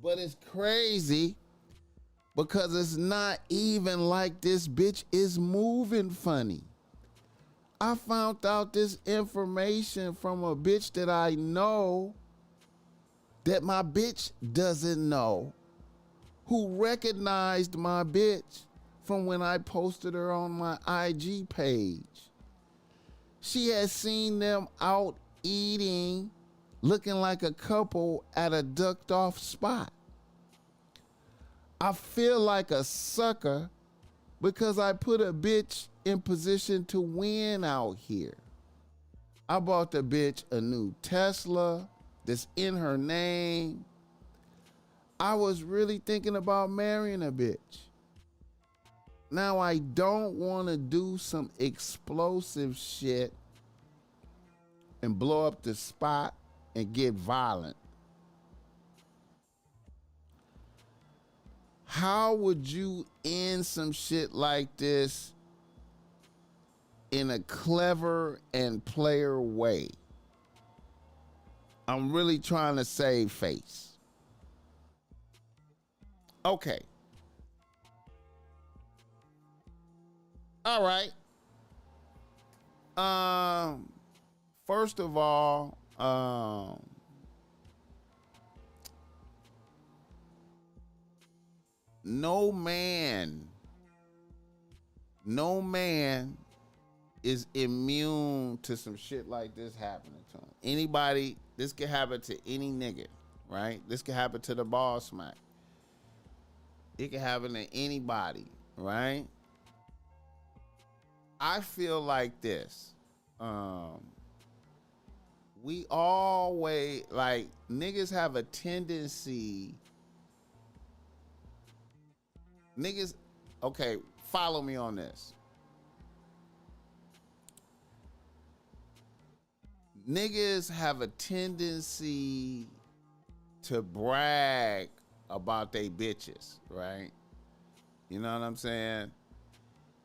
But it's crazy because it's not even like this bitch is moving funny. I found out this information from a bitch that I know that my bitch doesn't know, who recognized my bitch from when I posted her on my IG page. She has seen them out eating, looking like a couple at a ducked off spot. I feel like a sucker because I put a bitch in position to win out here. I bought the bitch a new Tesla that's in her name. I was really thinking about marrying a bitch. Now I don't want to do some explosive shit and blow up the spot and get violent. How would you end some shit like this in a clever and player way? I'm really trying to save face. Okay. All right. First of all, no man is immune to some shit like this happening to him. Anybody, this could happen to any nigga, right? This could happen to the BossMack. It could happen to anybody, right? I feel like this. We always, like, niggas have a tendency. Niggas, okay, follow me on this. Niggas have a tendency to brag about they bitches, right? You know what I'm saying?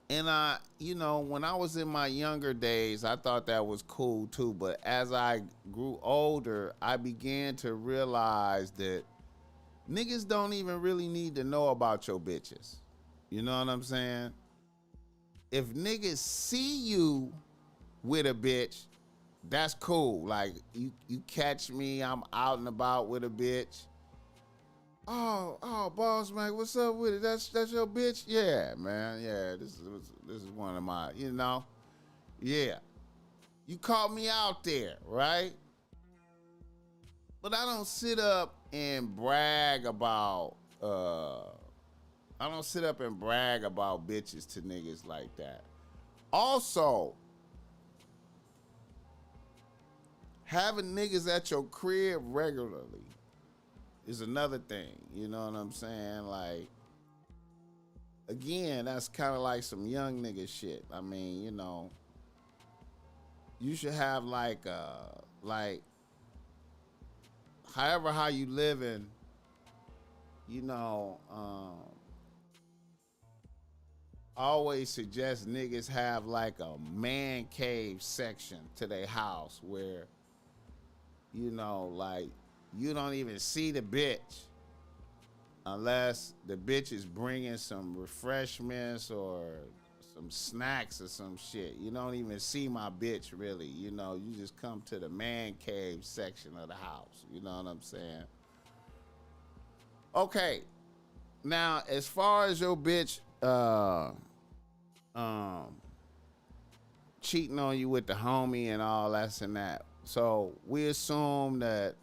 And I, you know, when I was in my younger days, I thought that was cool too. But as I grew older, I began to realize that niggas don't even really need to know about your bitches. You know what I'm saying? If niggas see you with a bitch, that's cool. Like you catch me, I'm out and about with a bitch. Oh, boss man, what's up with it? That's your bitch? Yeah, man. Yeah, this is one of my, you know. Yeah. You caught me out there, right? But I don't sit up and brag about bitches to niggas like that. Also, having niggas at your crib regularly is another thing. You know what I'm saying? Like, again, that's kind of like some young nigga shit. I mean, you know, you should have like however how you living, you know, I always suggest niggas have like a man cave section to their house where, you know, like, you don't even see the bitch unless the bitch is bringing some refreshments or some snacks or some shit. You don't even see my bitch really. You know, you just come to the man cave section of the house. You know what I'm saying? Okay. Now, as far as your bitch cheating on you with the homie and all that's and that. So we assume that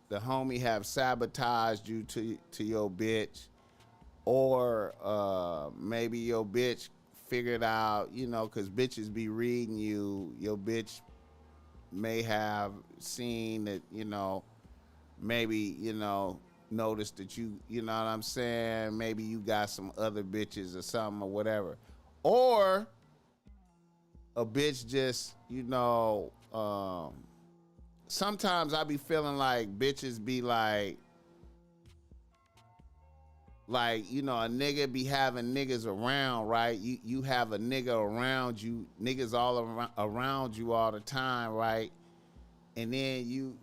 the homie have sabotaged you to your bitch, or maybe your bitch figured out, you know, because bitches be reading you. Your bitch may have seen that, you know, maybe, you know, noticed that you know what I'm saying? Maybe you got some other bitches or something or whatever. Or a bitch just, you know, sometimes I be feeling like bitches be like, you know, a nigga be having niggas around, right? You have a nigga around you, niggas all around you all the time, right? And then you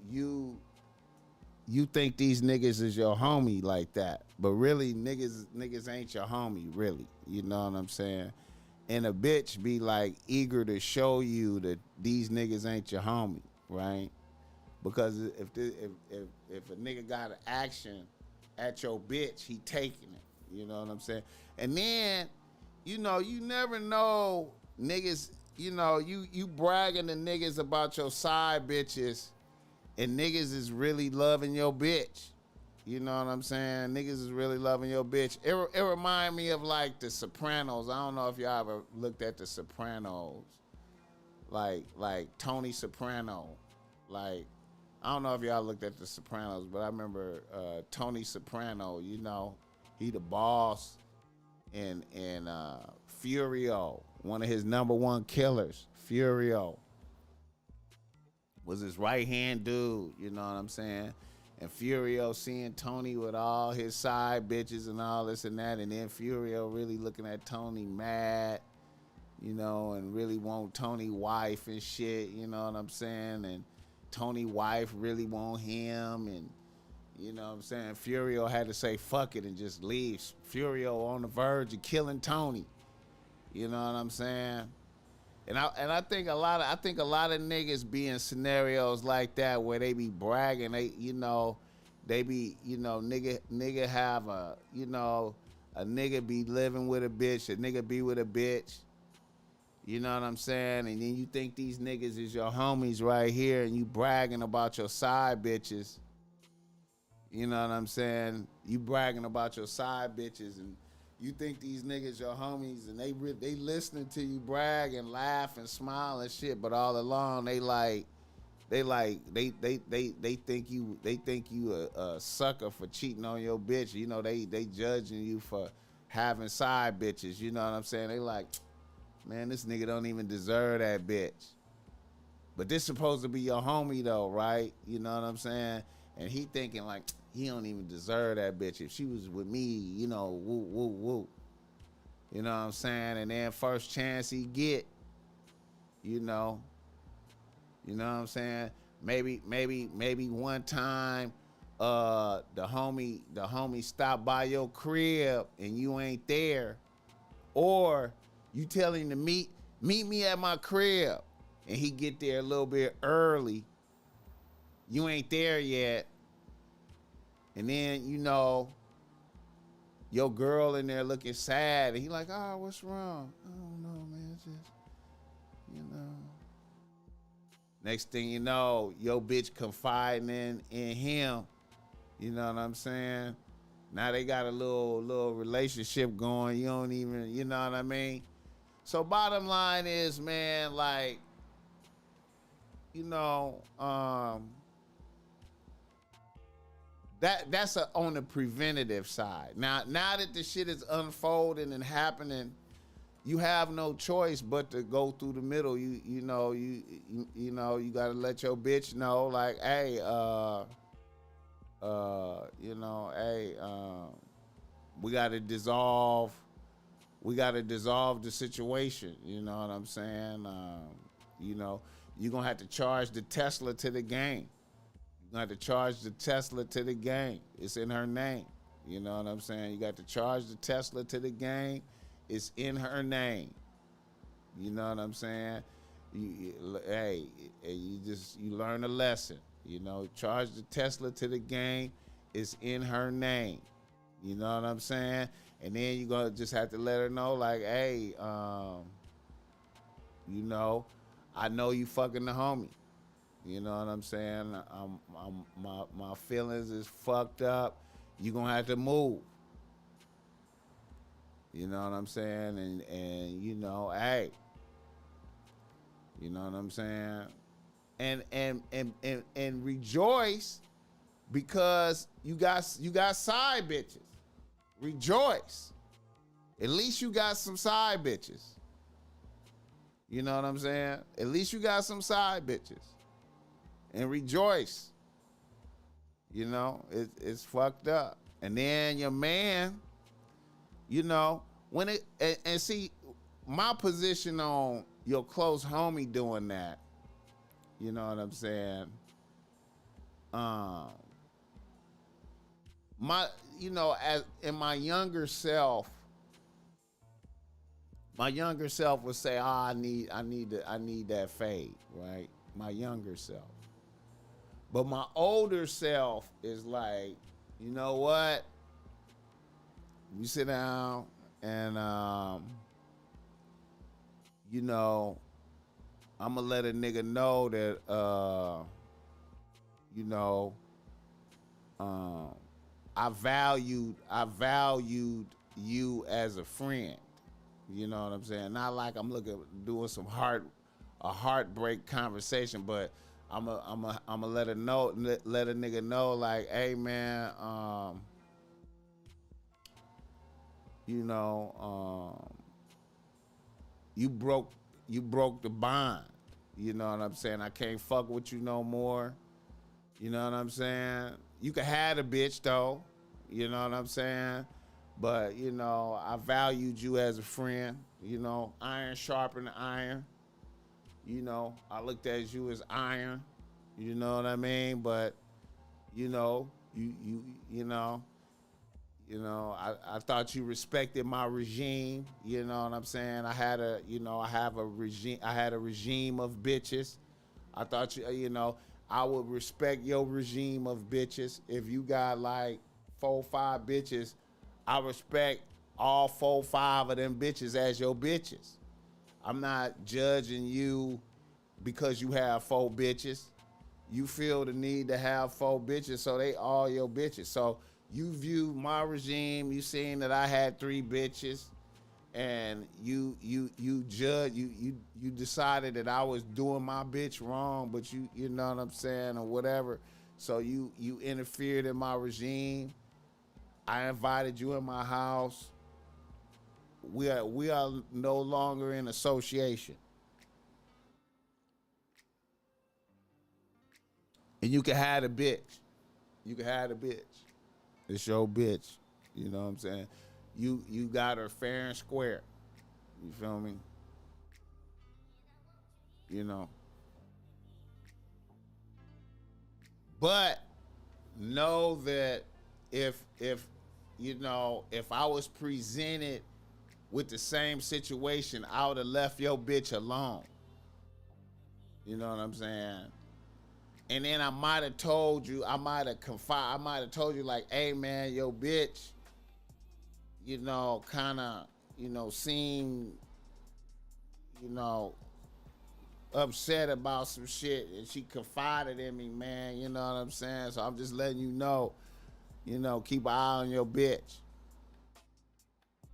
think these niggas is your homie like that, but really niggas ain't your homie, really. You know what I'm saying? And a bitch be like eager to show you that these niggas ain't your homie, right? Because if a nigga got an action at your bitch, he taking it. You know what I'm saying? And then, you know, you never know, niggas, you know, you bragging to niggas about your side bitches, and niggas is really loving your bitch. You know what I'm saying? Niggas is really loving your bitch. It remind me of like The Sopranos. I don't know if y'all ever looked at The Sopranos. Like Tony Soprano. Like, I don't know if y'all looked at The Sopranos, but I remember Tony Soprano, you know, he the boss, and Furio, one of his number one killers, Furio, was his right-hand dude, you know what I'm saying? And Furio seeing Tony with all his side bitches and all this and that, and then Furio really looking at Tony mad, you know, and really want Tony wife and shit, you know what I'm saying? And Tony wife really want him, and you know what I'm saying? Furio had to say fuck it and just leave. Furio on the verge of killing Tony. You know what I'm saying? And I think a lot of niggas be in scenarios like that where they be bragging, they be, you know, nigga have a, you know, a nigga be living with a bitch, a nigga be with a bitch. You know what I'm saying? And then you think these niggas is your homies right here, and you bragging about your side bitches. You know what I'm saying? You bragging about your side bitches, and you think these niggas your homies, and they listening to you brag and laugh and smile and shit, but all along they think you a sucker for cheating on your bitch. You know, they judging you for having side bitches. You know what I'm saying? They like, man, this nigga don't even deserve that bitch. But this supposed to be your homie though, right? You know what I'm saying? And he thinking like, he don't even deserve that bitch. If she was with me, you know, woo, woo, woo. You know what I'm saying? And then first chance he get, you know what I'm saying? Maybe one time the homie stopped by your crib and you ain't there. Or you tell him to meet me at my crib and he get there a little bit early. You ain't there yet. And then, you know, your girl in there looking sad and he like, oh, what's wrong? I don't know, man. It's just, you know. Next thing you know, your bitch confiding in him. You know what I'm saying? Now they got a little relationship going. You don't even, you know what I mean? So bottom line is, man, like, you know, that's on the preventative side. Now that the shit is unfolding and happening, you have no choice but to go through the middle. You know, you gotta let your bitch know, like, hey, you know, hey, we gotta dissolve the situation. You know what I'm saying? You know, you're gonna have to charge the Tesla to the game. You're gonna have to charge the Tesla to the game. It's in her name. You know what I'm saying? You got to charge the Tesla to the game. It's in her name. You know what I'm saying? Hey, you learn a lesson. You know, charge the Tesla to the game. It's in her name. You know what I'm saying? And then you're gonna just have to let her know, like, hey, you know, I know you fucking the homie. You know what I'm saying? My feelings is fucked up. You gonna have to move. You know what I'm saying? And you know, hey. You know what I'm saying? And rejoice because you got side bitches. Rejoice. At least you got some side bitches. You know what I'm saying? At least you got some side bitches. And rejoice. You know, it's fucked up. And then your man, you know, when it and see my position on your close homie doing that, you know what I'm saying? My, you know, as in my younger self would say, I need that fade, right? My younger self. But my older self is like, you know what? You sit down and, you know, I'm gonna let a nigga know that, you know, I valued you as a friend. You know what I'm saying? Not like I'm doing some heartbreak conversation, but I'm a let a nigga know, like, hey man, you know, you broke the bond. You know what I'm saying? I can't fuck with you no more. You know what I'm saying? You can have a bitch though. You know what I'm saying? But, you know, I valued you as a friend. You know, iron sharpened iron. You know, I looked at you as iron. You know what I mean? But, you know, you know, I thought you respected my regime. You know what I'm saying? I had a regime of bitches. I thought you know, I would respect your regime of bitches. If you got like 4 or 5 bitches, I respect all 4 or 5 of them bitches as your bitches. I'm not judging you because you have 4 bitches. You feel the need to have 4 bitches, so they all your bitches. So you view my regime, you seen that I had 3 bitches, and you decided that I was doing my bitch wrong, but you know what I'm saying, or whatever. So you interfered in my regime. I invited you in my house. We are no longer in association. And you can have a bitch. You can have the bitch. It's your bitch. You know what I'm saying? You got her fair and square. You feel me? You know. But know that if you know, if I was presented with the same situation, I would have left your bitch alone. You know what I'm saying? And then I might have told you, I might have told you like, hey man, yo bitch, you know, kind of, you know, seem, you know, upset about some shit, and she confided in me, man, you know what I'm saying? So I'm just letting you know, keep an eye on your bitch.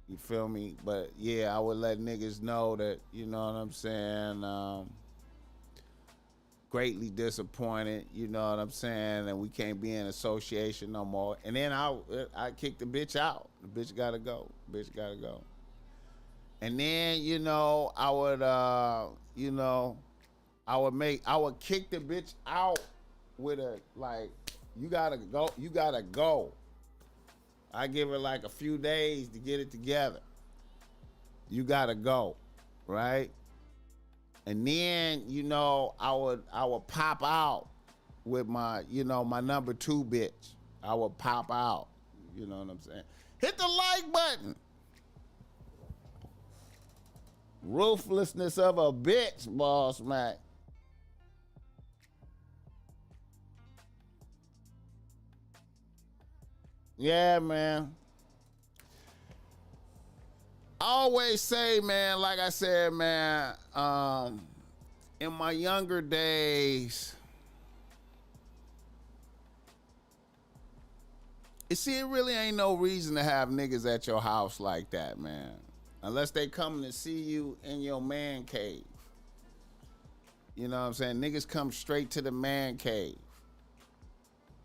You feel me? But yeah, I would let niggas know that, you know what I'm saying, greatly disappointed, you know what I'm saying, and we can't be in association no more. And then I kick the bitch out. The bitch gotta go. Bitch gotta go. And then, you know, I would kick the bitch out with a, like, you gotta go. I give her like a few days to get it together. You gotta go, right? And then, you know, I would pop out with my, you know, my number 2 bitch. I would pop out. You know what I'm saying? Hit the like button. Ruthlessness of a bitch, BossMack. Yeah, man. I always say, man, like I said, man, in my younger days, you see, it really ain't no reason to have niggas at your house like that, man. Unless they coming to see you in your man cave. You know what I'm saying? Niggas come straight to the man cave.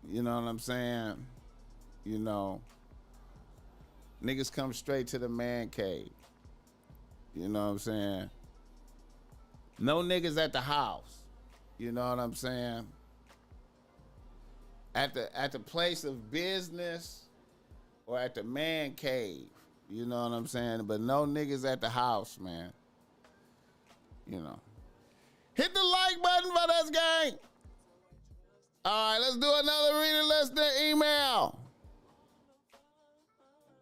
You know what I'm saying? You know, niggas come straight to the man cave. You know what I'm saying? No niggas at the house. You know what I'm saying? At the place of business or at the man cave. You know what I'm saying? But no niggas at the house, man. You know. Hit the like button for this gang. All right, let's do another reader listener email.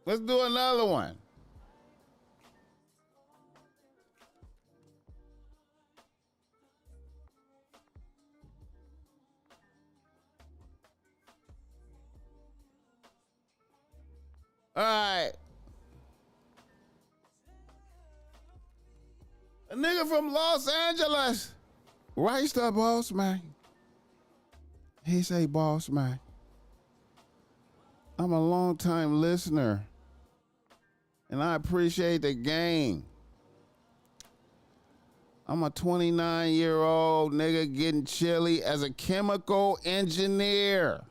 Let's do another one. All right. A nigga from Los Angeles. Right the BossMack. He say, BossMack, I'm a long time listener and I appreciate the game. I'm a 29-year-old nigga getting chilly as a chemical engineer.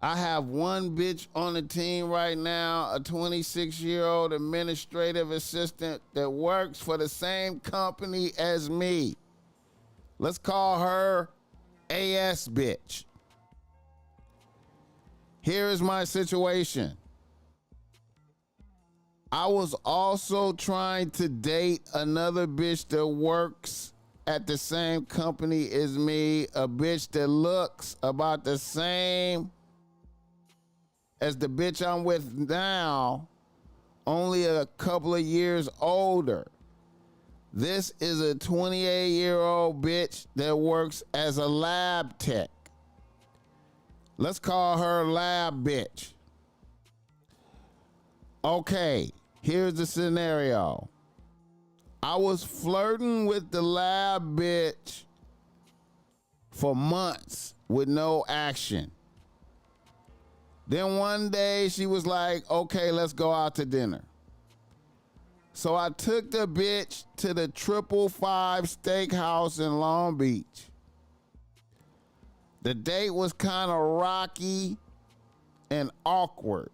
I have one bitch on the team right now, a 26-year-old administrative assistant that works for the same company as me. Let's call her AS bitch. Here is my situation. I was also trying to date another bitch that works at the same company as me, a bitch that looks about the same as the bitch I'm with now, only a couple of years older. This is a 28-year-old bitch that works as a lab tech. Let's call her lab bitch. Okay, here's the scenario. I was flirting with the lab bitch for months with no action. Then one day she was like, okay, let's go out to dinner. So I took the bitch to the 555 Steakhouse in Long Beach. The date was kind of rocky and awkward.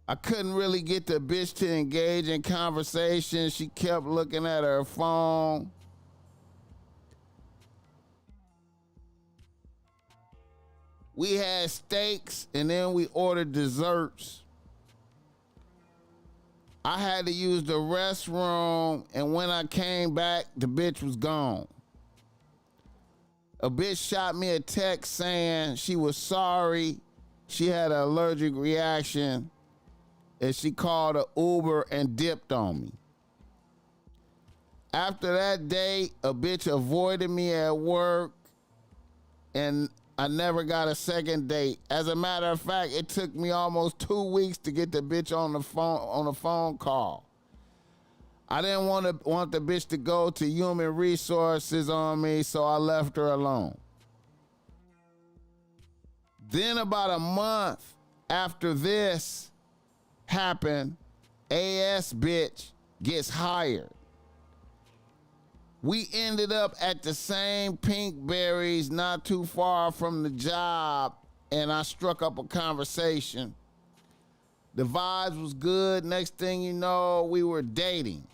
I couldn't really get the bitch to engage in conversation. She kept looking at her phone. We had steaks and then we ordered desserts. I had to use the restroom, and when I came back, the bitch was gone. A bitch shot me a text saying she was sorry, she had an allergic reaction, and she called an Uber and dipped on me. After that day, a bitch avoided me at work, and I never got a second date. As a matter of fact, it took me almost 2 weeks to get the bitch on the phone call. I didn't want the bitch to go to human resources on me, so I left her alone. Then about a month after this happened, AS bitch gets hired. We ended up at the same Pinkberries not too far from the job, and I struck up a conversation. The vibes was good. Next thing you know, we were dating.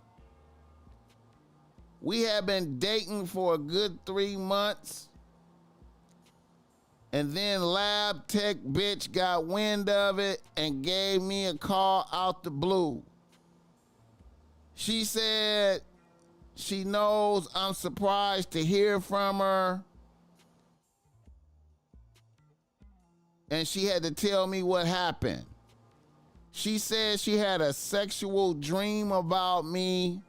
We had been dating for a good 3 months, and then Lab Tech bitch got wind of it and gave me a call out the blue. She said she knows I'm surprised to hear from her, and she had to tell me what happened. She said she had a sexual dream about me,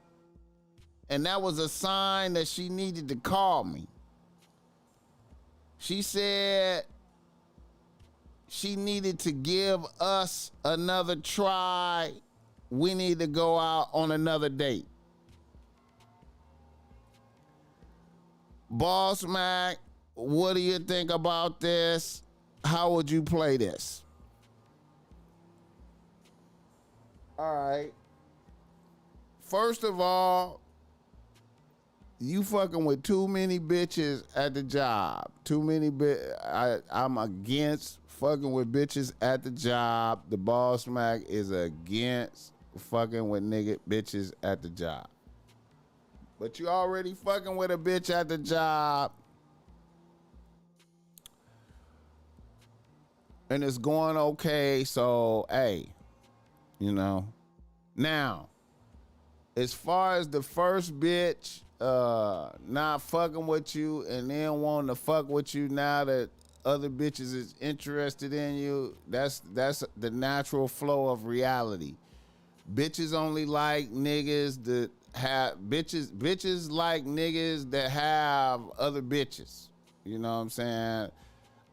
and that was a sign that she needed to call me. She said she needed to give us another try. We need to go out on another date. BossMack, what do you think about this? How would you play this? All right. First of all, you fucking with too many bitches at the job. I'm against fucking with bitches at the job. The BossMack is against fucking with bitches at the job. But you already fucking with a bitch at the job, and it's going okay, so hey, you know. Now, as far as the first bitch not fucking with you and then wanting to fuck with you now that other bitches is interested in you, that's the natural flow of reality. Bitches only like niggas that have bitches like niggas that have other bitches. You know what I'm saying?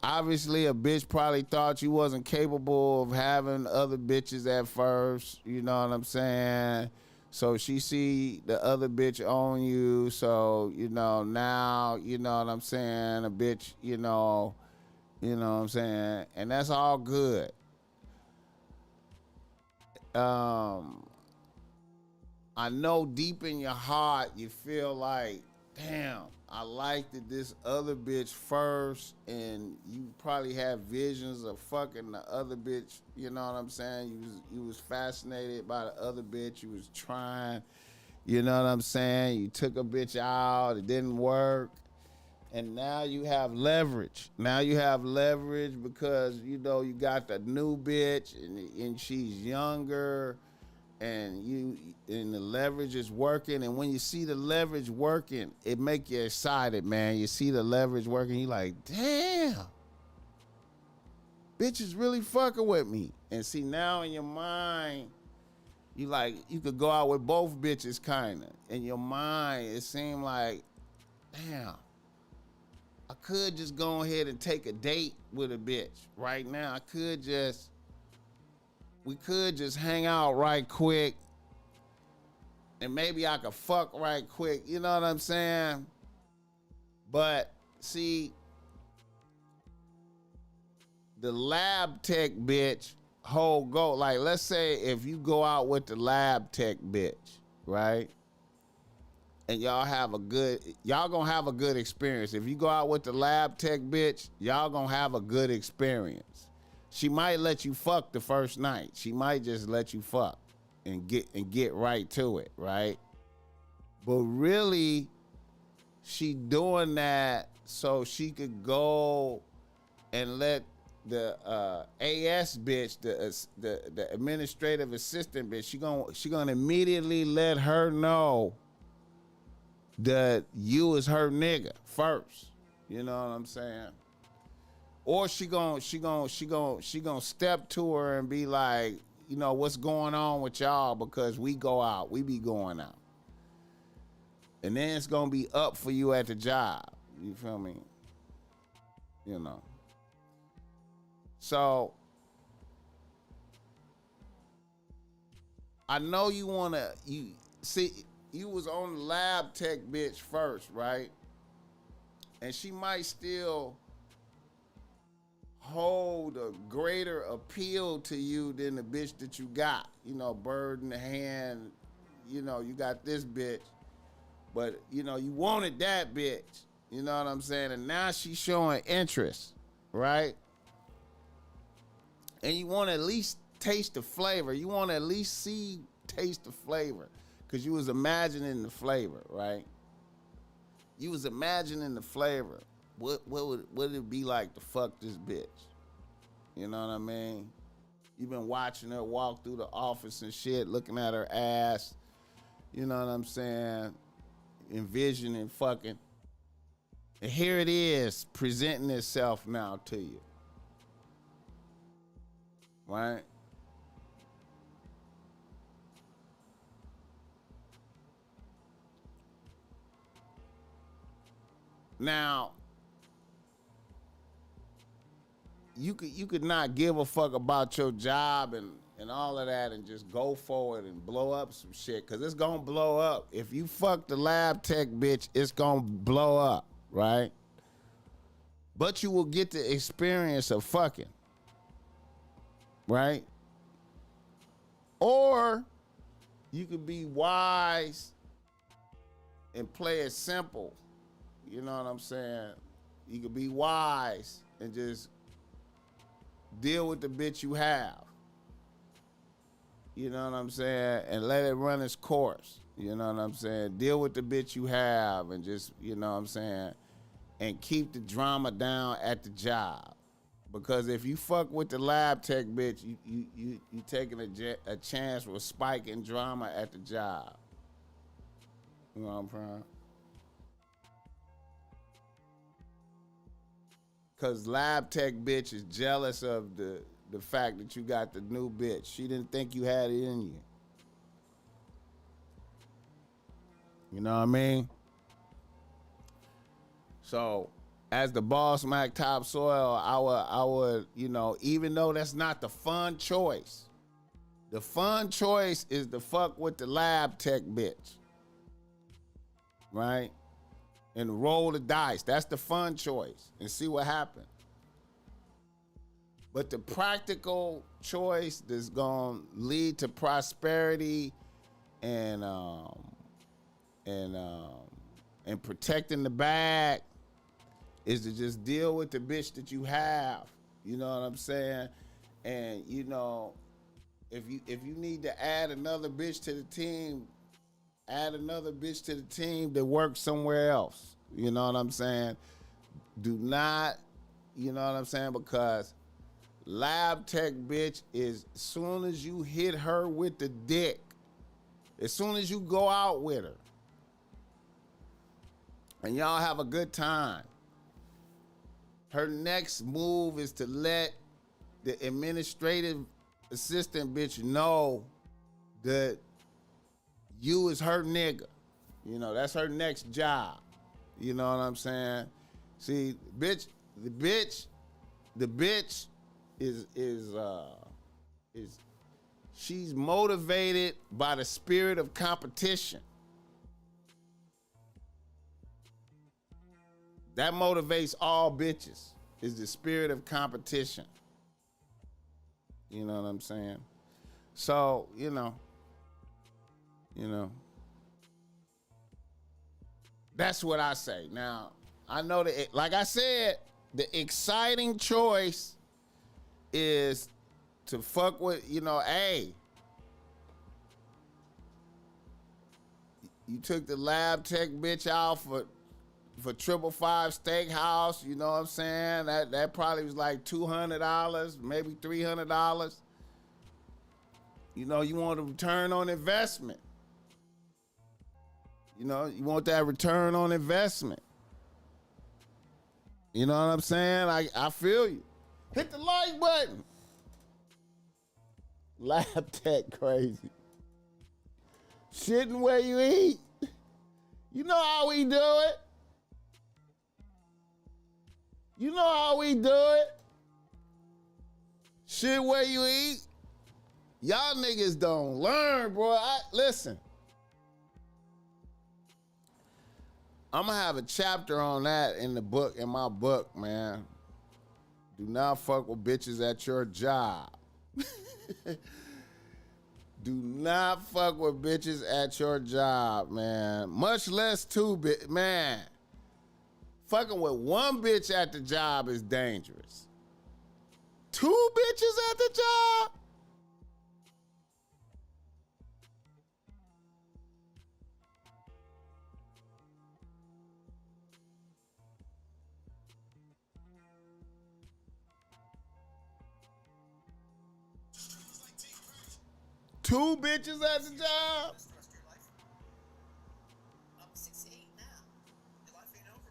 Obviously, a bitch probably thought you wasn't capable of having other bitches at first. You know what I'm saying? So she see the other bitch on you. So, you know, now, you know what I'm saying? A bitch, you know what I'm saying? And that's all good. I know deep in your heart you feel like, damn, I liked this other bitch first, and you probably have visions of fucking the other bitch. You know what I'm saying? You was fascinated by the other bitch. You was trying. You know what I'm saying? You took a bitch out. It didn't work. And now you have leverage. Now you have leverage because, you know, you got the new bitch and she's younger, and the leverage is working. And when you see the leverage working, it make you excited, man. You see the leverage working, you like, damn, bitch is really fucking with me. And see, now in your mind, you could go out with both bitches, kind of. In your mind, it seemed like, damn, I could just go ahead and take a date with a bitch right now. We could just hang out right quick, and maybe I could fuck right quick. You know what I'm saying? But see, the Lab Tech bitch whole go, like, let's say if you go out with the Lab Tech bitch, right? And y'all gonna have a good experience. If you go out with the Lab Tech bitch, y'all gonna have a good experience. She might let you fuck the first night. She might just let you fuck and get right to it, right? But really, she doing that so she could go and let AS bitch, the administrative assistant bitch, she gonna immediately let her know that you is her nigga first. You know what I'm saying? Or she gonna step to her and be like, you know, what's going on with y'all, because we go out, we be going out. And then it's gonna be up for you at the job. You feel me? You know. So I know you see, you was on the lab tech bitch first, right? And she might still hold a greater appeal to you than the bitch that you got. You know, bird in the hand, you know, you got this bitch. But, you know, you wanted that bitch. You know what I'm saying? And now she's showing interest, right? And you want to at least taste the flavor. You want to at least taste the flavor. Because you was imagining the flavor, right? You was imagining the flavor. What would it be like to fuck this bitch? You know what I mean? You've been watching her walk through the office and shit, looking at her ass. You know what I'm saying? Envisioning fucking. And here it is, presenting itself now to you. Right? Now, you could not give a fuck about your job and all of that and just go forward and blow up some shit, because it's gonna blow up. If you fuck the lab tech bitch, it's gonna blow up, right? But you will get the experience of fucking, right? Or you could be wise and play it simple. You know what I'm saying? You could be wise and just deal with the bitch you have. You know what I'm saying? And let it run its course. You know what I'm saying? Deal with the bitch you have and just, you know what I'm saying? And keep the drama down at the job. Because if you fuck with the lab tech bitch, you taking a chance with spike and drama at the job. You know what I'm saying? Because lab tech bitch is jealous of the fact that you got the new bitch. She didn't think you had it in you. You know what I mean? So, as the BossMack topsoil, I would, you know, even though that's not the fun choice, the fun choice is to fuck with the lab tech bitch. Right? And roll the dice. That's the fun choice. And see what happens. But the practical choice that's gonna lead to prosperity and protecting the bag is to just deal with the bitch that you have. You know what I'm saying? And you know, if you need to add another bitch to the team, add another bitch to the team that works somewhere else. You know what I'm saying? Do not, you know what I'm saying? Because lab tech bitch is, as soon as you hit her with the dick, as soon as you go out with her, and y'all have a good time, her next move is to let the administrative assistant bitch know that you is her nigga. You know, that's her next job. You know what I'm saying? See, the bitch is she's motivated by the spirit of competition. That motivates all bitches, is the spirit of competition. You know what I'm saying? So, you know, that's what I say. Now, I know that, like I said, the exciting choice is to fuck with, you know, hey, you took the lab tech bitch out for for 555 Steakhouse, you know what I'm saying? That probably was like $200, maybe $300. You know, you want a return on investment. You know, you want that return on investment. You know what I'm saying? I feel you. Hit the like button. Lab tech crazy. Shitting where you eat. You know how we do it. You know how we do it. Shit where you eat. Y'all niggas don't learn, bro. Listen. I'm gonna have a chapter on that in my book, man. Do not fuck with bitches at your job. Do not fuck with bitches at your job, man. Much less man. Fucking with one bitch at the job is dangerous. 2 bitches at the job? Two bitches at the job? I'm 68 now. Your life ain't over.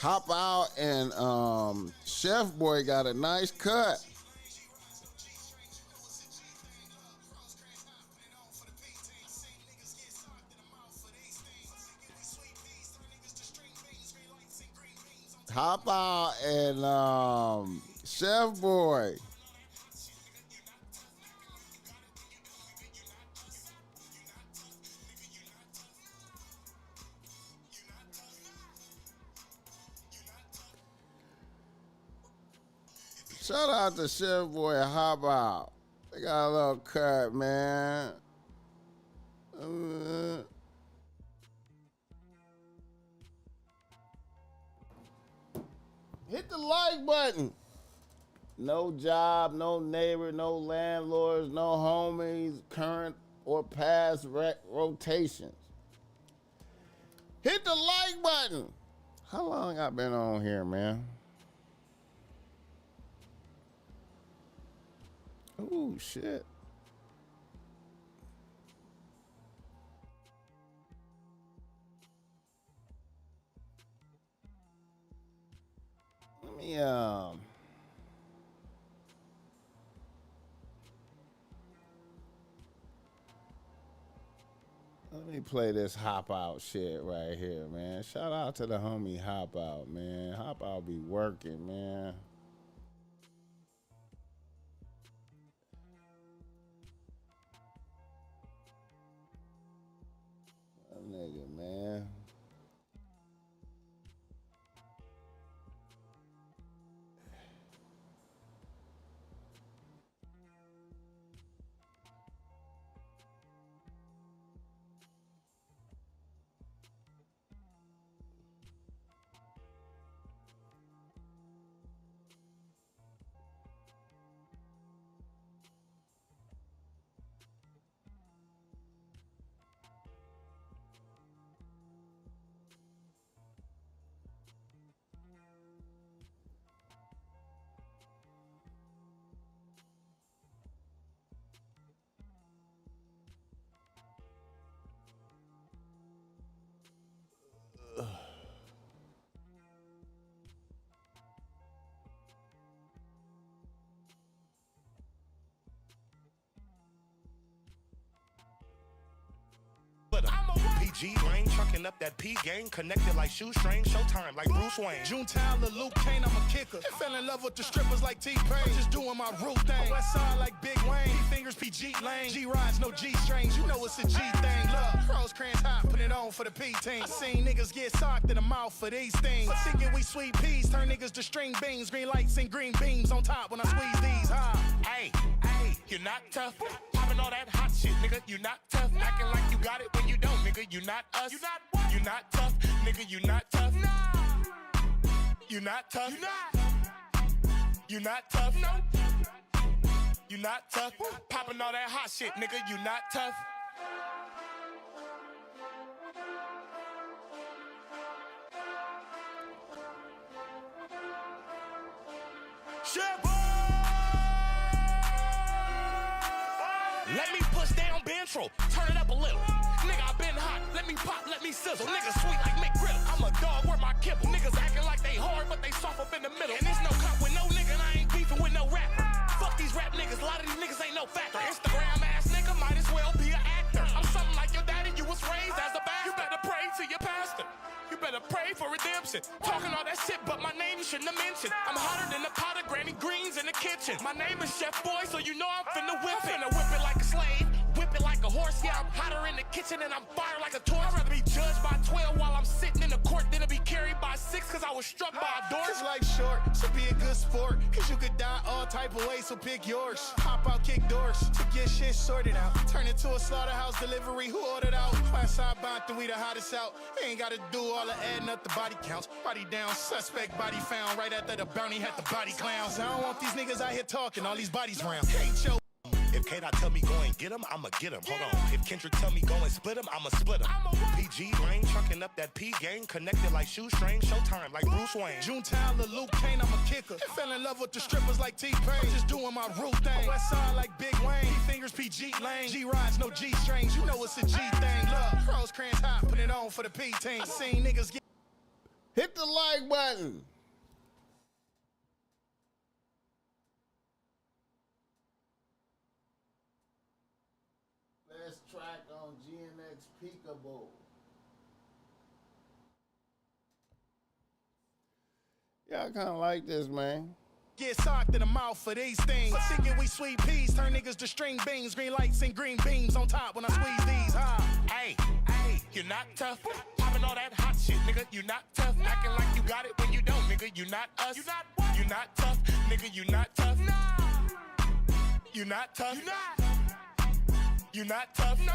Hop out and Chef Boy got a nice cut. Hop out and Chef Boy. Shout out to Chef Boy and Hop Out. They got a little cut, man. Hit the like button. No job, no neighbor, no landlords, no homies, current or past rotations. Hit the like button. How long I been on here, man? Ooh, shit. Let me play this Hop Out shit right here, man. Shout out to the homie Hop Out, man. Hop Out be working, man. That nigga, man. PG lane, trucking up that P game, connected like shoestring, showtime like Bruce Wayne. Junetown, Lil Luke Kane, I'm a kicker. And fell in love with the strippers like T-Pain. Just doing my root thing. West side like Big Wayne. P-fingers, PG lane. G-rides, no G-strings. You know it's a G thing. Look, Rosecrans hot, put it on for the P-team. I seen niggas get socked in the mouth for these things. I'm thinking we sweet peas, turn niggas to string beans. Green lights and green beams on top when I squeeze these, huh? Hey, you're not tough. Popping all that hot shit, nigga, you not tough. Acting like you got it when you don't, nigga, you not us. You not what? You not tough, nigga, you not tough. You not tough. You not. You not tough, no. You not tough. Popping all that hot shit, nigga. You not tough. Let me push down Bentro, turn it up a little. Nigga, I been hot, let me pop, let me sizzle. Niggas sweet like McGriddle, I'm a dog, where my kibble. Niggas acting like they hard, but they soft up in the middle. And there's no cop with no nigga, and I ain't beefing with no rapper. Fuck these rap niggas, a lot of these niggas ain't no factor. Instagram ass nigga might as well be an actor. I'm something like your daddy, you was raised as a bastard. You better pray to your pastor. You better pray for redemption. Talking all that shit, but my name you shouldn't have mentioned. I'm hotter than a pot of Granny Greens in the kitchen. My name is Chef Boy, so you know I'm finna whip it. Finna whip it like a slave, whip it like a horse. Yeah, I'm hotter in the kitchen and I'm fire like a torch. I'd rather be judged by 12 while I'm sitting in the court than to be carried by 6 cause I was struck by a door. Cause life's short, so be a good sport. Cause you could die all type of ways, so pick yours. Hop out, kick doors, to get shit sorted out. Turn it to a slaughterhouse delivery, who ordered out? Class side bond, we the hottest out. You ain't gotta do all the adding up the body counts. Body down, suspect body found. Right after the bounty had the body clowns. I don't want these niggas out here talking, all these bodies round. Hate yo. If K-Dot tell me go and get him, I'ma get him. Hold on. If Kendrick tell me go and split him, I'ma split him. PG brain, trucking up that P gang, connected like shoestring, showtime like Bruce Wayne. Junetown, Lil Luke Kane, I'm a kicker. Fell in love with the strippers like T-Pain. Just doing my root thing. West side like Big Wayne. Fingers PG lane. G-Rides, no G-strings. You know it's a G thing. Look, Rosecrans hot, put it on for the P-team. I seen niggas get... Hit the like button. Let's track on GNX Peekaboo. Yeah, I kind of like this, man. Get socked in the mouth for these things. Thinking we sweet peas, turn niggas to string beans. Green lights and green beams on top when I squeeze these. Hey, you not tough. Popping all that hot shit, nigga. You not tough. Acting like you got it when you don't, nigga. You not us. You not what? You not tough, nigga. You not tough. No. You not tough. You not. You not tough. No.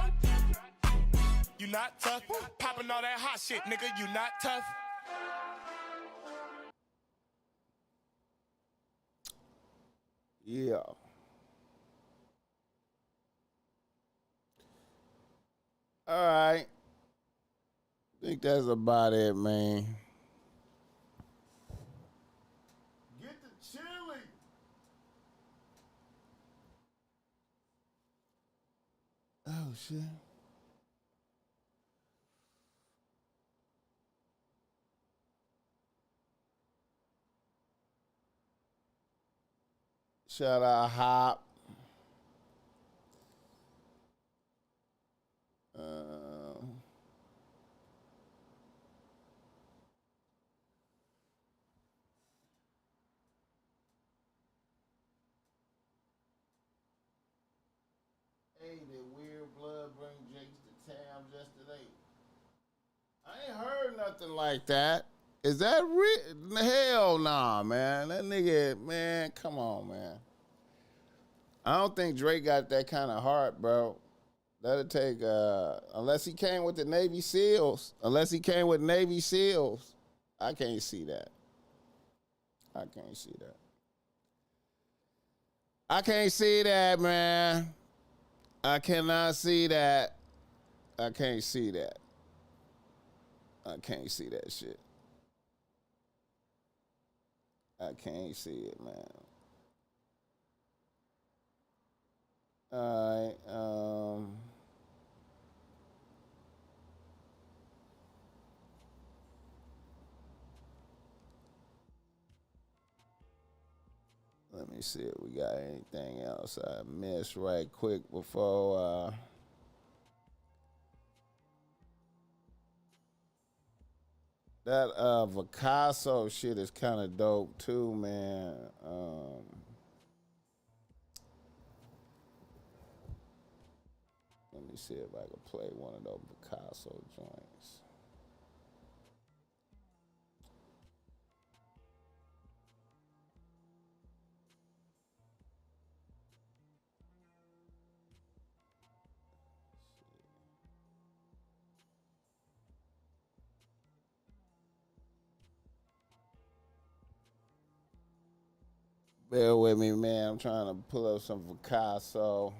You not tough. Popping all that hot shit, nigga. You not tough. Yeah. All right. Think that's about it, man. Get the chili. Oh, shit. Shout out Hop. Hey, did Weird Blood bring Jakes to town yesterday? I ain't heard nothing like that. Is that real? Hell nah, man. That nigga, man, come on, man. I don't think Drake got that kind of heart, bro. That'll take, unless he came with the Navy SEALs. Unless he came with Navy SEALs. I can't see that. I can't see that. I can't see that, man. I cannot see that. I can't see that. I can't see that shit. I can't see it, man. All right. Let me see if we got anything else I missed right quick before. That Picasso shit is kind of dope too, man. Let me see if I can play one of those Picasso joints. Bear with me, man. I'm trying to pull up some Picasso.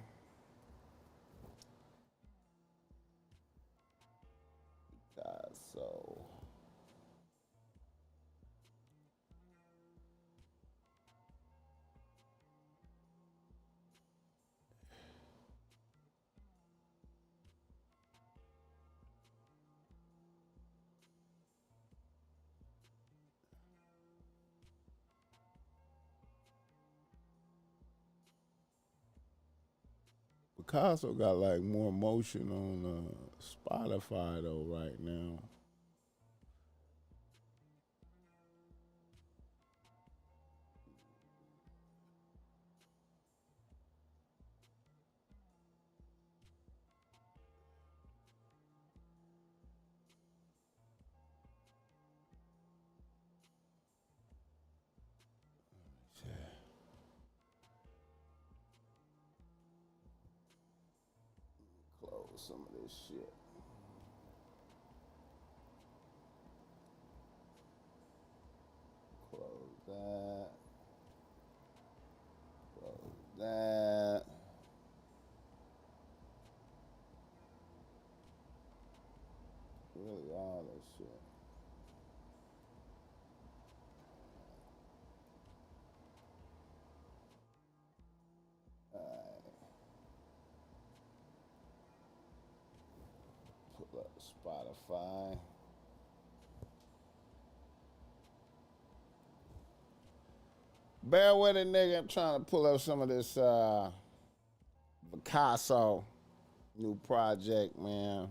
Picasso got like more motion on Spotify though right now. Close some of this shit. Close that. Close that. Really all this shit. Pull up Spotify. Bear with it, nigga. I'm trying to pull up some of this Picasso new project, man.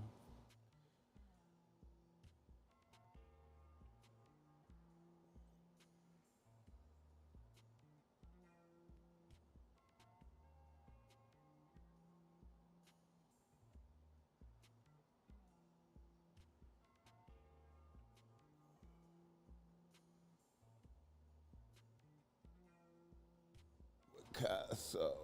Picasso.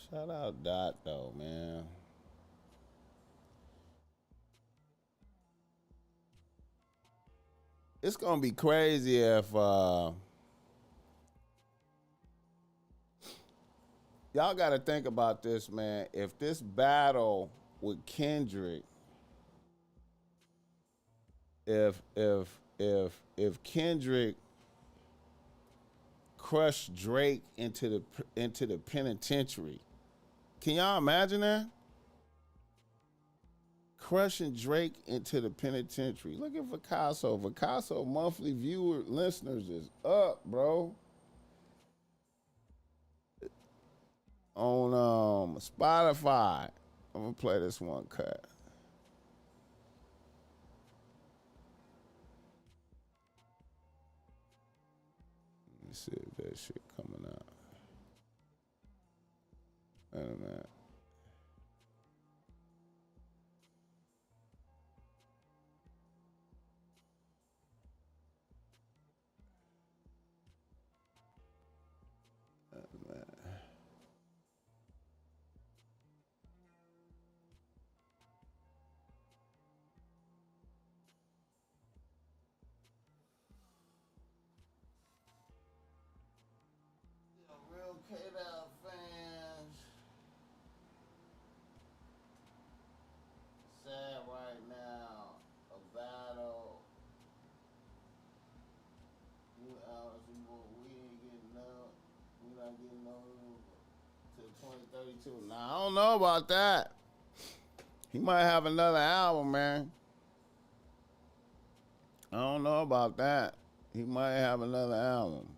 Shout out Dot though, man. It's gonna be crazy if y'all gotta think about this, man. If this battle with Kendrick, if Kendrick crushed Drake into the penitentiary, can y'all imagine that? Crushing Drake into the penitentiary. Look at Picasso. Picasso monthly viewer listeners is up, bro. On Spotify. I'm gonna play this one cut. Let me see if that shit coming out. Wait a minute. K-Dot fans, sad right now. A battle. We ain't getting no. We not getting no to 2032. Now I don't know about that. He might have another album, man. I don't know about that. He might have another album.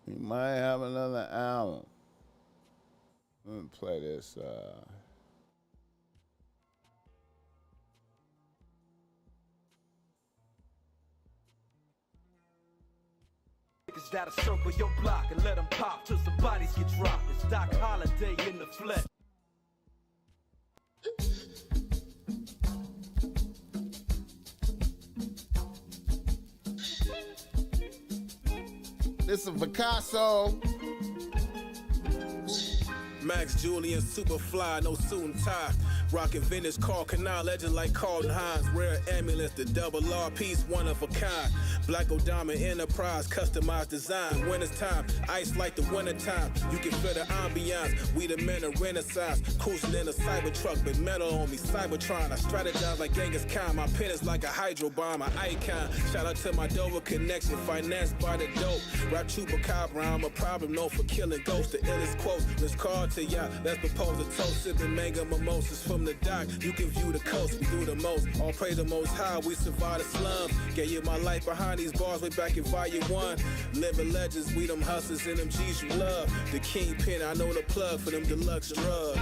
He might have another album. Let me play this. Niggas that'll circle your block and let them pop till some bodies get dropped. It's Doc Holliday in the flesh. This is Picasso. Max Julian, super fly, no suit and tie. Rockin' vintage car canal, legend like Carlton Hines. Rare ambulance, the double R piece, one of a kind. Black Odama Enterprise, customized design. Winter's time, ice like the wintertime. You can feel the ambiance, we the men of Renaissance. Cruising in a Cybertruck, but metal on me, Cybertron. I strategize like Genghis Khan, my pen is like a hydro bomb, an icon. Shout out to my Dover connection, financed by the dope. Rap chupacabra, I'm a problem, known for killing ghosts. The illest quotes, let's call to y'all, let's propose a toast. Sipping mango mimosas from the dock, you can view the coast. We do the most, all praise the most high, we survive the slums. Gave you my life behind these bars way back in volume 1. Living legends, we them hustlers and them G's you love. The kingpin, I know the plug for them deluxe drugs.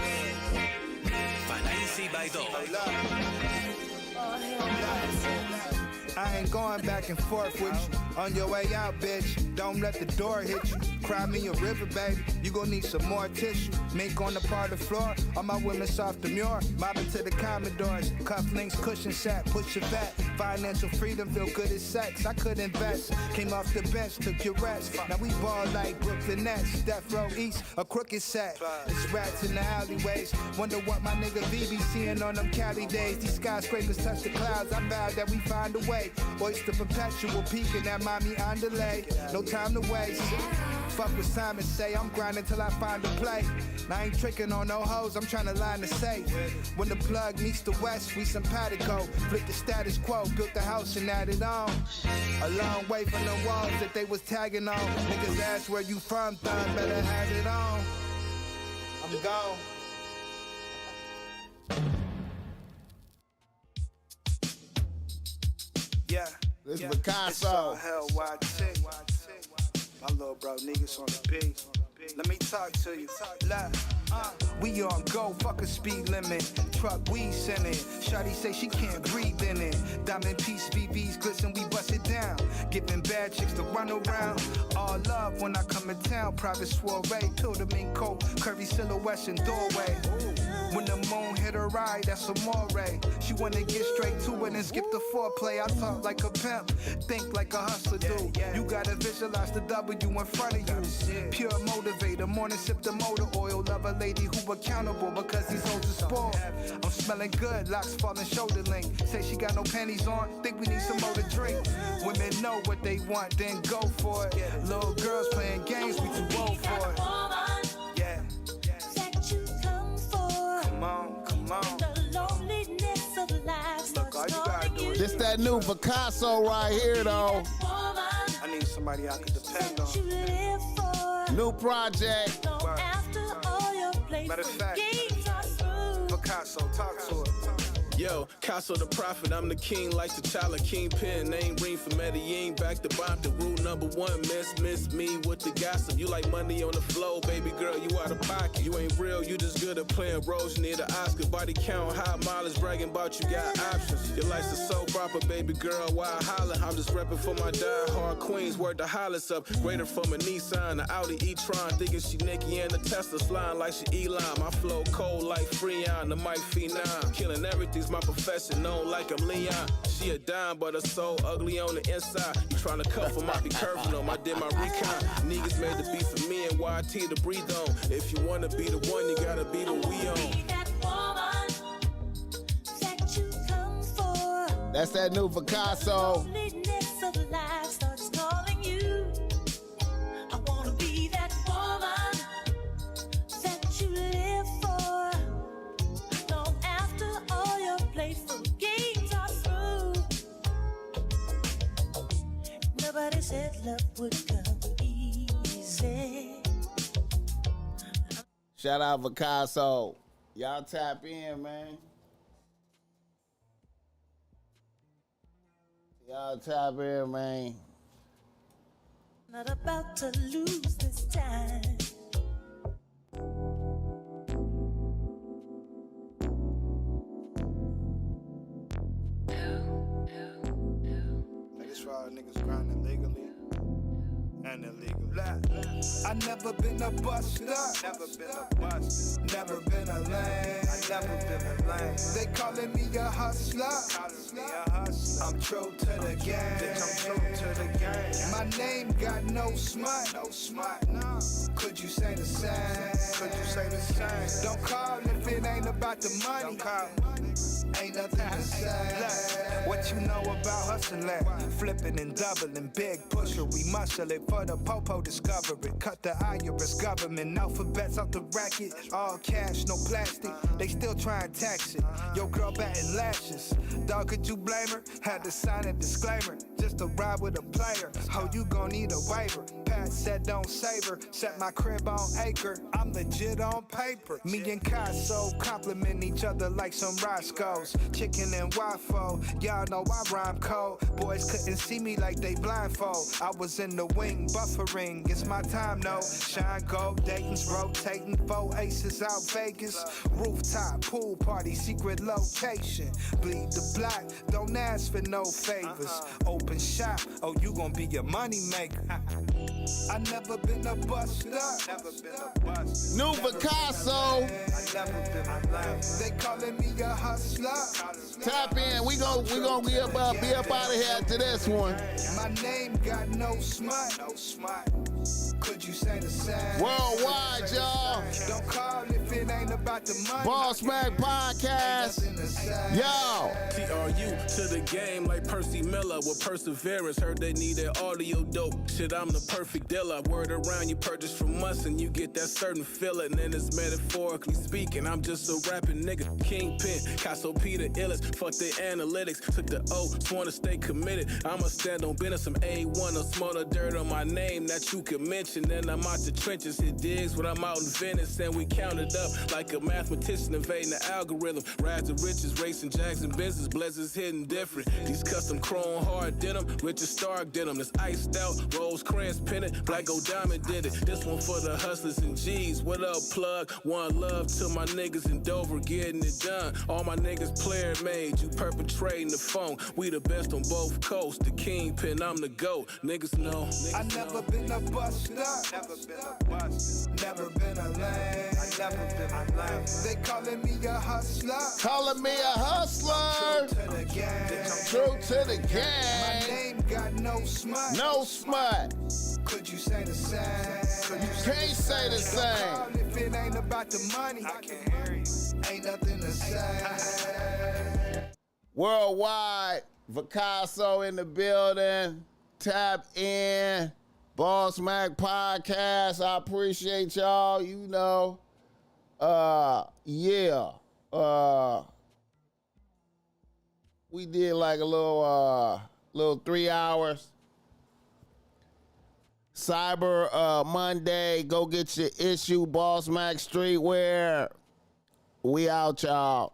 I ain't going back and forth with you. On your way out, bitch, don't let the door hit you. Cry me a river, baby, you gon' need some more tissue. Mink on the part of the floor, all my women soft demure. Mobbing to the Commodores, cufflinks, cushion set, push your vet. Financial freedom feel good as sex, I could invest. Came off the bench, took your rest. Now we ball like Brooklyn Nets, Death Row East, a crooked set. It's rats in the alleyways, wonder what my nigga V be seeing on them Cali days. These skyscrapers touch the clouds, I vowed that we find a way. Oyster perpetual, peeking at mommy on delay. No time to waste. Fuck what Simon say, I'm grinding till I find a play. Now I ain't tricking on no hoes, I'm trying to line the safe. When the plug meets the west, we simpatico. Flip the status quo, built the house and added on. A long way from the walls that they was tagging on. Niggas ask where you from, thumb, better have it on. I'm gone. Yeah. This yeah. Picasso. It's all hell, YT. My little bro, niggas on the beat. Let me talk to you. We on go, fuck a speed limit. Truck we sending. Shawty say she can't breathe in it. Diamond piece VVs glisten, we bust it down. Giving bad chicks to run around. All love when I come in town. Private soiree, pilgrim coat, curvy silhouettes in doorway. When the moon hit her eye, that's a moray. She wanna get straight to it and skip the foreplay. I talk like a pimp, think like a hustler do. You gotta visualize the W in front of you. Pure motivator, morning sip the motor oil. Love a lady who accountable because these hoes are spoiled. I'm smelling good, locks falling shoulder length. Say she got no panties on, think we need some more to drink. Women know what they want, then go for it. Little girls playing games, we too old for it. Yeah. Come on. Look, all you gotta do is This that new Picasso right here, though. I need somebody I can depend on. New project. Matter of fact, Picasso, talk to her. Yo, Casso the prophet, I'm the king like T'Challa, kingpin. Name ring for Medellin, back to bomb. The rule number one, miss me with the gossip. You like money on the flow, baby girl, you out of pocket. You ain't real, you just good at playing roles. You need an Oscar, body count, high mileage, bragging about you got options. Your life's a soap opera, baby girl, why holler? I'm just repping for my die-hard queens, word the hollers up. Greater from a Nissan, the Audi e-tron. Thinking she Nicki and the Tesla slime like she Elon. My flow cold like Freon, the Mike Phenom. Killing everything's my profession, known like I'm Leon. She a dime, but her soul ugly on the inside. You tryna cuff them, I be curving them. I did my recon. Niggas made the beat for me and YT to breathe on. If you wanna be the one, you gotta be the we on. That's that new Picasso. Nobody said love would come easy. Shout out Picasso. Y'all tap in, man. Y'all tap in, man. Not about to lose this time. Niggas for all niggas grinding legally. nothing illegal. I never been a buster. Never been a buster. Never been a lame. I never been a lame. They calling me a hustler. I'm true to the game. Bitch, I'm true to the game. My name got no smut. No smut. No. Could you say the same? Could you say the same? Don't call if it ain't about the money. Don't call. Ain't nothing to say. What you know about hustling? Flipping and doubling, big pusher. We muscle it for the popo discovery. Cut the IRS government alphabets out the racket. All cash, no plastic. They still try and tax it. Yo, girl batting lashes. Dog, could you blame her? Had to sign a disclaimer just to ride with a player. How you gon' need a waiver? Pat said don't save her. Set my crib on acre. I'm legit on paper. Me and Casso compliment each other like some Roscoe's. Chicken and waffle. Y'all know I rhyme cold. Boys couldn't see me like they blindfold. I was in the wing buffering. It's my time, no. Shine gold, Dayton's rotating. 4 aces out Vegas. Rooftop, pool party, secret location. Bleed the block, don't ask for no favors. Open shop, oh, you gon' be your money maker. I never been a buster. Never been a buster. New Picasso. I never been a lame. They calling me a hustler. Tap in. We gon' be up out of here after this one. My name got no smut. No smut. Could you say the same? Worldwide, y'all. Don't call if it ain't about the money. BossMack Podcast. Yo. TRU to the game like Percy Miller with perseverance. Heard they need that audio dope. Shit, I'm the perfect dealer. Word around, you purchase from us and you get that certain feeling. And it's metaphorically speaking, I'm just a rapping nigga. Kingpin, Casso P the illest. Fuck the analytics. Took the O, sworn to stay committed. I'ma stand on business, some A1 or smaller dirt on my name that you can mention. Then I'm out the trenches, hit digs when I'm out in Venice. And we counted up like a mathematician invading the algorithm. Rise to riches, racing Jackson business, blessings hitting different. These custom chrome hard denim, Richard Stark denim. This iced out, Rose Crans pennant, Black Gold Diamond did it. This one for the hustlers and G's. What up, plug? One love to my niggas in Dover getting it done. All my niggas player made, you perpetrating the phone. We the best on both coasts. The kingpin, I'm the GOAT. Niggas know. I never been a buster. Never been a buster. Never been a lame. I never been a lame. They calling me a hustler. Calling me a hustler. True to the game. True to the My game. name got no smut. No smut. Could you say the same? You can't say the same. Call if it ain't about the money. I can't hear you. Ain't nothing to say. Worldwide, Picasso in the building. Tap in. BossMack Podcast. I appreciate y'all. You know. Yeah. We did like a little 3 hours. Cyber Monday. Go get your issue, BossMack Streetwear. We out, y'all.